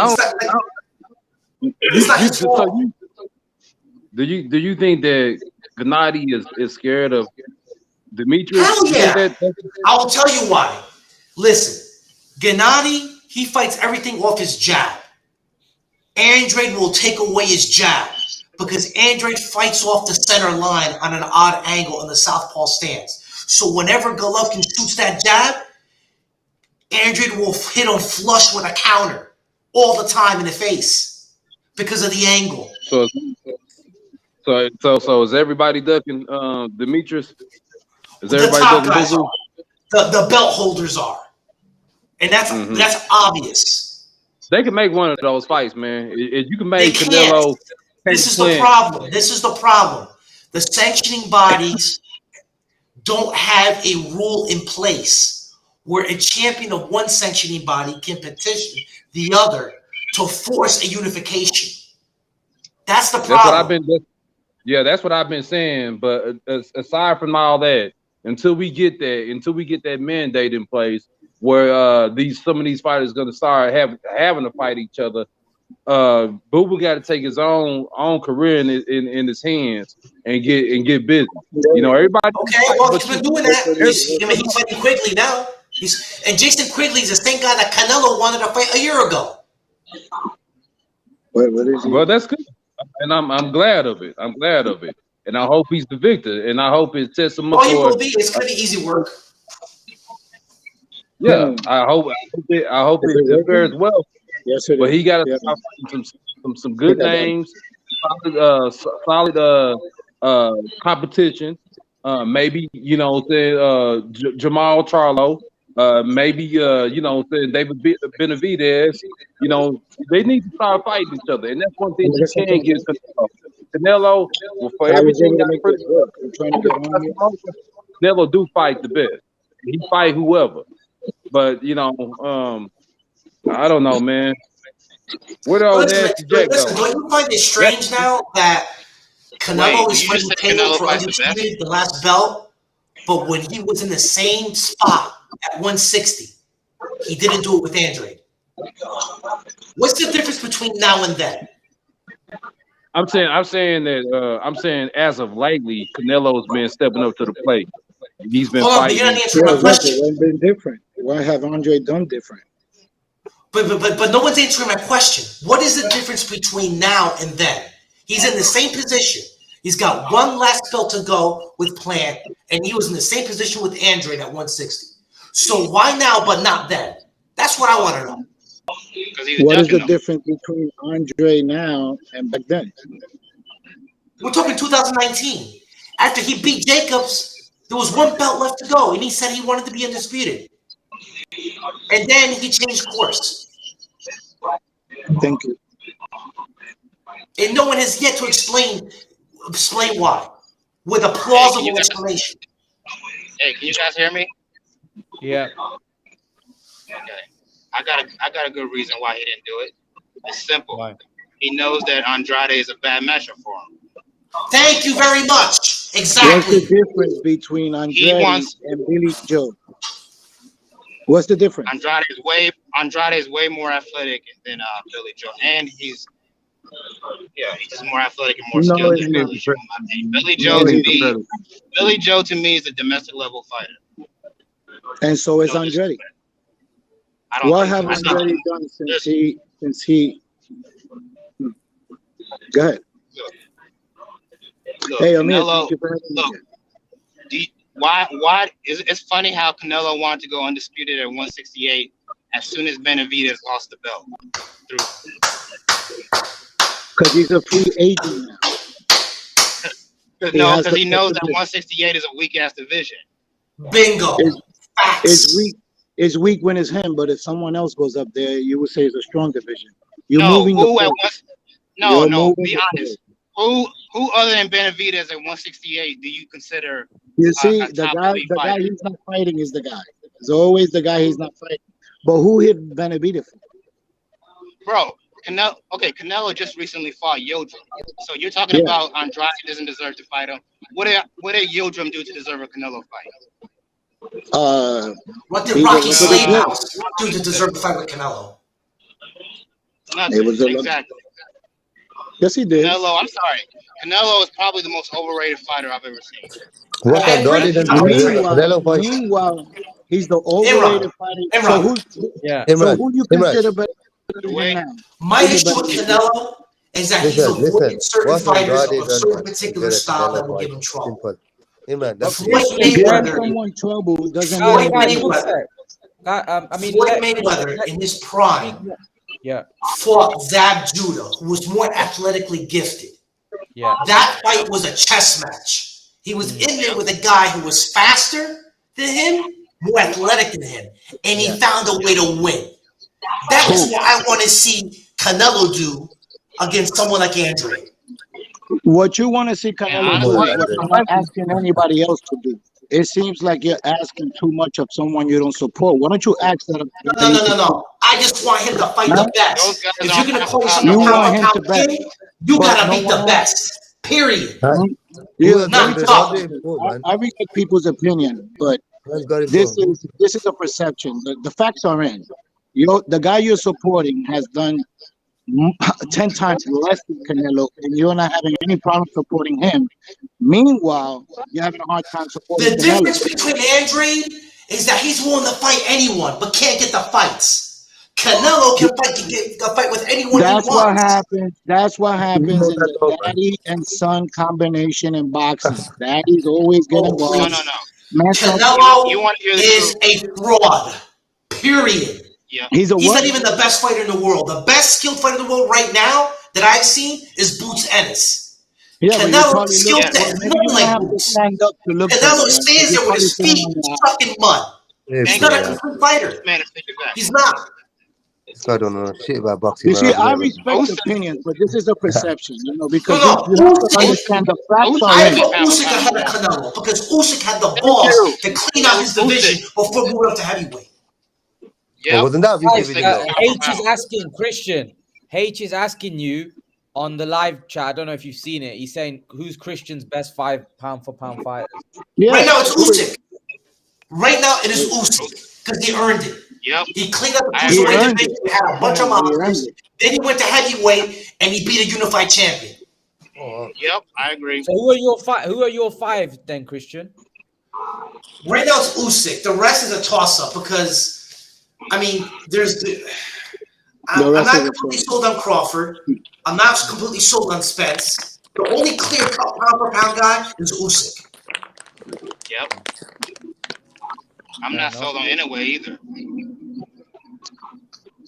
Do you think that Gennady is scared of Demetrius? Hell yeah! I'll tell you why. Listen, Gennady, he fights everything off his jab. Andrade will take away his jab because Andrade fights off the center line on an odd angle in the southpaw stance. So whenever Golovkin shoots that jab, Andrade will hit him flush with a counter all the time in the face because of the angle. So is everybody ducking Demetrius? Is the top guys are. The belt holders are, and that's obvious. They can make one of those fights, man. You can make Canelo. This is the problem. The sanctioning bodies don't have a rule in place where a champion of one sanctioning body can petition the other to force a unification. That's the problem. That's what I've been saying. But aside from all that, until we get that mandate in place where some of these fighters going to start having to fight each other, Boo Boo got to take his own career in his hands and get busy. Everybody. Okay, well, he's been doing that. He's fighting Quigley now. And Jason Quigley is the same guy that Canelo wanted to fight a year ago. What is he? Well, that's good, and I'm glad of it. and I hope he's the victor, and I hope it sets him up Oh, he for. will be. It's gonna be easy work. Yeah, I hope it fares well. Yes, it But is. he got to Yeah. start some good names, solid competition. Maybe Jamal Charlo. Maybe David Benavidez. They need to start fighting each other, and that's one thing you can't get Canelo. Canelo, well, for I was everything able to I make this work. I'm trying to get on here. Canelo do fight the best. He fight whoever. But I don't know, man. Where the old nasty Jack Listen, go? don't you find it strange now that Canelo is you fighting said Caleb Canelo for fights the best? undisputed, the last belt, but when he was in the same spot at 160, he didn't do it with Andrade. What's the difference between now and then? I'm saying as of lately, Canelo's been stepping up to the plate. He's been Hold on, but you're not fighting. answering my question. What's been different? What have Andre done different? But no one's answering my question. What is the difference between now and then? He's in the same position. He's got one last belt to go with Plant, and he was in the same position with Andrade at 160. So why now but not then? That's what I want to know. What is the difference between Andre now and back then? We're talking 2019. After he beat Jacobs, there was one belt left to go, and he said he wanted to be undisputed. And then he changed course. Thank you. And no one has yet to explain why, with a plausible explanation. Hey, can you guys hear me? Yeah. Okay. I got a good reason why he didn't do it. It's simple. Why? He knows that Andrade is a bad matchup for him. Thank you very much. What's Exactly. the difference between Andrade and Billy Joe? What's the difference? Andrade is way more athletic than Billy Joe, and he's just more athletic and more skilled than Billy Joe. Billy Joe to me is a domestic level fighter. And so is Andrade. What have Andrade done since he? Go ahead. Look, Hey, Amir, Canelo, why it's funny how Canelo wanted to go undisputed at 168 as soon as Benavidez lost the belt. Because he's a free agent now. No, because he knows that 168 is a weak ass division. Bingo. It's weak when it's him, but if someone else goes up there, you would say it's a strong division. You're No, moving who the at force. no, be honest. Who other than Benavidez at 168 do you consider? You see, a the top guy elite fighter? he's not fighting is the guy. It's always the guy he's not fighting. But who hit Benavidez for? Bro, Canelo just recently fought Yildirim. So you're talking about Andrade doesn't deserve to fight him. What did Yildirim do to deserve a Canelo fight? What did Rocky Slade House do to deserve to fight with Canelo? Nothing. Exactly. Yes, he did. Canelo, I'm sorry. Canelo is probably the most overrated fighter I've ever seen. Meanwhile, he's the overrated fighter. So who you consider better than him now? My issue with Canelo is that he's avoided certain fighters of a certain particular style that will give him trouble. Floyd Mayweather doesn't Floyd Mayweather. I mean, Floyd Mayweather in his prime fought Zab Judah, who was more athletically gifted. Yeah. That fight was a chess match. He was in there with a guy who was faster than him, more athletic than him, and he found a way to win. That's what I want to see Canelo do against someone like Andrade. What you want to see Canelo do is what I'm not asking anybody else to do. It seems like you're asking too much of someone you don't support. Why don't you ask that? No. I just want him to fight the best. If you're going to call yourself you a want him to bet, you got to beat the best. Period. I respect people's opinion, but this is a perception. The facts are in. The guy you're supporting has done 10 times less than Canelo, and you're not having any problem supporting him. Meanwhile, you're having a hard time supporting Canelo. The difference between Andrade is that he's willing to fight anyone, but can't get the fights. Canelo can fight with anyone he wants. What happens. That's what happens in the daddy and son combination in boxing. Daddy's always getting involved. No. Canelo is a fraud. Period. Yeah. He's not even the best fighter in the world. The best skilled fighter in the world right now that I've seen is Boots Ennis. Yeah, Canelo's skill set is nothing like Boots. Canelo stands there with his feet stuck in mud. He's not a complete fighter. He's not. I don't know shit about boxing. You see, I respect opinions, but this is a perception, because you have to understand the facts are I put Usyk ahead of Canelo because Usyk had the balls to clean out his division before moving up to heavyweight. Yeah, wasn't that H is asking Christian. H is asking you on the live chat. I don't know if you've seen it. He's saying who's Christian's best 5 pound for pound fighters. Yeah. Right now it's Usyk. Right now it is Usyk because he earned it. Yep. He cleaned up the cruiserweight division, had a bunch of monsters. Then he went to heavyweight and he beat a unified champion. Yep, I agree. So who are your 5 then, Christian? Right now it's Usyk. The rest is a toss-up because, I'm not completely sold on Crawford. I'm not completely sold on Spence. The only clear-cut pound-for-pound guy is Usyk. Yep. I'm not sold on anyway either.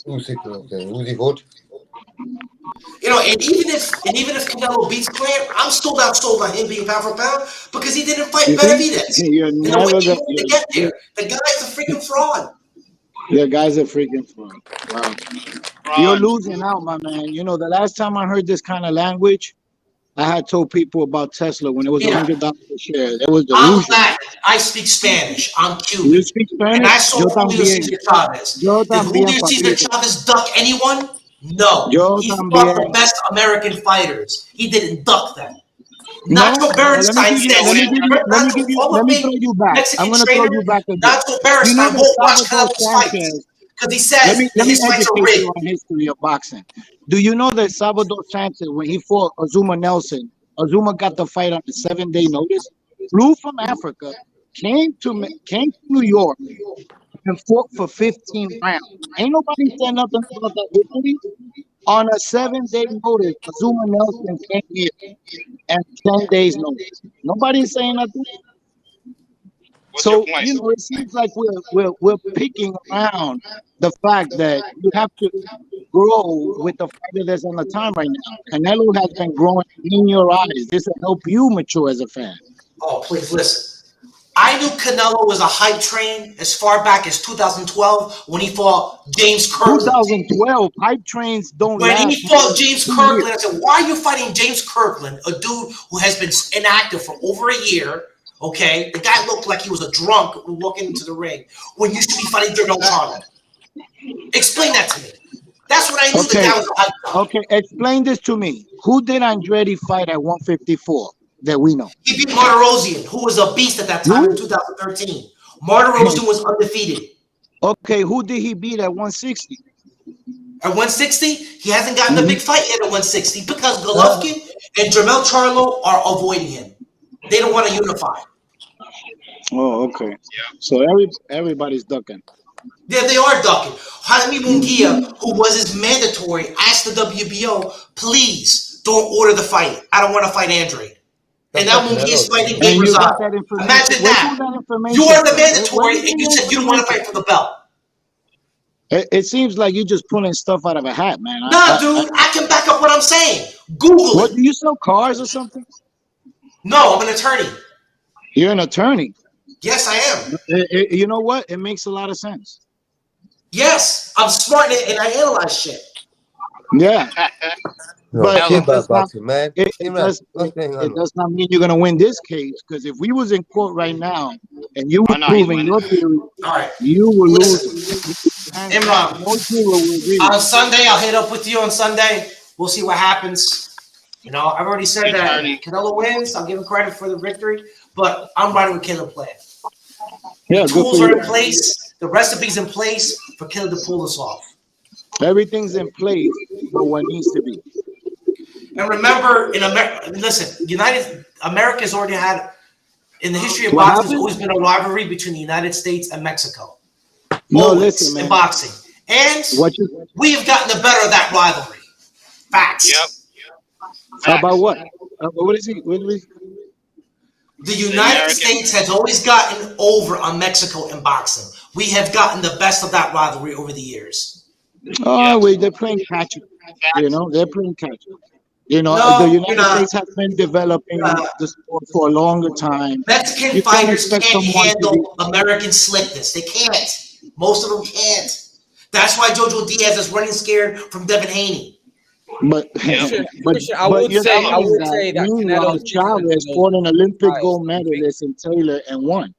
Usyk, okay. Usyk good. And even if Canelo beats Plant, I'm still not sold on him being pound for pound because he didn't fight Benavidez. You're never going to get there. The guy's a freaking fraud. The guy's a freaking fraud. Wow. You're losing out, my man. The last time I heard this kind of language, I had told people about Tesla when it was $100 a share. That was delusion. I'm black. I speak Spanish. I'm Cuban. You speak Spanish? And I saw Julio Cesar Chavez. Did Julio Cesar Chavez duck anyone? No. He fought the best American fighters. He didn't duck them. Nacho Bernstein says. Let me throw you back. I'm going to throw you back again. Nacho Bernstein won't watch Canelo's fights because he says his fights are rigged. On history of boxing. Do you know that Salvador Sanchez, when he fought Azuma Nelson, Azuma got the fight on a 7-day notice, flew from Africa, came to New York, and fought for 15 rounds. Ain't nobody said nothing about that history. On a 7-day notice, Azuma Nelson came here and 10 days notice. Nobody's saying nothing. So it seems like we're picking around the fact that you have to grow with the fighter that's on the time right now. Canelo has been growing in your eyes. This will help you mature as a fan. Oh, please listen. I knew Canelo was a hype train as far back as 2012 when he fought James Kirkland. 2012 hype trains don't last. When he fought James Kirkland, I said, "Why are you fighting James Kirkland, a dude who has been inactive for over a year?" Okay, the guy looked like he was a drunk walking into the ring when you should be fighting Jermell Charlo. Explain that to me. That's what I knew the guy was a hype guy. Okay, explain this to me. Who did Andretti fight at 154 that we know? He beat Martirosyan, who was a beast at that time in 2013. Martirosyan was undefeated. Okay, who did he beat at 160? At 160, he hasn't gotten the big fight yet at 160 because Golovkin and Jermell Charlo are avoiding him. They don't want to unify. Oh, okay. Yeah. So everybody's ducking. Yeah, they are ducking. Jaime Munguia, who was his mandatory, asked the WBO, please don't order the fight. I don't want to fight Andrade. And now Munguia's fighting Gabe Rosado. Imagine that. You are the mandatory and you said you don't want to fight for the belt. It seems like you're just pulling stuff out of a hat, man. Nah, dude, I can back up what I'm saying. Google what, it. Do you sell cars or something? No, I'm an attorney. You're an attorney? Yes, I am. You know what? It makes a lot of sense. Yes, I'm smart and I analyze shit. Yeah. But it does not mean you're going to win this case, because if we was in court right now and you were proving your theory, you will lose. Imran, on Sunday, I'll hit up with you on Sunday. We'll see what happens. You know, I've already said that Canelo wins. I'll give him credit for the victory, but I'm riding with Caleb Plant. Yeah, the tools are in place. The recipe's in place for Caleb to pull this off. Everything's in place for what needs to be. And remember, in America, listen, America's already had, in the history of boxing, there's always been a rivalry between the United States and Mexico. No, listen, man. In boxing. And we have gotten the better of that rivalry. Facts. Yep. About what? What is he? The United States has always gotten over on Mexico in boxing. We have gotten the best of that rivalry over the years. Oh, wait, they're playing catch up. You know, they're playing catch up. You know, the United States has been developing the sport for a longer time. Mexican fighters can't handle American slickness. They can't. Most of them can't. That's why Jojo Diaz is running scared from Devin Haney. But I would say that meanwhile, Chavez fought an Olympic gold medalist in Taylor and won.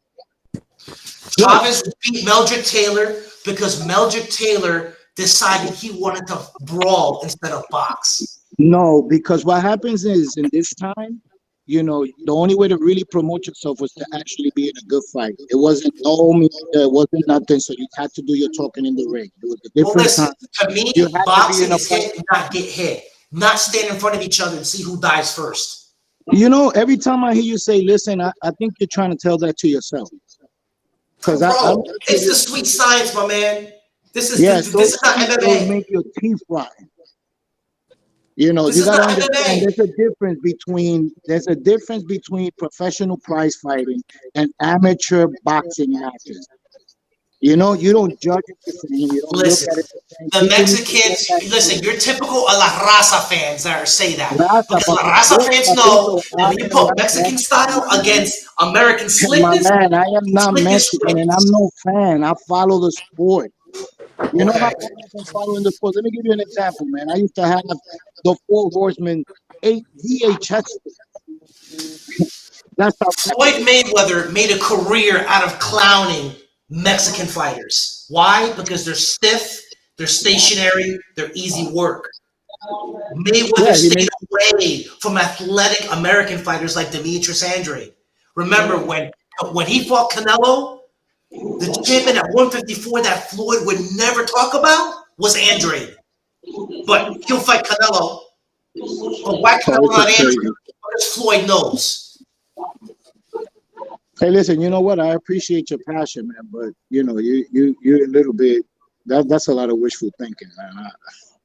Chavez beat Meldrick Taylor because Meldrick Taylor decided he wanted to brawl instead of box. No, because what happens is in this time, you know, the only way to really promote yourself was to actually be in a good fight. It wasn't it wasn't nothing, so you had to do your talking in the ring. It was a different time. To me, boxing is hit and not get hit. Not stand in front of each other and see who dies first. You know, every time I hear you say, listen, I think you're trying to tell that to yourself. Because it's the sweet science, my man. This is this is not MMA. Make your teeth rotten. You know, you gotta understand there's a difference between professional prize fighting and amateur boxing matches. You know, you don't judge it the same. You don't look at it the the same. Mexicans, listen, you're typical La Raza fans that say that. Because La Raza fans know that when you put Mexican style against American slickness. My man, I am not Mexican and I'm no fan. I follow the sport. You know how I've been following the sport? Let me give you an example, man. I used to have the Four Horsemen 8 VHS. That's how Floyd Mayweather made a career out of clowning Mexican fighters. Why? Because they're stiff, they're stationary, they're easy work. Mayweather stayed away from athletic American fighters like Demetrius Andrade. Remember when he fought Canelo, the champion at 154 that Floyd would never talk about was Andrade. But he'll fight Canelo. But why Canelo not Andrade? Because Floyd knows. Hey, listen, you know what? I appreciate your passion, man, but you know, you're a little bit that's a lot of wishful thinking, man.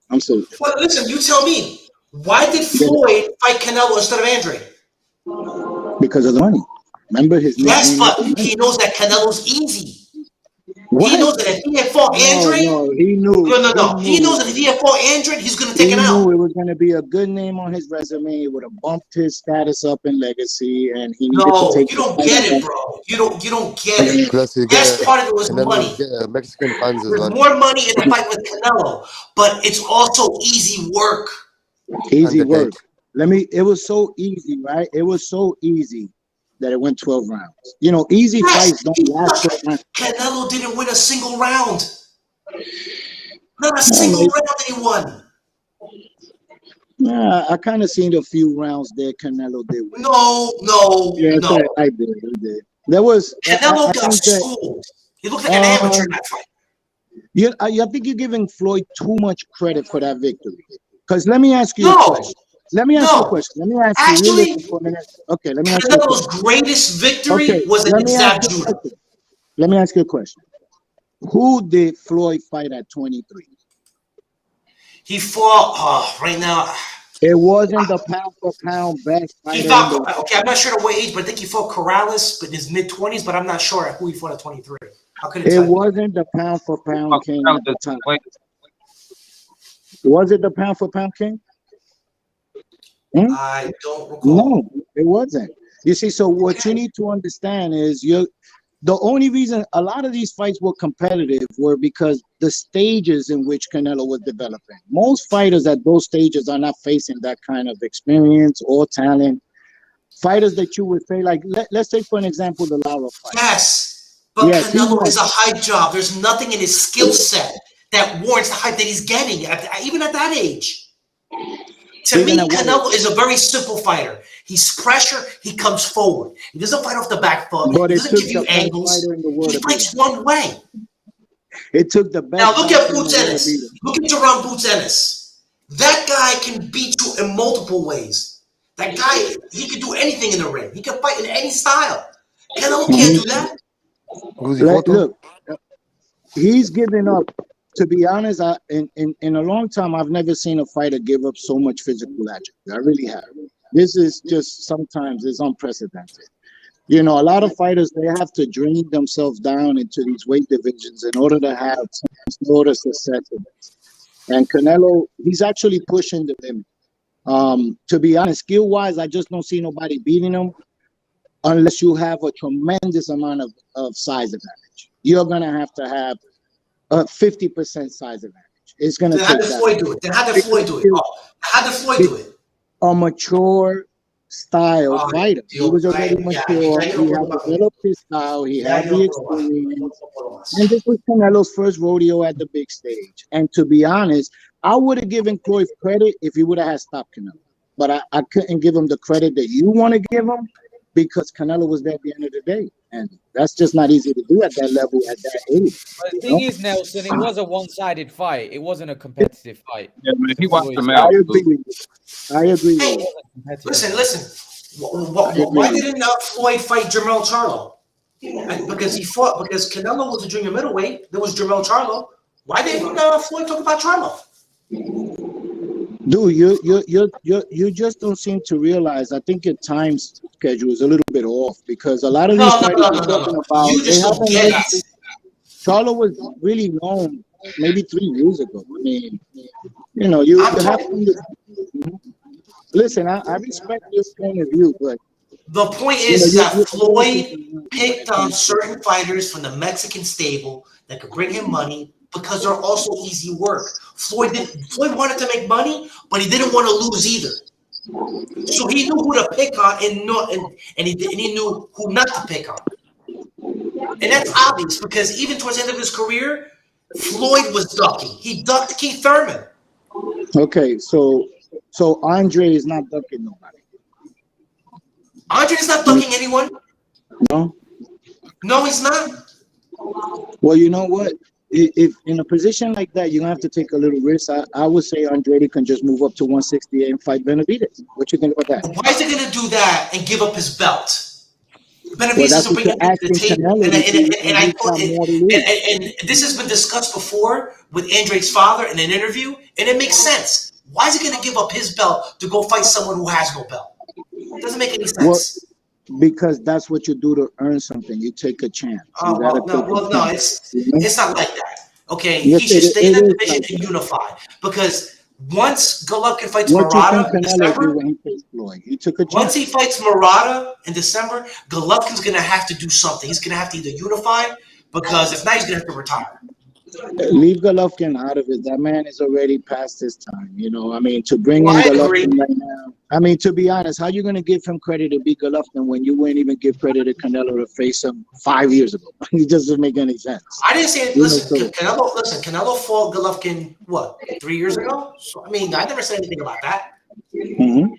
I'm so well, listen, you tell me. Why did Floyd fight Canelo instead of Andrade? Because of the money. Remember his name? Yes, but he knows that Canelo's easy. What? He knows that if he had fought Andrade, no, he knew. No. He knows that if he had fought Andrade, he's going to take it out. He knew it was going to be a good name on his resume. It would have bumped his status up in legacy, and he needed to take. You don't get it, bro. You don't get it. Yes, part of it was money. Mexican fans as well. More money in the fight with Canelo, but it's also easy work. Easy work. It was so easy, right? It was so easy that it went 12 rounds. You know, easy fights don't last 12 rounds. Canelo didn't win a single round. Not a single round that he won. Yeah, I kind of seen a few rounds there Canelo did win. No. I did. There was Canelo got schooled. He looked like an amateur in that fight. Yeah, I think you're giving Floyd too much credit for that victory. Because let me ask you a question. Let me ask you a question. Let me ask you for a minute. Okay, let me ask you a question. Canelo's greatest victory was against Judah. Let me ask you a question. Who did Floyd fight at 23? He fought right now. It wasn't the pound for pound best fighter. He fought, I'm not sure what age, but I think he fought Corrales in his mid-20s, but I'm not sure who he fought at 23. How could it wasn't the pound for pound king at the time. Was it the pound for pound king? I don't recall. No, it wasn't. You see, so what you need to understand is the only reason a lot of these fights were competitive were because the stages in which Canelo was developing. Most fighters at those stages are not facing that kind of experience or talent. Fighters that you would say, like, let's take for an example the Lara fight. Yes, but Canelo is a hype job. There's nothing in his skill set that warrants the hype that he's getting, even at that age. To me, Canelo is a very simple fighter. He's pressure. He comes forward. He doesn't fight off the back foot. He doesn't give you angles. He fights one way. It took the best. Now look at Boots Ennis. Look at Jerome Boots Ennis. That guy can beat you in multiple ways. That guy, he can do anything in the ring. He can fight in any style. Canelo can't do that. Look, he's giving up to be honest, in a long time, I've never seen a fighter give up so much physical attribute. I really have. This is just sometimes it's unprecedented. You know, a lot of fighters, they have to drain themselves down into these weight divisions in order to have some sort of success in this. And Canelo, he's actually pushing the limit. To be honest, skill-wise, I just don't see nobody beating him unless you have a tremendous amount of size advantage. You're going to have a 50% size advantage. It's going to take that. Then how did Floyd do it? How did Floyd do it? A mature style fighter. He was already mature. He had developed his style. He had the experience. And this was Canelo's first rodeo at the big stage. And to be honest, I would have given Floyd credit if he would have had stopped Canelo. But I couldn't give him the credit that you want to give him because Canelo was there at the end of the day. And that's just not easy to do at that level, at that age. But the thing is, Nelson, it was a one-sided fight. It wasn't a competitive fight. Yeah, man, he watched him out. I agree with you. Listen. Why didn't Floyd fight Jermell Charlo? Because Canelo was a junior middleweight. There was Jermell Charlo. Why didn't Floyd talk about Charlo? Dude, you just don't seem to realize. I think your time schedule is a little bit off because a lot of these fighters you're talking about, they haven't really. Charlo was really known maybe 3 years ago. I mean, you know, you have to listen. I respect your point of view, but the point is that Floyd picked on certain fighters from the Mexican stable that could bring him money because they're also easy work. Floyd wanted to make money, but he didn't want to lose either. So he knew who to pick on and he knew who not to pick on. And that's obvious because even towards the end of his career, Floyd was ducking. He ducked Keith Thurman. Okay, so Andre is not ducking nobody. Andre is not ducking anyone. No, he's not. Well, you know what? If in a position like that, you're gonna have to take a little risk. I would say Andrade can just move up to 168 and fight Benavidez. What you think about that? Why is he gonna do that and give up his belt? Benavidez doesn't bring him to the table, and this has been discussed before with Andrade's father in an interview, and it makes sense. Why is he gonna give up his belt to go fight someone who has no belt? It doesn't make any sense. Well, because that's what you do to earn something. You take a chance. No, it's not like that. Okay, he should stay in that division and unify. Because once Golovkin fights Murata in December, once he fights Murata in December, Golovkin's gonna have to do something. He's gonna have to either unify, because if not, he's gonna have to retire. Leave Golovkin out of it. That man is already past his time. You know, I mean, to bring in Golovkin right now. I mean, to be honest, how you going to give him credit to beat Golovkin when you wouldn't even give credit to Canelo to face him 5 years ago? It doesn't make any sense. I didn't say it. Canelo fought Golovkin, what, 3 years ago? So, I mean, I never said anything about that. Mm-hmm.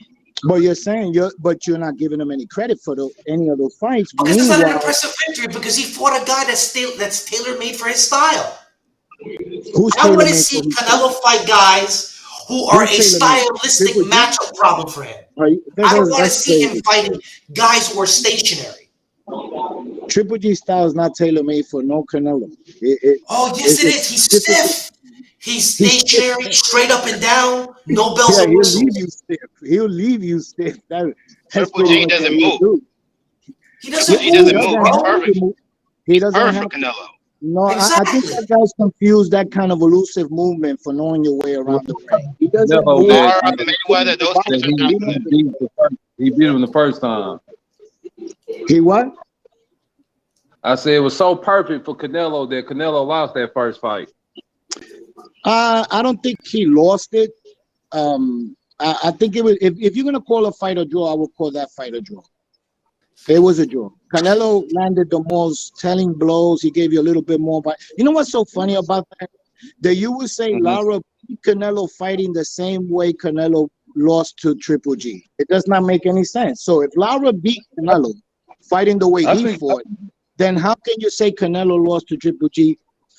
But you're saying you're not giving him any credit for any of those fights. Because it's not an impressive victory because he fought a guy that's tailor-made for his style. I want to see Canelo fight guys who are a stylistic matchup problem for him. I don't want to see him fighting guys who are stationary. Triple G style is not tailor-made for no Canelo. Yes, it is. He's stiff. He's stationary, straight up and down, no bells and whistles. He'll leave you stiff. Triple G doesn't move. He doesn't move. He doesn't have for Canelo. No, exactly. I think that guy's confused that kind of elusive movement for knowing your way around the ring. He doesn't move. Mayweather, those things are not. He beat him the first time. He what? I said it was so perfect for Canelo that Canelo lost that first fight. I don't think he lost it. I think it was. If you're gonna call a fight a draw, I would call that fight a draw. It was a draw. Canelo landed the most telling blows. He gave you a little bit more. But you know what's so funny about that? That you would say Lara beat Canelo fighting the same way Canelo lost to Triple G. It does not make any sense. So if Lara beat Canelo fighting the way he fought, then how can you say Canelo lost to Triple G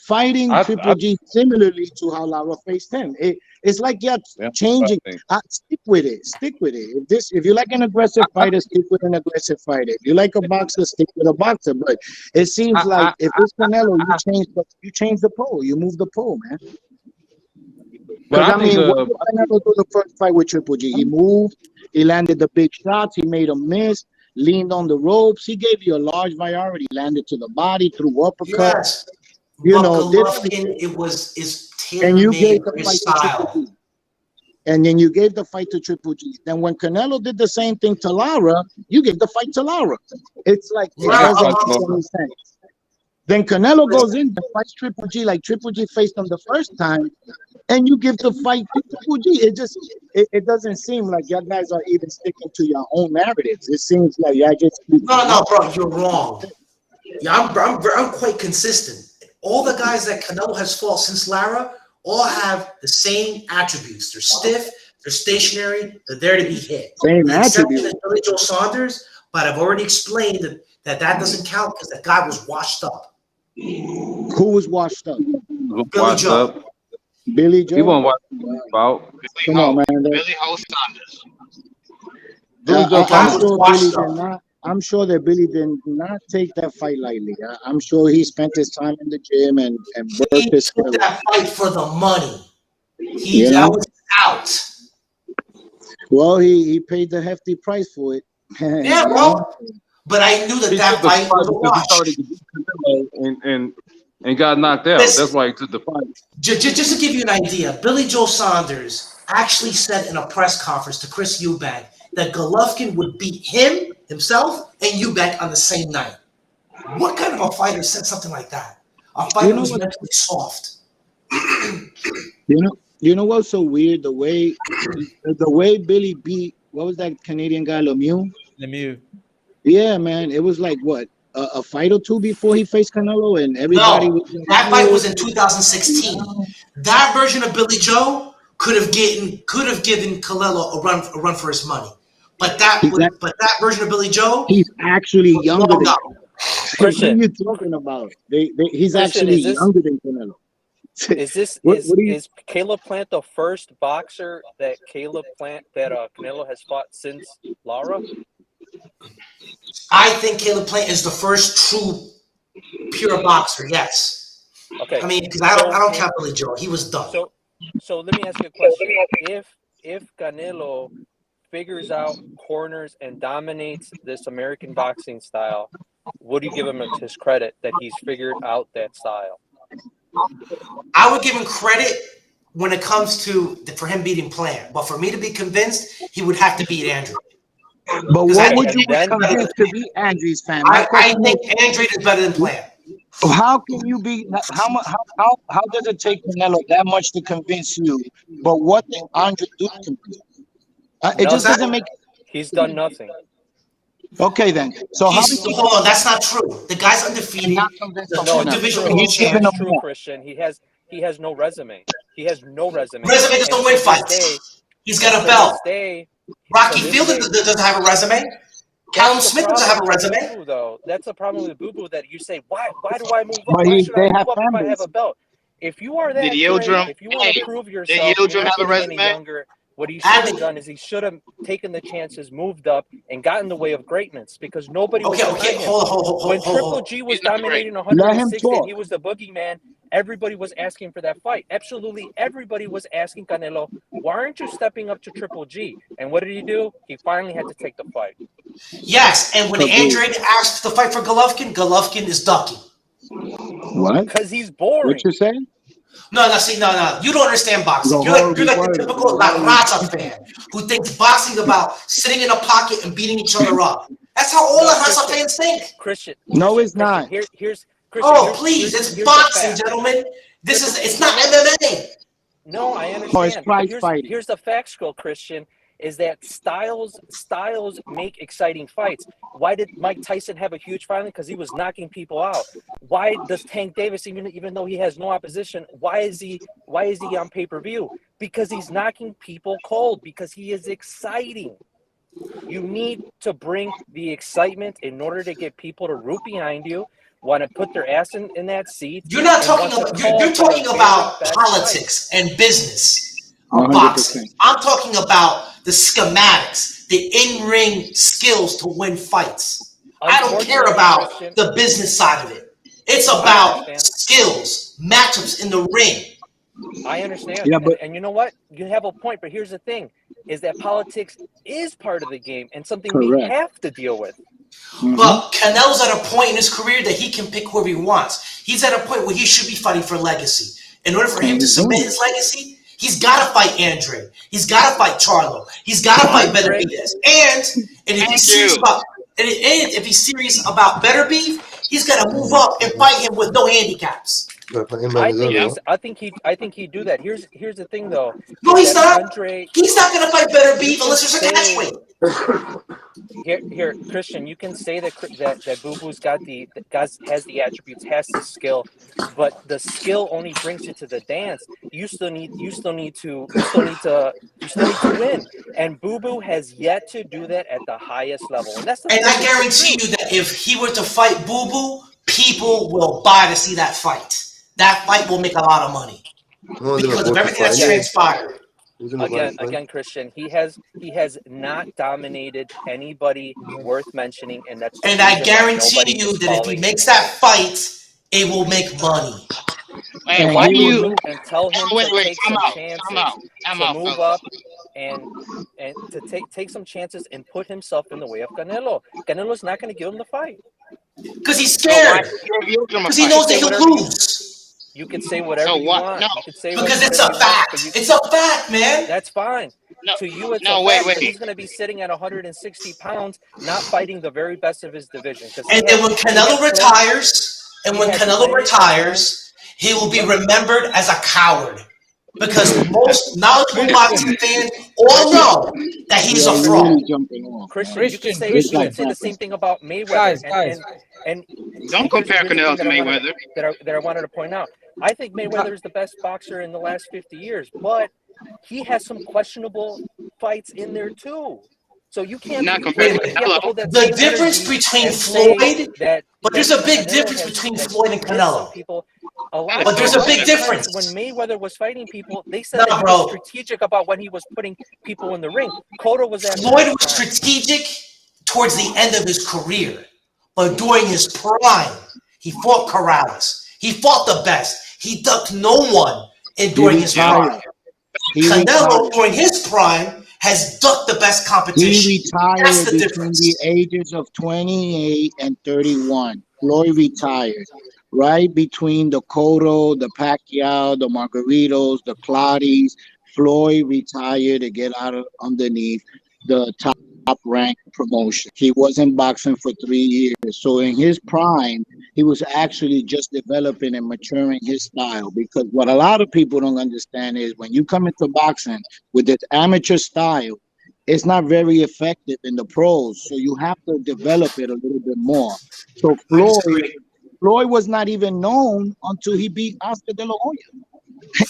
fighting Triple G similarly to how Lara faced him. It's like you're changing. Stick with it. Stick with it. If you like an aggressive fighter, stick with an aggressive fighter. If you like a boxer, stick with a boxer. But it seems like if it's Canelo, you change the pole. You move the pole, man. Because I mean, what did Canelo do the first fight with Triple G? He moved. He landed the big shots. He made a miss. Leaned on the ropes. He gave you a large variety. Landed to the body, threw uppercuts. Yes. You but know, Golovkin, is and you gave tailor-made the for fight his to Triple style. G. And then you gave the fight to Triple G. Then when Canelo did the same thing to Lara, you gave the fight to Lara. It's like it doesn't make any sense. Then Canelo goes in and fights Triple G like Triple G faced him the first time, and you give the fight to Triple G. It doesn't seem like you guys are even sticking to your own narratives. It seems like y'all just No, bro, you're wrong. Yeah, I'm quite consistent. All the guys that Canelo has fought since Lara all have the same attributes. They're stiff, they're stationary, they're there to be hit. Same attributes. Except Billy Joe Saunders, but I've already explained that doesn't count because that guy was washed up. Who was washed up? Billy Joe. Billy Joe. He wasn't watching about. Come on, man. Billy Ho Saunders. I'm sure that Billy did not take that fight lightly. I'm sure he spent his time in the gym and worked his skills. That fight for the money. That was out. Well, he paid the hefty price for it. Yeah, bro. But I knew that fight was a watch. And got knocked out. Listen, that's why he took the fight. Just to give you an idea, Billy Joe Saunders actually said in a press conference to Chris Eubank that Golovkin would beat himself and Eubank on the same night. What kind of a fighter said something like that? A fighter who's mentally soft. You know what's so weird? The way Billy beat, what was that Canadian guy, Lemieux? Yeah, man. It was like what? A fight or two before he faced Canelo, and everybody was that fight was in 2016. That version of Billy Joe could have given Canelo a run for his money. But that version of Billy Joe, he's actually younger than Christian. What are you talking about? He's actually younger than Canelo. Is Caleb Plant the first boxer that Canelo has fought since Lara? I think Caleb Plant is the first true pure boxer. Yes. Okay. I mean, because I don't count Billy Joe. He was done. So let me ask you a question. If Canelo figures out corners and dominates this American boxing style, would you give him his credit that he's figured out that style? I would give him credit when it comes for him beating Plant, but for me to be convinced, he would have to beat Andre. But what would you be convinced to beat Andre's fan? I think Andre is better than Plant. How can you be? How does it take Canelo that much to convince you? But what did Andre do to convince you? It just doesn't make. He's done nothing. Okay, then. So hold on, that's not true. The guy's undefeated. He's true, Christian. He has no resume. He has no resume. Resume doesn't win fights. He's got a belt. Rocky Fielding doesn't have a resume. Callum Smith doesn't have a resume. Though that's the problem with Boo Boo, that you say, why do I move up? But Why should I move up if I families. have a belt? If you are that great, if you want to prove yourself, did Yildirim have a resume? Younger, what he should have done is he should have taken the chances, moved up, and got in the way of greatness, because nobody was behind him. Hold When Triple G was dominating 160 and he was the boogeyman, everybody was asking for that fight. Absolutely everybody was asking Canelo, why aren't you stepping up to Triple G? And what did he do? He finally had to take the fight. Yes, and when Andre asked to fight for Golovkin, Golovkin is ducking. What? Because he's boring. What you saying? No. You don't understand boxing. You're like the typical La Raza fan who thinks boxing is about sitting in a pocket and beating each other up. That's how all the Raza fans think. Christian. No, it's not. Here's please, it's boxing, gentlemen. It's not MMA. No, I understand. Oh, it's prize fighting. Here's the fact, Christian, is that styles make exciting fights. Why did Mike Tyson have a huge fight? Because he was knocking people out. Why does Tank Davis, even though he has no opposition, why is he on pay-per-view? Because he's knocking people cold, because he is exciting. You need to bring the excitement in order to get people to root behind you. want to put their ass in that seat. You're not talking about. You're talking about politics and business of 100%. boxing. I'm talking about the schematics, the in-ring skills to win fights. I don't care about the business side of it. It's about skills, matchups in the ring. I understand. Yeah, but and you know what? You have a point, but here's the thing, is that politics is part of the game and something we correct. have to deal with. But Canelo's at a point in his career that he can pick whoever he wants. He's at a point where he should be fighting for legacy. In order for him to cement his legacy, he's got to fight Andre. He's got to fight Charlo. He's got to fight Benavidez. And if he's serious about Better Beef, he's got to move up and fight him with no handicaps. I think he'd do that. Here's the thing, though. No, he's not. He's not going to fight Better Beef unless there's a catch weight. Here, Christian, you can say that Boo Boo's has the attributes, has the skill, but the skill only brings you to the dance. You still need to win, and Boo Boo has yet to do that at the highest level. And I guarantee you that if he were to fight Boo Boo, people will buy to see that fight. That fight will make a lot of money because of everything that's transpired. Again, Christian, he has not dominated anybody worth mentioning, and that's. And I guarantee you that if he makes that fight, it will make money. And why do you tell him to take some chances to move up and to take some chances and put himself in the way of Canelo? Canelo's not going to give him the fight because he's scared. Because he knows that he'll lose. You can say whatever you want. No. You can say because it's a fact. It's a fact, man. That's fine. No, to you, it's a fact. Wait. He's going to be sitting at 160 pounds, not fighting the very best of his division. And then when Canelo retires, he will be remembered as a coward. Because most knowledgeable boxing fans all know that he's a fraud. Christian, you can say the same thing about Mayweather. Guys. And don't compare Canelo to Mayweather. That I wanted to point out. I think Mayweather is the best boxer in the last 50 years, but he has some questionable fights in there too. So you can't compare Canelo. The difference between Floyd, but there's a big difference between Floyd and Canelo. But there's a big difference. When Mayweather was fighting people, they said that he was strategic about when he was putting people in the ring. Floyd was strategic towards the end of his career, but during his prime, he fought Corrales. He fought the best. He ducked no one during his prime. Canelo, during his prime, has ducked the best competition. He retired between the ages of 28 and 31. Floyd retired right between the Cotto, the Pacquiao, the Margaritos, the Claudis. Floyd retired to get out of underneath the top rank promotion. He wasn't boxing for 3 years. So in his prime, he was actually just developing and maturing his style, because what a lot of people don't understand is when you come into boxing with this amateur style, it's not very effective in the pros. So you have to develop it a little bit more. So Floyd was not even known until he beat Oscar De La Hoya.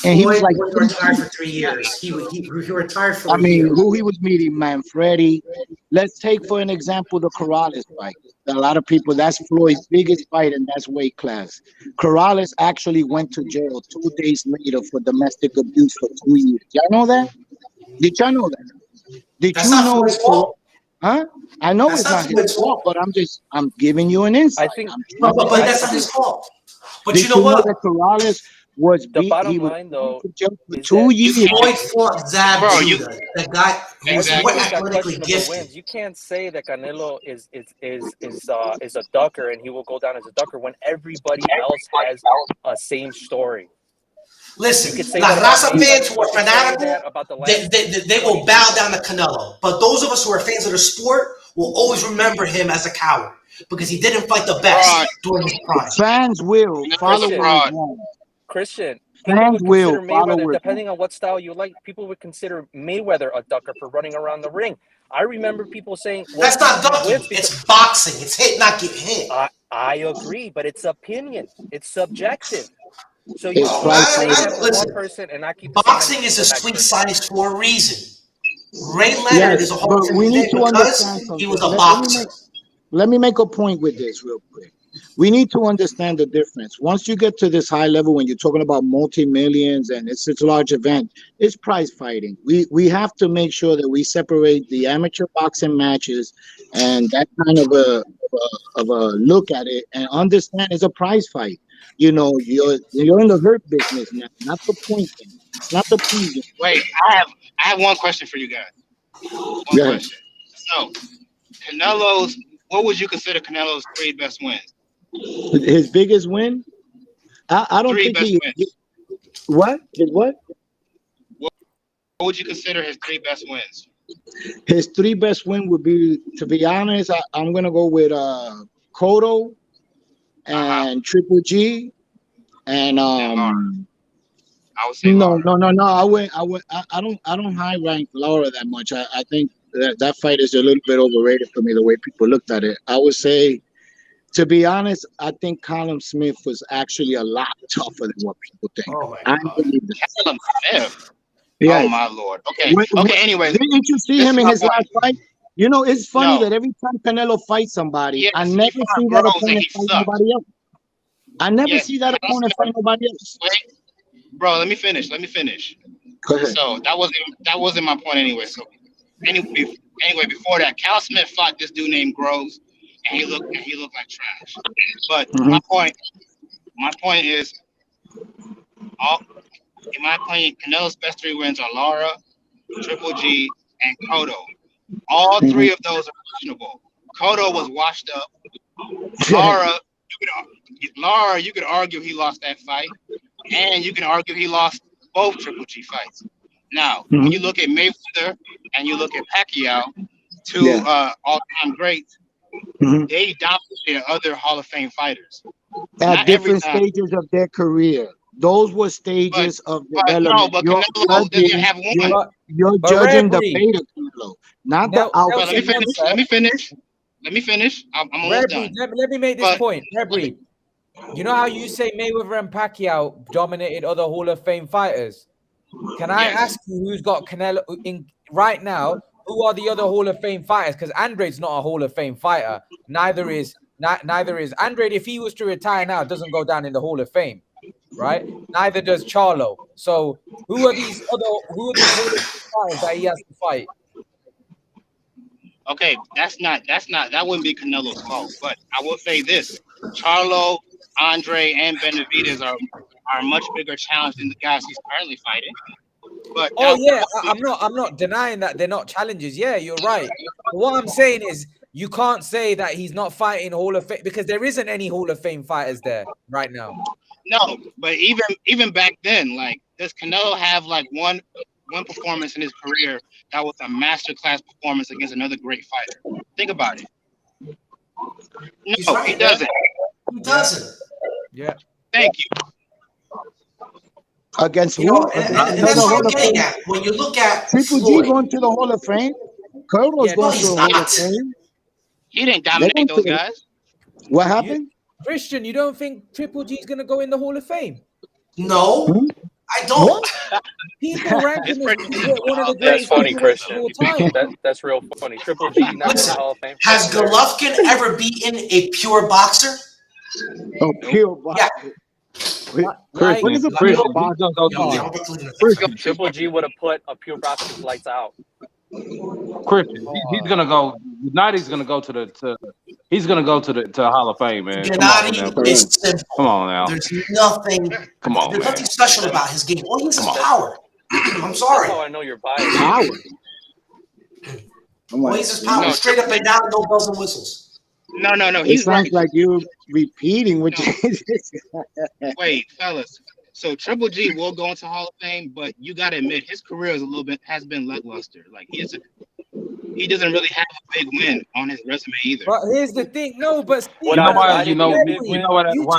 And he was like retired for 3 years. He retired for. Who he was meeting, Manfredi. Let's take for an example the Corrales fight. A lot of people, that's Floyd's biggest fight, and that's weight class. Corrales actually went to jail 2 days later for domestic abuse for 2 years. Y'all know that? Did y'all know that? Did you know his fault? Huh? I know it's not his fault, but I'm giving you an insight. I think, but that's not his fault. But you know what? Corrales was the bottom line, though, is 2 years. Floyd fought the guy who's more athletically gifted. You can't say that Canelo is a ducker and he will go down as a ducker when everybody else has a same story. Listen, La Raza fans who are fanatical, they will bow down to Canelo. But those of us who are fans of the sport will always remember him as a coward because he didn't fight the best during his prime. Fans will follow Christian, fans will Mayweather, depending on what style you like, people would consider Mayweather a ducker for running around the ring. I remember people saying, that's not ducking, it's boxing. It's hit, not get hit. I agree, but it's opinion. It's subjective. So you can't say that for one person and not keep boxing is a sweet science for a reason. Ray Leonard is a whole we need to understand he was a boxer. Let me make a point with this real quick. We need to understand the difference. Once you get to this high level, when you're talking about multi-millions and it's a large event, it's prize fighting. We have to make sure that we separate the amateur boxing matches and that kind of a look at it and understand it's a prize fight. You know, you're in the hurt business now, not the point game. It's not the point game. Wait, I have one question for you guys. One question. So, what would you consider Canelo's 3 best wins? His biggest win? I don't 3 think best he. wins. What? His what? What would you consider his 3 best wins? His 3 best win would be, to be honest, I'm gonna go with Cotto and Triple G and I would say no. I don't high rank Laura that much. I think that fight is a little bit overrated for me, the way people looked at it. I would say, to be honest, I think Callum Smith was actually a lot tougher than what people think. Oh my I God. believe that. Callum Smith. Yeah. Oh my Lord. Okay. Anyways, didn't you see him in his last fight? You know, it's funny that every time Canelo fights somebody, yes, I never see that opponent fight nobody else. I never see that opponent fight nobody else. Wait, bro, let me finish. Go ahead. So that wasn't my point anyway. So anyway, before that, Cal Smith fought this dude named Groves, and he looked like trash. But my point is, in my opinion, Canelo's best 3 wins are Lara, Triple G, and Cotto. All 3 of those are questionable. Cotto was washed up. Lara, you could argue he lost that fight, and you can argue he lost both Triple G fights. Now, when you look at Mayweather and you look at Pacquiao, 2 all-time greats, they dominated other Hall of Fame fighters. At different stages of their career. Those were stages of development. No, but Canelo doesn't have one. You're judging the fate of Canelo, not the outcome. Let me finish. I'm almost done. Let me make this point. Rebri, you know how you say Mayweather and Pacquiao dominated other Hall of Fame fighters? Can I ask you who's got Canelo in right now? Who are the other Hall of Fame fighters? Because Andre's not a Hall of Fame fighter. Neither is Andre. If he was to retire now, doesn't go down in the Hall of Fame, right? Neither does Charlo. So who are these Hall of Fame fighters that he has to fight? Okay, that wouldn't be Canelo's fault. But I will say this: Charlo, Andre, and Benavidez are a much bigger challenge than the guys he's currently fighting. But I'm not denying that they're not challenges. Yeah, you're right. But what I'm saying is you can't say that he's not fighting Hall of Fame because there isn't any Hall of Fame fighters there right now. No, but even back then, like, does Canelo have like one performance in his career that was a masterclass performance against another great fighter? Think about it. No, he doesn't. He doesn't. Yeah. Thank you. Against who? And that's what I'm getting at. When you look at Triple G going to the Hall of Fame, Cotto's going to the Hall of Fame. He didn't dominate those guys. What happened? Christian, you don't think Triple G is going to go in the Hall of Fame? No, I don't. People rank him as one of the That's greatest funny, fighters of all Christian. time. That's real funny. Triple G not in the Hall of Fame. Has Golovkin ever beaten a pure boxer? Oh, pure boxer. Yeah. What is a pure boxer? Triple G would have put a pure boxer's lights out. Christian, he's gonna go. Gennady's gonna go to the Hall of Fame, man. Gennady is simple. Come on now. There's nothing. Come on, There's man. nothing special about his game. All he has is power. I'm sorry. That's how I know you're biased. Power. All he has is power. Straight up and down, no bells and whistles. No. It sounds like you're repeating what you. Wait, fellas. So Triple G will go into Hall of Fame, but you gotta admit his career has been lackluster. Like he doesn't really have a big win on his resume either. But here's the thing, no. But Steve, you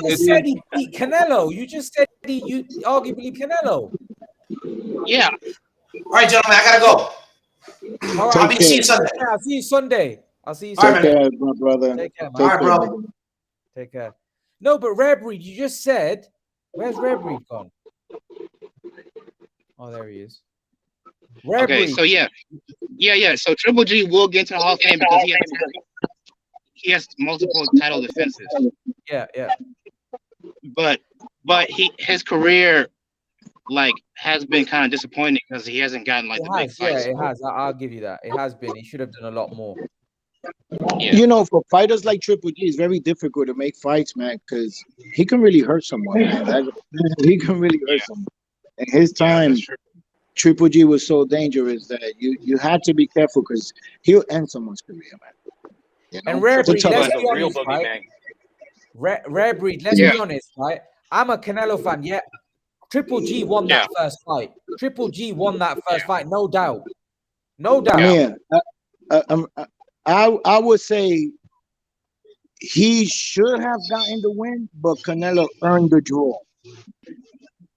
just said he beat Canelo. You just said you arguably Canelo. Yeah. All right, gentlemen, I gotta go. All right, I'll see you Sunday. Yeah, I'll see you Sunday. Take care, my brother. Take care, man. All right, bro. Take care. No, but Rebreed, you just said. Where's Rebreed gone? Oh, there he is. Okay, so yeah. So Triple G will get into the Hall of Fame because he has multiple title defenses. Yeah. But his career like has been kind of disappointing because he hasn't gotten like the big fights. Yeah, it has. I'll give you that. It has been. He should have done a lot more. Yeah. You know, for fighters like Triple G, it's very difficult to make fights, man, because he can really hurt someone. Man. He can really hurt someone. In his time, Triple G was so dangerous that you had to be careful because he'll end someone's career, man. You know? And Rare Breed, let's He's be a real honest, right? boogeyman. Rare Breed, let's be honest, right? I'm a Canelo fan, yeah. Triple G won that first fight. Triple G won that first fight, no doubt. No doubt. Man, I would say he should have gotten the win, but Canelo earned the draw.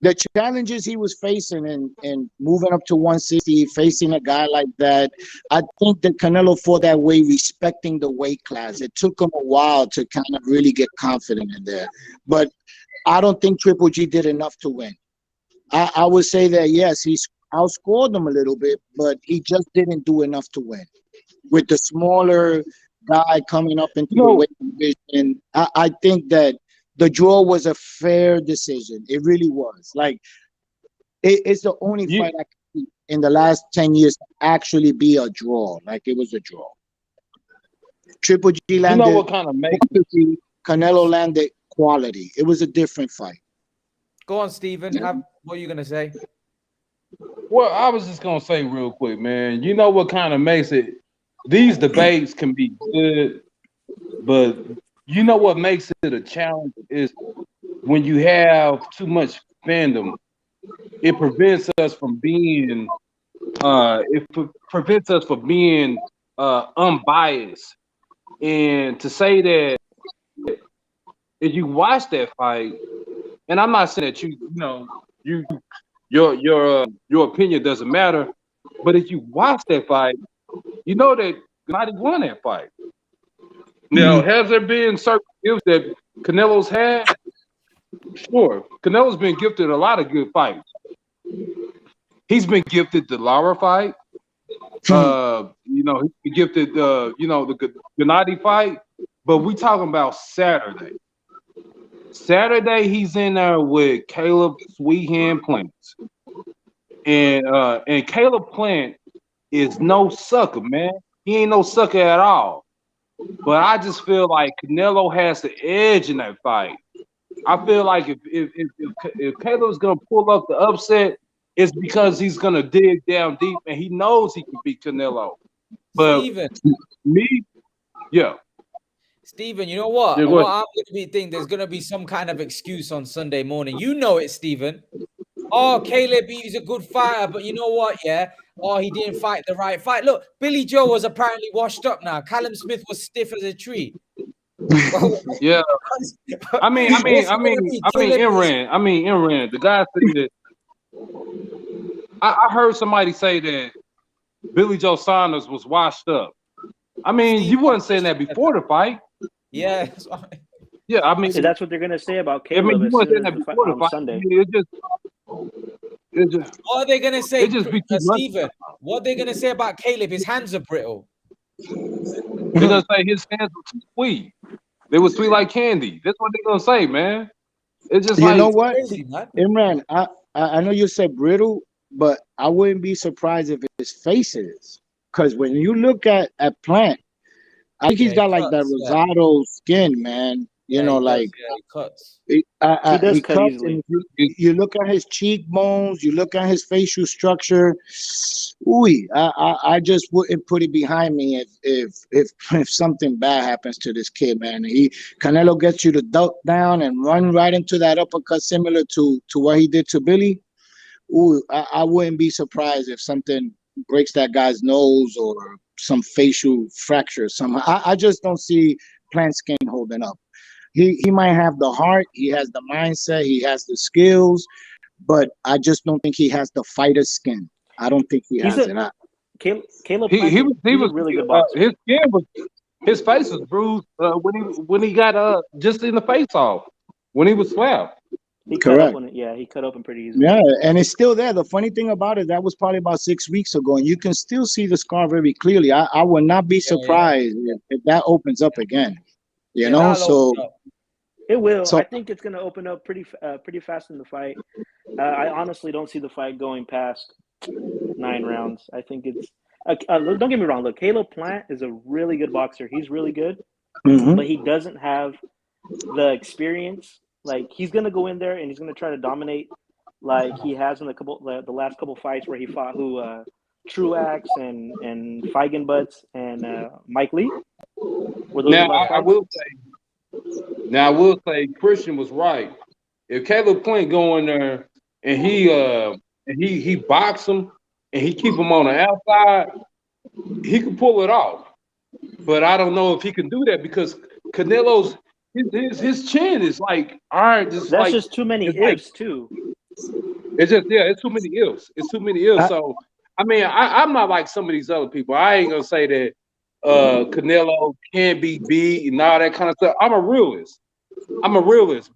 The challenges he was facing and moving up to 160, facing a guy like that, I think that Canelo fought that way, respecting the weight class. It took him a while to kind of really get confident in there. But I don't think Triple G did enough to win. I would say that, yes, he outscored him a little bit, but he just didn't do enough to win. With the smaller guy coming up into the weight division, I think that the draw was a fair decision. It really was. Like, it's the only fight I can see in the last 10 years to actually be a draw. Like, it was a draw. Triple G landed. You know what kind of makes quantity, Canelo landed quality. It was a different fight. Go on, Steven. What are you going to say? Well, I was just going to say real quick, man. You know what kind of makes it? These debates can be good, but you know what makes it a challenge is when you have too much fandom. It prevents us from being unbiased. And to say that if you watch that fight, and I'm not saying that your opinion doesn't matter, but if you watch that fight, you know that Golovkin won that fight. Now, has there been certain gifts that Canelo's had? Sure. Canelo's been gifted a lot of good fights. He's been gifted the Lara fight. He's been gifted the Gennady fight. But we talking about Saturday. Saturday, he's in there with Caleb Sweet Hand Plant. And Caleb Plant is no sucker, man. He ain't no sucker at all. But I just feel like Canelo has the edge in that fight. I feel like if Caleb's gonna pull up the upset, it's because he's gonna dig down deep and he knows he can beat Canelo. But Steven, you know what? Yeah, what I'm going to think there's going to be some kind of excuse on Sunday morning. You know it, Steven. Oh, Caleb, he's a good fighter, but you know what? Yeah. Oh, he didn't fight the right fight. Look, Billy Joe was apparently washed up now. Callum Smith was stiff as a tree. Yeah. I mean, Imran, the guy said that I heard somebody say that Billy Joe Saunders was washed up. I mean, you wasn't saying that before the fight. Yeah. Yeah, I mean, that's what they're gonna say about Caleb. I mean, you wasn't saying that before the fight. Sunday. What are they gonna say, Steven? What are they gonna say about Caleb? His hands are brittle. They're gonna say his hands were too sweet. They were sweet like candy. That's what they're gonna say, man. It's just you know what, Imran. I know you said brittle, but I wouldn't be surprised if his face is. Because when you look at Plant, I think he's got like that rosado skin, man. You know, like he cuts. He cuts. And you look at his cheekbones, you look at his facial structure. I just wouldn't put it behind me if something bad happens to this kid, man. Canelo gets you to duck down and run right into that uppercut, similar to what he did to Billy. I wouldn't be surprised if something breaks that guy's nose or some facial fracture somehow. I just don't see Plant skin holding up. He might have the heart, he has the mindset, he has the skills, but I just don't think he has the fighter's skin. I don't think he has it. Caleb, he was really good boxer. His face was bruised when he got just in the face off when he was slapped. He Correct. he cut open pretty easily. Yeah, and it's still there. The funny thing about it, that was probably about 6 weeks ago, and you can still see the scar very clearly. I would not be surprised if that opens up again. You know, so it will. So I think it's going to open up pretty fast in the fight. I honestly don't see the fight going past 9 rounds. I think it's. Don't get me wrong. Look, Caleb Plant is a really good boxer. He's really good, but he doesn't have the experience. Like, he's going to go in there and he's going to try to dominate, like he has in the last couple fights where he fought Truax and Feigenbutts and Mike Lee. Now I will say Christian was right. If Caleb Plant go in there and he box him and he keep him on the outside, he can pull it off. But I don't know if he can do that because Canelo's his chin is like, all right, that's just too many ifs too. It's just it's too many ifs. It's too many ifs. So I mean, I'm not like some of these other people. I ain't gonna say that Canelo can be beat and all that kind of stuff. I'm a realist,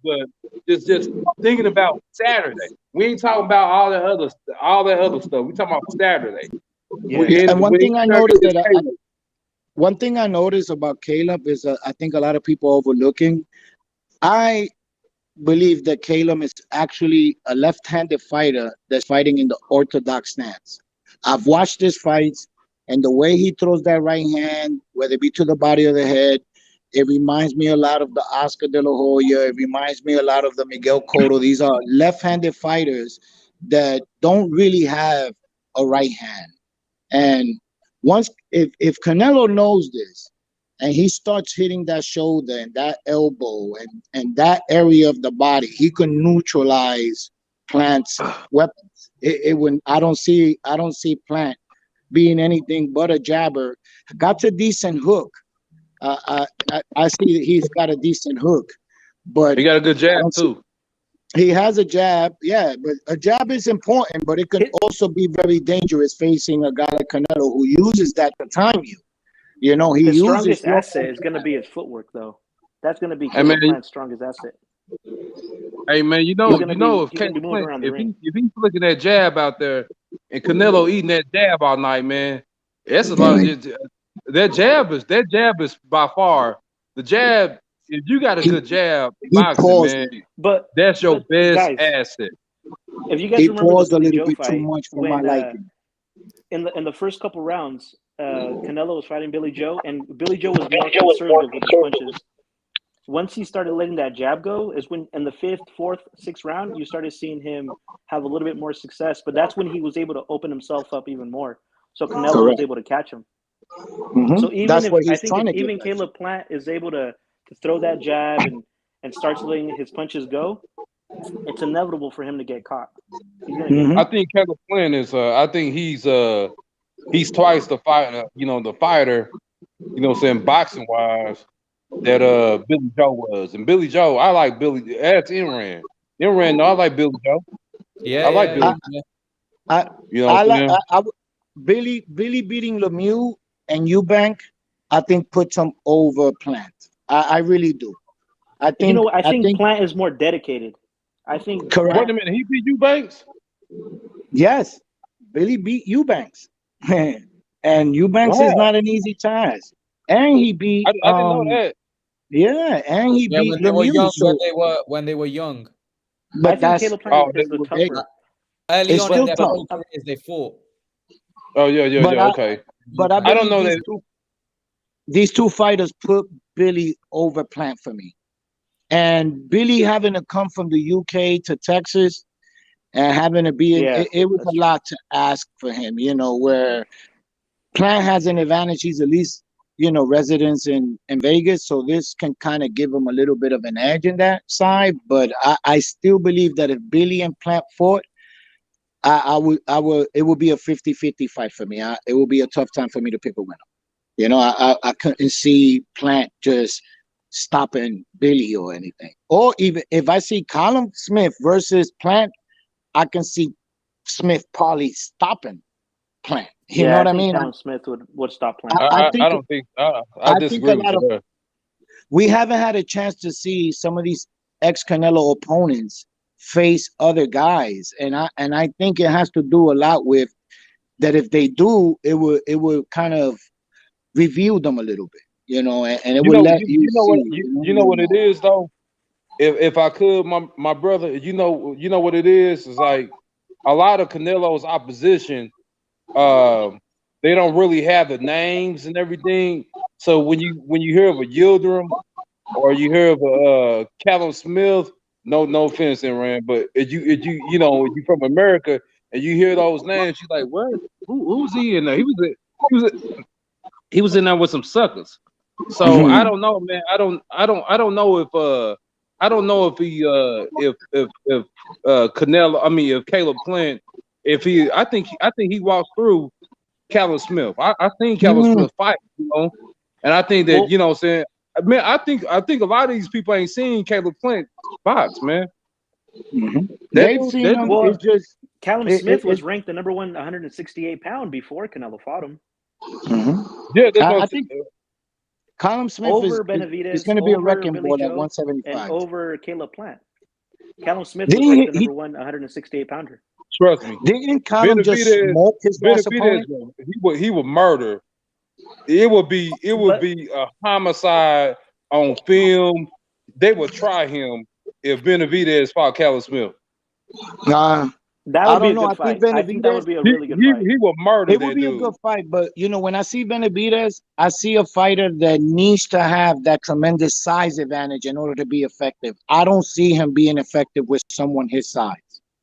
but it's just thinking about Saturday. We ain't talking about all that other stuff. We talking about Saturday. Yeah. And one thing I noticed about Caleb is I think a lot of people overlooking. I believe that Caleb is actually a left-handed fighter that's fighting in the orthodox stance. I've watched his fights, and the way he throws that right hand, whether it be to the body or the head, it reminds me a lot of the Oscar De La Hoya. It reminds me a lot of the Miguel Cotto. These are left-handed fighters that don't really have a right hand. And if Canelo knows this, and he starts hitting that shoulder and that elbow and that area of the body, he can neutralize Plant's weapons. I don't see Plant being anything but a jabber. Got a decent hook. I see that he's got a decent hook, but he got a good jab too. He has a jab, yeah, but a jab is important, but it can also be very dangerous facing a guy like Canelo who uses that to time you. You know, his strongest asset is going to be his footwork, though. That's going to be Caleb Plant's strongest asset. Hey man, if he's flicking that jab out there, and Canelo eating that jab all night, man, that's a lot. That jab is by far the jab. If you got a good jab, boxing, man, that's your best asset. If you guys remember the Billy Joe fight, in the first couple rounds, Canelo was fighting Billy Joe, and Billy Joe was more conservative with his punches. Once he started letting that jab go, is when in the 5th, 4th, 6th round, you started seeing him have a little bit more success. But that's when he was able to open himself up even more. So Canelo was able to catch him. So even Caleb Plant is able to throw that jab and starts letting his punches go, it's inevitable for him to get caught. I think Caleb Plant is. I think he's twice the fighter. The fighter. Saying boxing wise, that Billy Joe was. And Billy Joe, I like Billy. That's Imran. No, I like Billy Joe. Yeah, I like Billy. Billy beating Lemieux and Eubank, I think puts him over Plant. I really do. I think Plant is more dedicated. I think. Correct. Wait a minute, he beat Eubanks? Yes, Billy beat Eubanks, and Eubanks is not an easy task. And he beat. I didn't know that. Yeah, and he beat when they were young. When they were young. But I think Caleb Plant is the tougher. Early on in their careers, they fought. Oh yeah. Okay. But I don't know that these two fighters put Billy over Plant for me. And Billy having to come from the UK to Texas and having to be it was a lot to ask for him, where Plant has an advantage. He's at least, residence in Vegas. So this can kind of give him a little bit of an edge in that side. But I still believe that if Billy and Plant fought, it would be a 50-50 fight for me. It would be a tough time for me to pick a winner. I couldn't see Plant just stopping Billy or anything. Or even if I see Callum Smith versus Plant, I can see Smith probably stopping Plant. You know what I mean? Callum Smith would stop Plant. I disagree with you there. We haven't had a chance to see some of these ex-Canelo opponents face other guys, and I think it has to do a lot with that. If they do, it will kind of reveal them a little bit, and it will let you see. You know what it is though. If I could, my brother, you know what it is. It's like a lot of Canelo's opposition. They don't really have the names and everything. So when you hear of a Yildirim or you hear of a Callum Smith, no offense, Rand, but if you from America and you hear those names, you're like, what? Who's he in there? He was in there with some suckers. So I don't know, man. I don't know if Canelo, if Caleb Plant, I think he walked through Callum Smith. I think Callum Smith fight, and I think that what I'm saying. Man, I think a lot of these people ain't seen Caleb Plant box, man. They've seen him. Well, it's just Callum Smith was ranked the number one 168-pound before Canelo fought him. Yeah, that's I think Callum Smith over Benavidez, is going to be a wrecking Billy ball Joe, at 175, and over Caleb Plant. Callum Smith was ranked the number one 168-pounder. Trust me. Didn't Callum just smoke his last opponent? He would murder. It would be a homicide on film. They would try him if Benavidez fought Callum Smith. That would be a good fight. I think that would be a really good fight. He would murder. It would be a good fight, but when I see Benavidez, I see a fighter that needs to have that tremendous size advantage in order to be effective. I don't see him being effective with someone his size.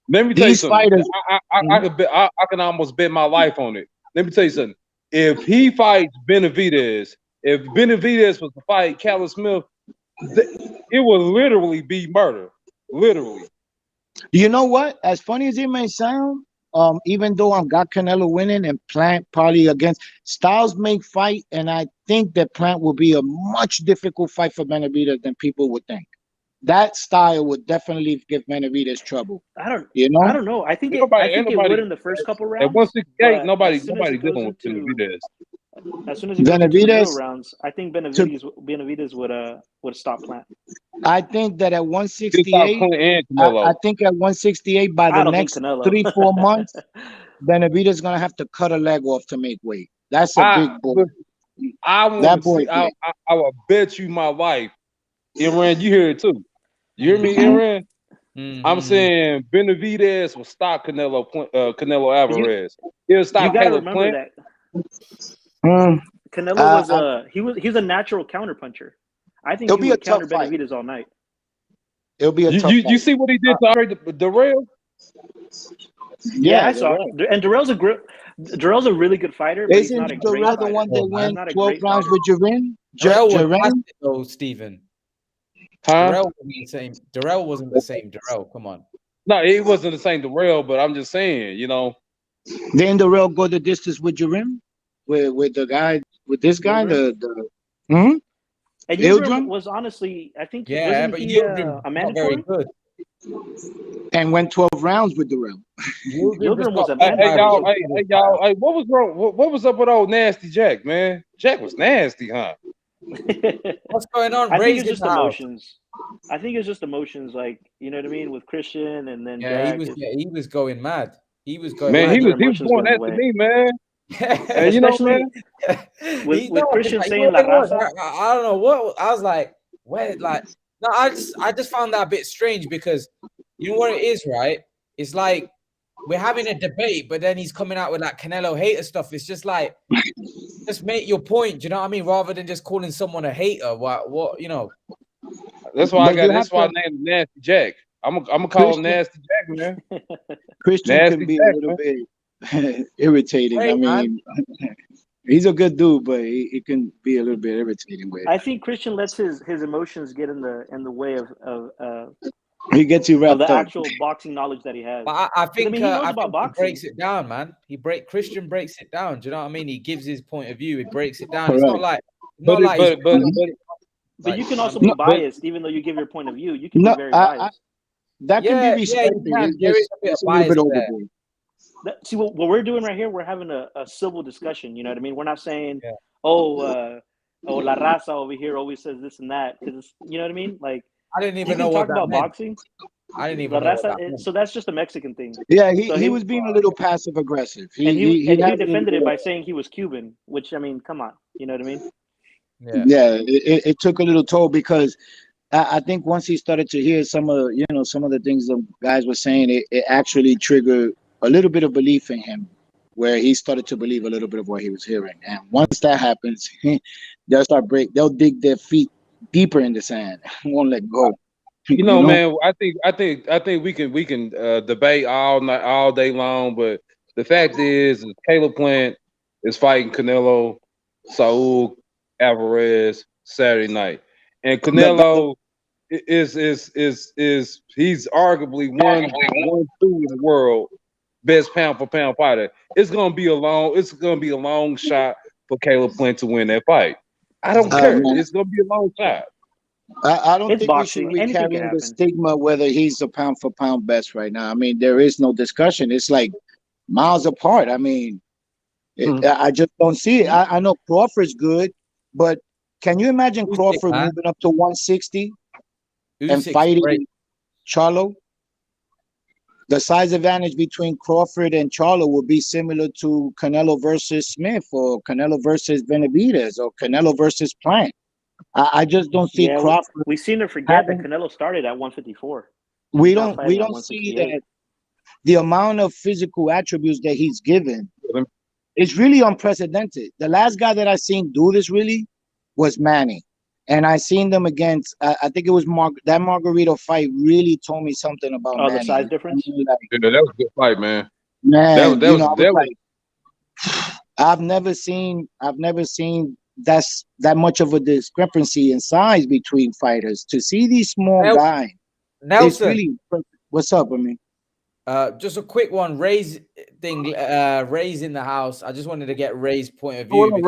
Let me tell you something. Fighters, I can almost bet my life on it. Let me tell you something. If he fights Benavidez, if Benavidez was to fight Callum Smith, it will literally be murder. Literally. You know what? As funny as it may sound, even though I've got Canelo winning and Plant probably against, styles make fight, and I think that Plant will be a much difficult fight for Benavidez than people would think. That style would definitely give Benavidez trouble. I don't know. I think it would in the first couple rounds. At 168, nobody dealing with Benavidez. As soon as it goes into the middle rounds, I think Benavidez would stop Plant. I think that at 168, I think at 168 by the next 3-4 months, Benavidez is gonna have to cut a leg off to make weight. That's a big boy. I will bet you my life. Imran, you hear it too. You hear me, Imran? I'm saying Benavidez will stop Canelo Alvarez. He'll stop Caleb Plant. Canelo was a natural counterpuncher. I think he would counter Benavidez all night. It'll be a tough fight. You see what he did to Andre Darrell? Yeah, I saw it. And Darrell's a really good fighter, but he's not a great fighter. The one that went 12 rounds with Jarin? Though, Stephen. Huh? Darrell wasn't the same Darrell. Come on. No, it wasn't the same Darrell, but I'm just saying, Didn't Darrell go the distance with Jarin? With the guy, with this guy, And Yildirim was honestly, I think, but Yildirim a mandatory. very good. And went 12 rounds with Darrell. Yildirim was a mandatory. Hey, y'all, what was wrong? What was up with old Nasty Jack, man? Jack was nasty, huh? What's going on? I think it's just emotions. Like, you know what I mean, with Christian and then Jack. He was going mad. He was going mad. He was going after me, man. And especially with Christian saying La Raza. I don't know what I was like. No, I just found that a bit strange because you know what it is, right? It's like we're having a debate, but then he's coming out with like Canelo hater stuff. It's just like, just make your point. Do you know what I mean? Rather than just calling someone a hater. What you know? That's why That's why I named him Nasty Jack. I'm gonna call him Nasty Jack, man. Christian can be a little bit irritating. I mean, he's a good dude, but he can be a little bit irritating with. I think Christian lets his emotions get in the way of he gets you wrapped the up. Actual boxing knowledge that he has. But I think, he knows about boxing. He breaks it down, man. Christian breaks it down. Do you know what I mean? He gives his point of view. He breaks it down. It's not like, but you can also be biased, even though you give your point of view. You can be very biased. That can be respected. There is a bit of bias there. See what we're doing right here. We're having a civil discussion. You know what I mean? We're not saying, La Raza over here always says this and that, because you know what I mean. Like I didn't even know what talk about boxing. I didn't even La know what Raza, that meant. so that's just a Mexican thing. Yeah, So he was being a little passive aggressive. and he had a little defended bit it of- by saying he was Cuban, which I mean, come on, you know what I mean? Yeah, it took a little toll because I think once he started to hear some of some of the things the guys were saying, it actually triggered a little bit of belief in him, where he started to believe a little bit of what he was hearing. And once that happens, they'll dig their feet deeper in the sand, won't let go. You know, man, I think we can debate all night, all day long, but the fact is Caleb Plant is fighting Canelo Saul Alvarez Saturday night, and Canelo is he's arguably one two in the world best pound for pound fighter. It's gonna be a long shot for Caleb Plant to win that fight. I don't care. Man. It's gonna be a long shot. I don't It's think boxing. we should be Anything can carrying the happen. stigma whether he's the pound for pound best right now. I mean, there is no discussion. It's like miles apart. I mean, I just don't see it. I know Crawford's good, but can you imagine Crawford moving up to 160 and fighting Charlo? The size advantage between Crawford and Charlo would be similar to Canelo versus Smith or Canelo versus Benavidez or Canelo versus Plant. I just don't see Crawford. We seem to forget that Canelo started at 154. We don't see that the amount of physical attributes that he's given is really unprecedented. The last guy that I seen do this really was Manny. And I seen them against, I think it was that Margarito fight really told me something about Manny. The size difference? Yeah, that was a good fight, man. Man, that was I've never seen that much of a discrepancy in size between fighters. To see these small guys, it's really impressive. What's up with me? Just a quick one. Ray's thing. Ray's in the house. I just wanted to get Ray's point of view.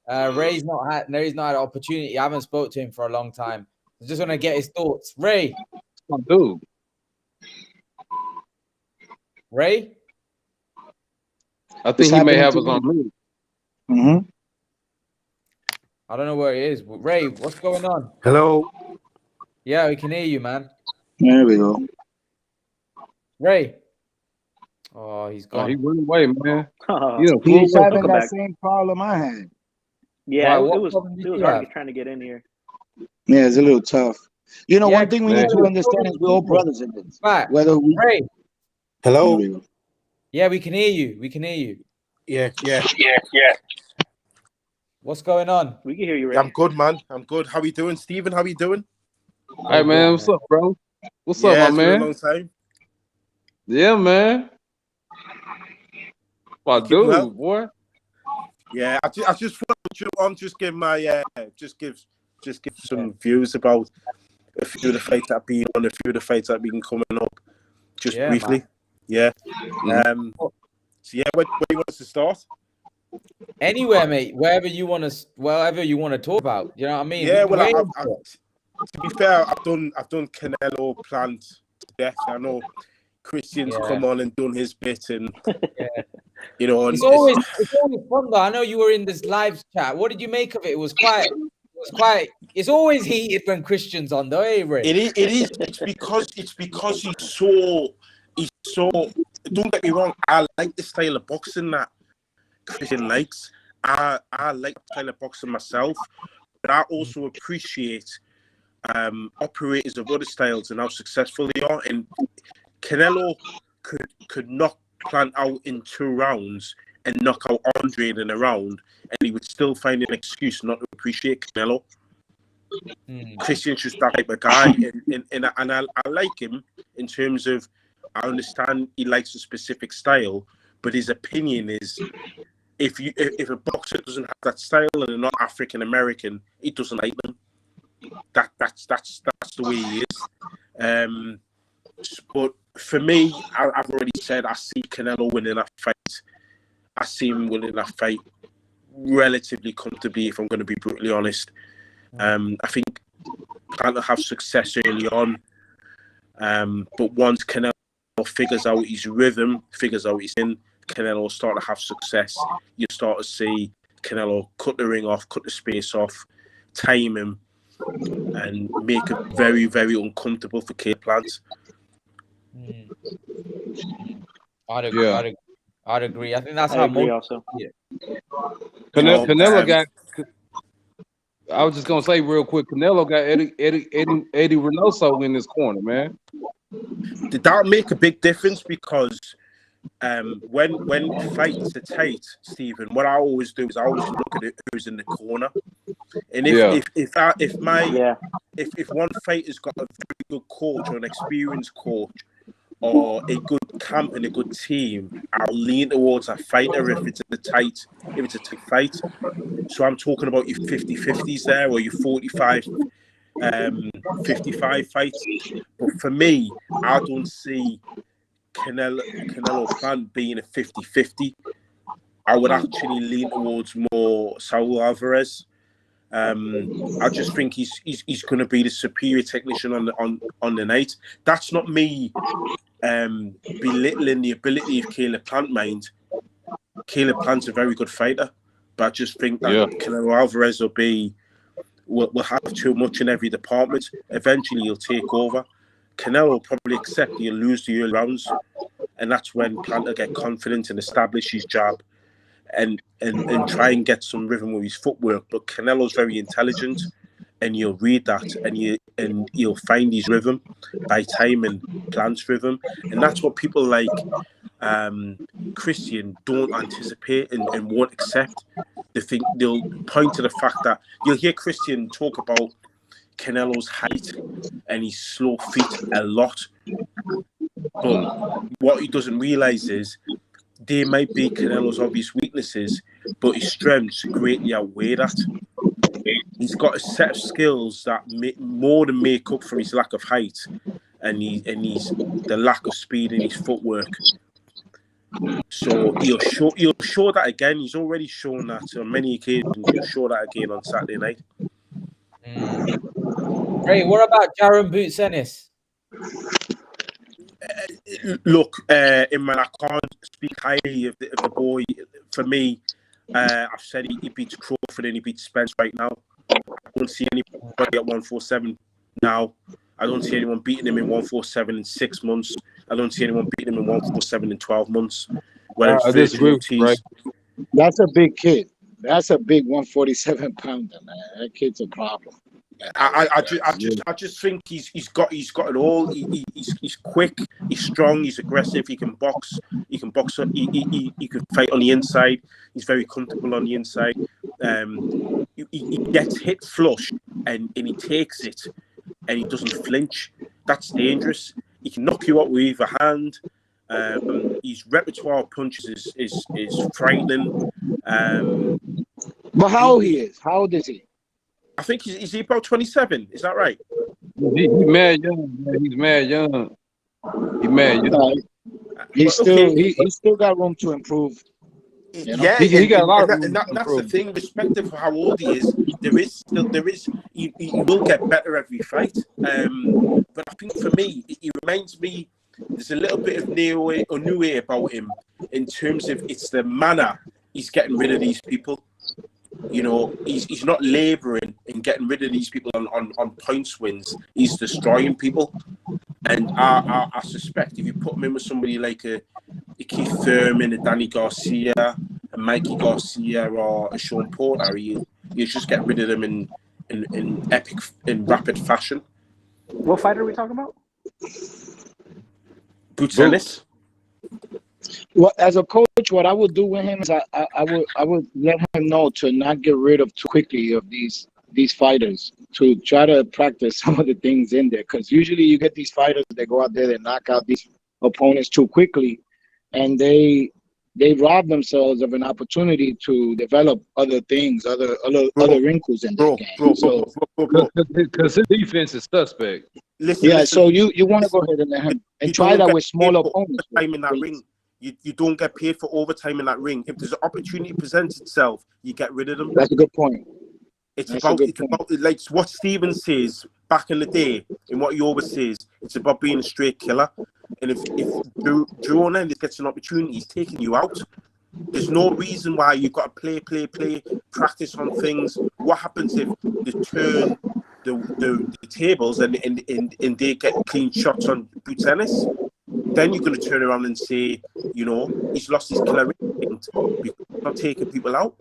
Ray's not had an opportunity. I haven't spoke to him for a long time. I just want to get his thoughts. Ray. Dude. Ray? I think he may have us on mute. I don't know where he is. But Ray, what's going on? Hello. Yeah, we can hear you, man. There we go. Ray. Oh, he's gone. He went away, man. He's having that same problem I had. Yeah, it was hard trying to get in here. Yeah, it's a little tough. You know, one thing we need to understand is we're all brothers in this. Right. Whether we Ray. Hello. Yeah, we can hear you. We can hear you. Yeah. What's going on? We can hear you, Ray. I'm good, man. I'm good. How you doing, Stephen? How you doing? Hey, man. What's up, bro? What's up, my man? It's been a long time. Yeah, man. My dude, boy. Yeah, I just want to jump on, just give my just give some views about a few of the fights that have been on, a few of the fights that have been coming up, just briefly. Man. Yeah. So yeah, where do you want us to start? Anywhere, mate. Wherever you want to talk about. You know what I mean? Yeah. Well, to be fair, I've done Canelo Plant to death. I know Christian's come on and done his bit, and you know, and it's always fun though. I know you were in this live chat. What did you make of it? It was quite. It's always heated when Christian's on, though, eh, Ray? It is. It's because he's so. Don't get me wrong. I like the style of boxing that Christian likes. I like the style of boxing myself, but I also appreciate operators of other styles and how successful they are. And Canelo could knock Plant out in 2 rounds and knock out Andre in a round, and he would still find an excuse not to appreciate Canelo. Christian's just that type of guy, and I like him in terms of, I understand he likes a specific style, but his opinion is, if a boxer doesn't have that style and they're not African American, he doesn't like them. That's the way he is. But for me, I've already said I see Canelo winning that fight. I see him winning that fight relatively comfortably, if I'm going to be brutally honest. I think Plant will have success early on, but once Canelo figures out his rhythm, figures out his in, Canelo will start to have success. You start to see Canelo cut the ring off, cut the space off, time him, and make it very, very uncomfortable for Caleb Plant. Mm. I'd agree. I think that's I how agree most. also. Yeah. Canelo got. I was just gonna say real quick. Canelo got Eddie Reynoso in his corner, man. Did that make a big difference? Because when fights are tight, Stephen, what I always do is I always look at who's in the corner, and if one fighter's got a very good coach or an experienced coach or a good camp and a good team, I'll lean towards that fighter if it's a tight fight. So I'm talking about your 50-50s there, or your 45-55 fights. But for me, I don't see Canelo Plant being a 50-50. I would actually lean towards more Saul Alvarez. I just think he's going to be the superior technician on the night. That's not me belittling the ability of Caleb Plant, mind. Caleb Plant's a very good fighter, but I just think that Canelo Alvarez will have too much in every department. Eventually, he'll take over. Canelo will probably accept he'll lose the early rounds, and that's when Plant will get confident and establish his jab and try and get some rhythm with his footwork. But Canelo's very intelligent, and you'll read that, and you'll find his rhythm by timing Plant's rhythm, and that's what people like Christian don't anticipate and won't accept. They'll point to the fact that you'll hear Christian talk about Canelo's height and his slow feet a lot, but what he doesn't realize is they might be Canelo's obvious weaknesses, but his strengths greatly outweigh that. He's got a set of skills that more than make up for his lack of height and the lack of speed in his footwork. So he'll show that again. He's already shown that on many occasions. He'll show that again on Saturday night. Ray, what about Jaron Boots Ennis? Look, Imran, I can't speak highly of the boy. For me, I've said he beats Crawford and he beats Spence right now. I don't see anybody at 147 now. I don't see anyone beating him in 147 in 6 months. I don't see anyone beating him in 147 in 12 months. I disagree, right? That's a big kid. That's a big 147 pounder, man. That kid's a problem. I just think he's got it all. He's quick, he's strong, he's aggressive. He can box. He can box. He can fight on the inside. He's very comfortable on the inside. He gets hit flush and he takes it and he doesn't flinch. That's dangerous. He can knock you out with either hand. His repertoire of punches is frightening. But how old he is? How old is he? I think is he about 27? Is that right? He's mad young. Man. He's mad young. He's mad young. He's still got room to improve. You know? Yeah, he got a lot of room and that's the thing. Respective for how old he is, there is. He will get better every fight. But I think for me, he reminds me. There's a little bit of new way about him in terms of it's the manner he's getting rid of these people. You know, he's not labouring and getting rid of these people on points wins. He's destroying people. And I suspect if you put him in with somebody like a Keith Thurman, a Danny Garcia, a Mikey Garcia, or a Sean Porter, you just get rid of them in rapid fashion. What fighter are we talking about? Boots Ennis. Well, as a coach, what I would do with him is I would let him know to not get rid of too quickly of these fighters, to try to practice some of the things in there, because usually you get these fighters that go out there and knock out these opponents too quickly, and they rob themselves of an opportunity to develop other things, other wrinkles in their game. Because his defense is suspect. Listen, so you want to go ahead and let him and try that with smaller opponents. Time in that ring. You don't get paid for overtime in that ring. If there's an opportunity presents itself, you get rid of them. That's a good point. It's about like what Steven says back in the day, and what he always says. It's about being a straight killer. And if Drew Hernandez gets an opportunity, he's taking you out. There's no reason why you've got to play, practice on things. What happens if they turn the tables and they get clean shots on Boots Ennis? then you're going to turn around and say, you know, he's lost his killer instinct because he's not taking people out.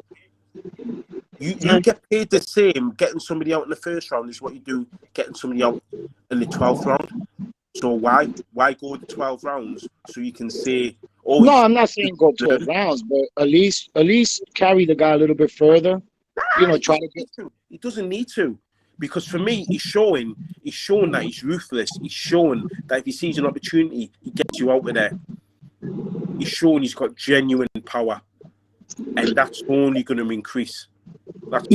You get paid the same getting somebody out in the first round as what you do getting somebody out in the 12th round. So why go the 12 rounds so you can say, oh, no, I'm not saying go 12 rounds, but at least carry the guy a little bit further. You know, try to get. He doesn't need to, because for me, he's showing that he's ruthless. He's showing that if he sees an opportunity, he gets you out of there. He's showing he's got genuine power, and that's only going to increase. But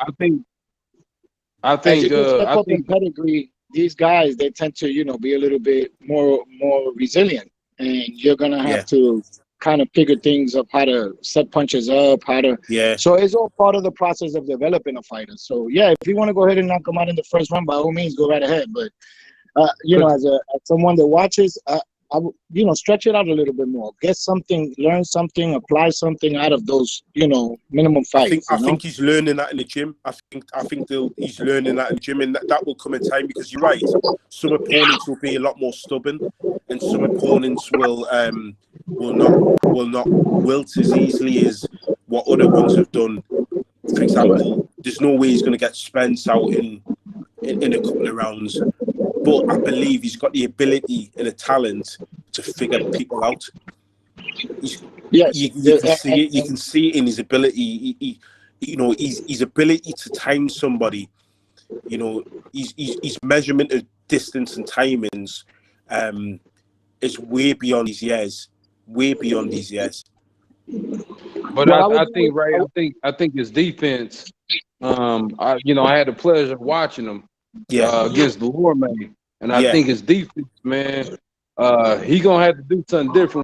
I think in pedigree, these guys, they tend to, you know, be a little bit more resilient, and you're gonna have to kind of figure things up, how to set punches up, how to. Yeah. So it's all part of the process of developing a fighter. So yeah, if you want to go ahead and knock him out in the first round, by all means, go right ahead. But you know, as someone that watches, I would, you know, stretch it out a little bit more. Get something, learn something, apply something out of those, you know, minimum fights. I think he's learning that in the gym. I think he's learning that in the gym, and that will come in time, because you're right. Some opponents will be a lot more stubborn, and some opponents will not wilt as easily as what other ones have done. For example, there's no way he's going to get Spence out in a couple of rounds. But I believe he's got the ability and the talent to figure people out. You can see it in his ability. His ability to time somebody. You know, his measurement of distance and timings is way beyond his years. Way beyond his years. But I think, Ray, I think his defense. I had the pleasure of watching him. Against the War Man. And I think his defense, man, he gonna have to do something different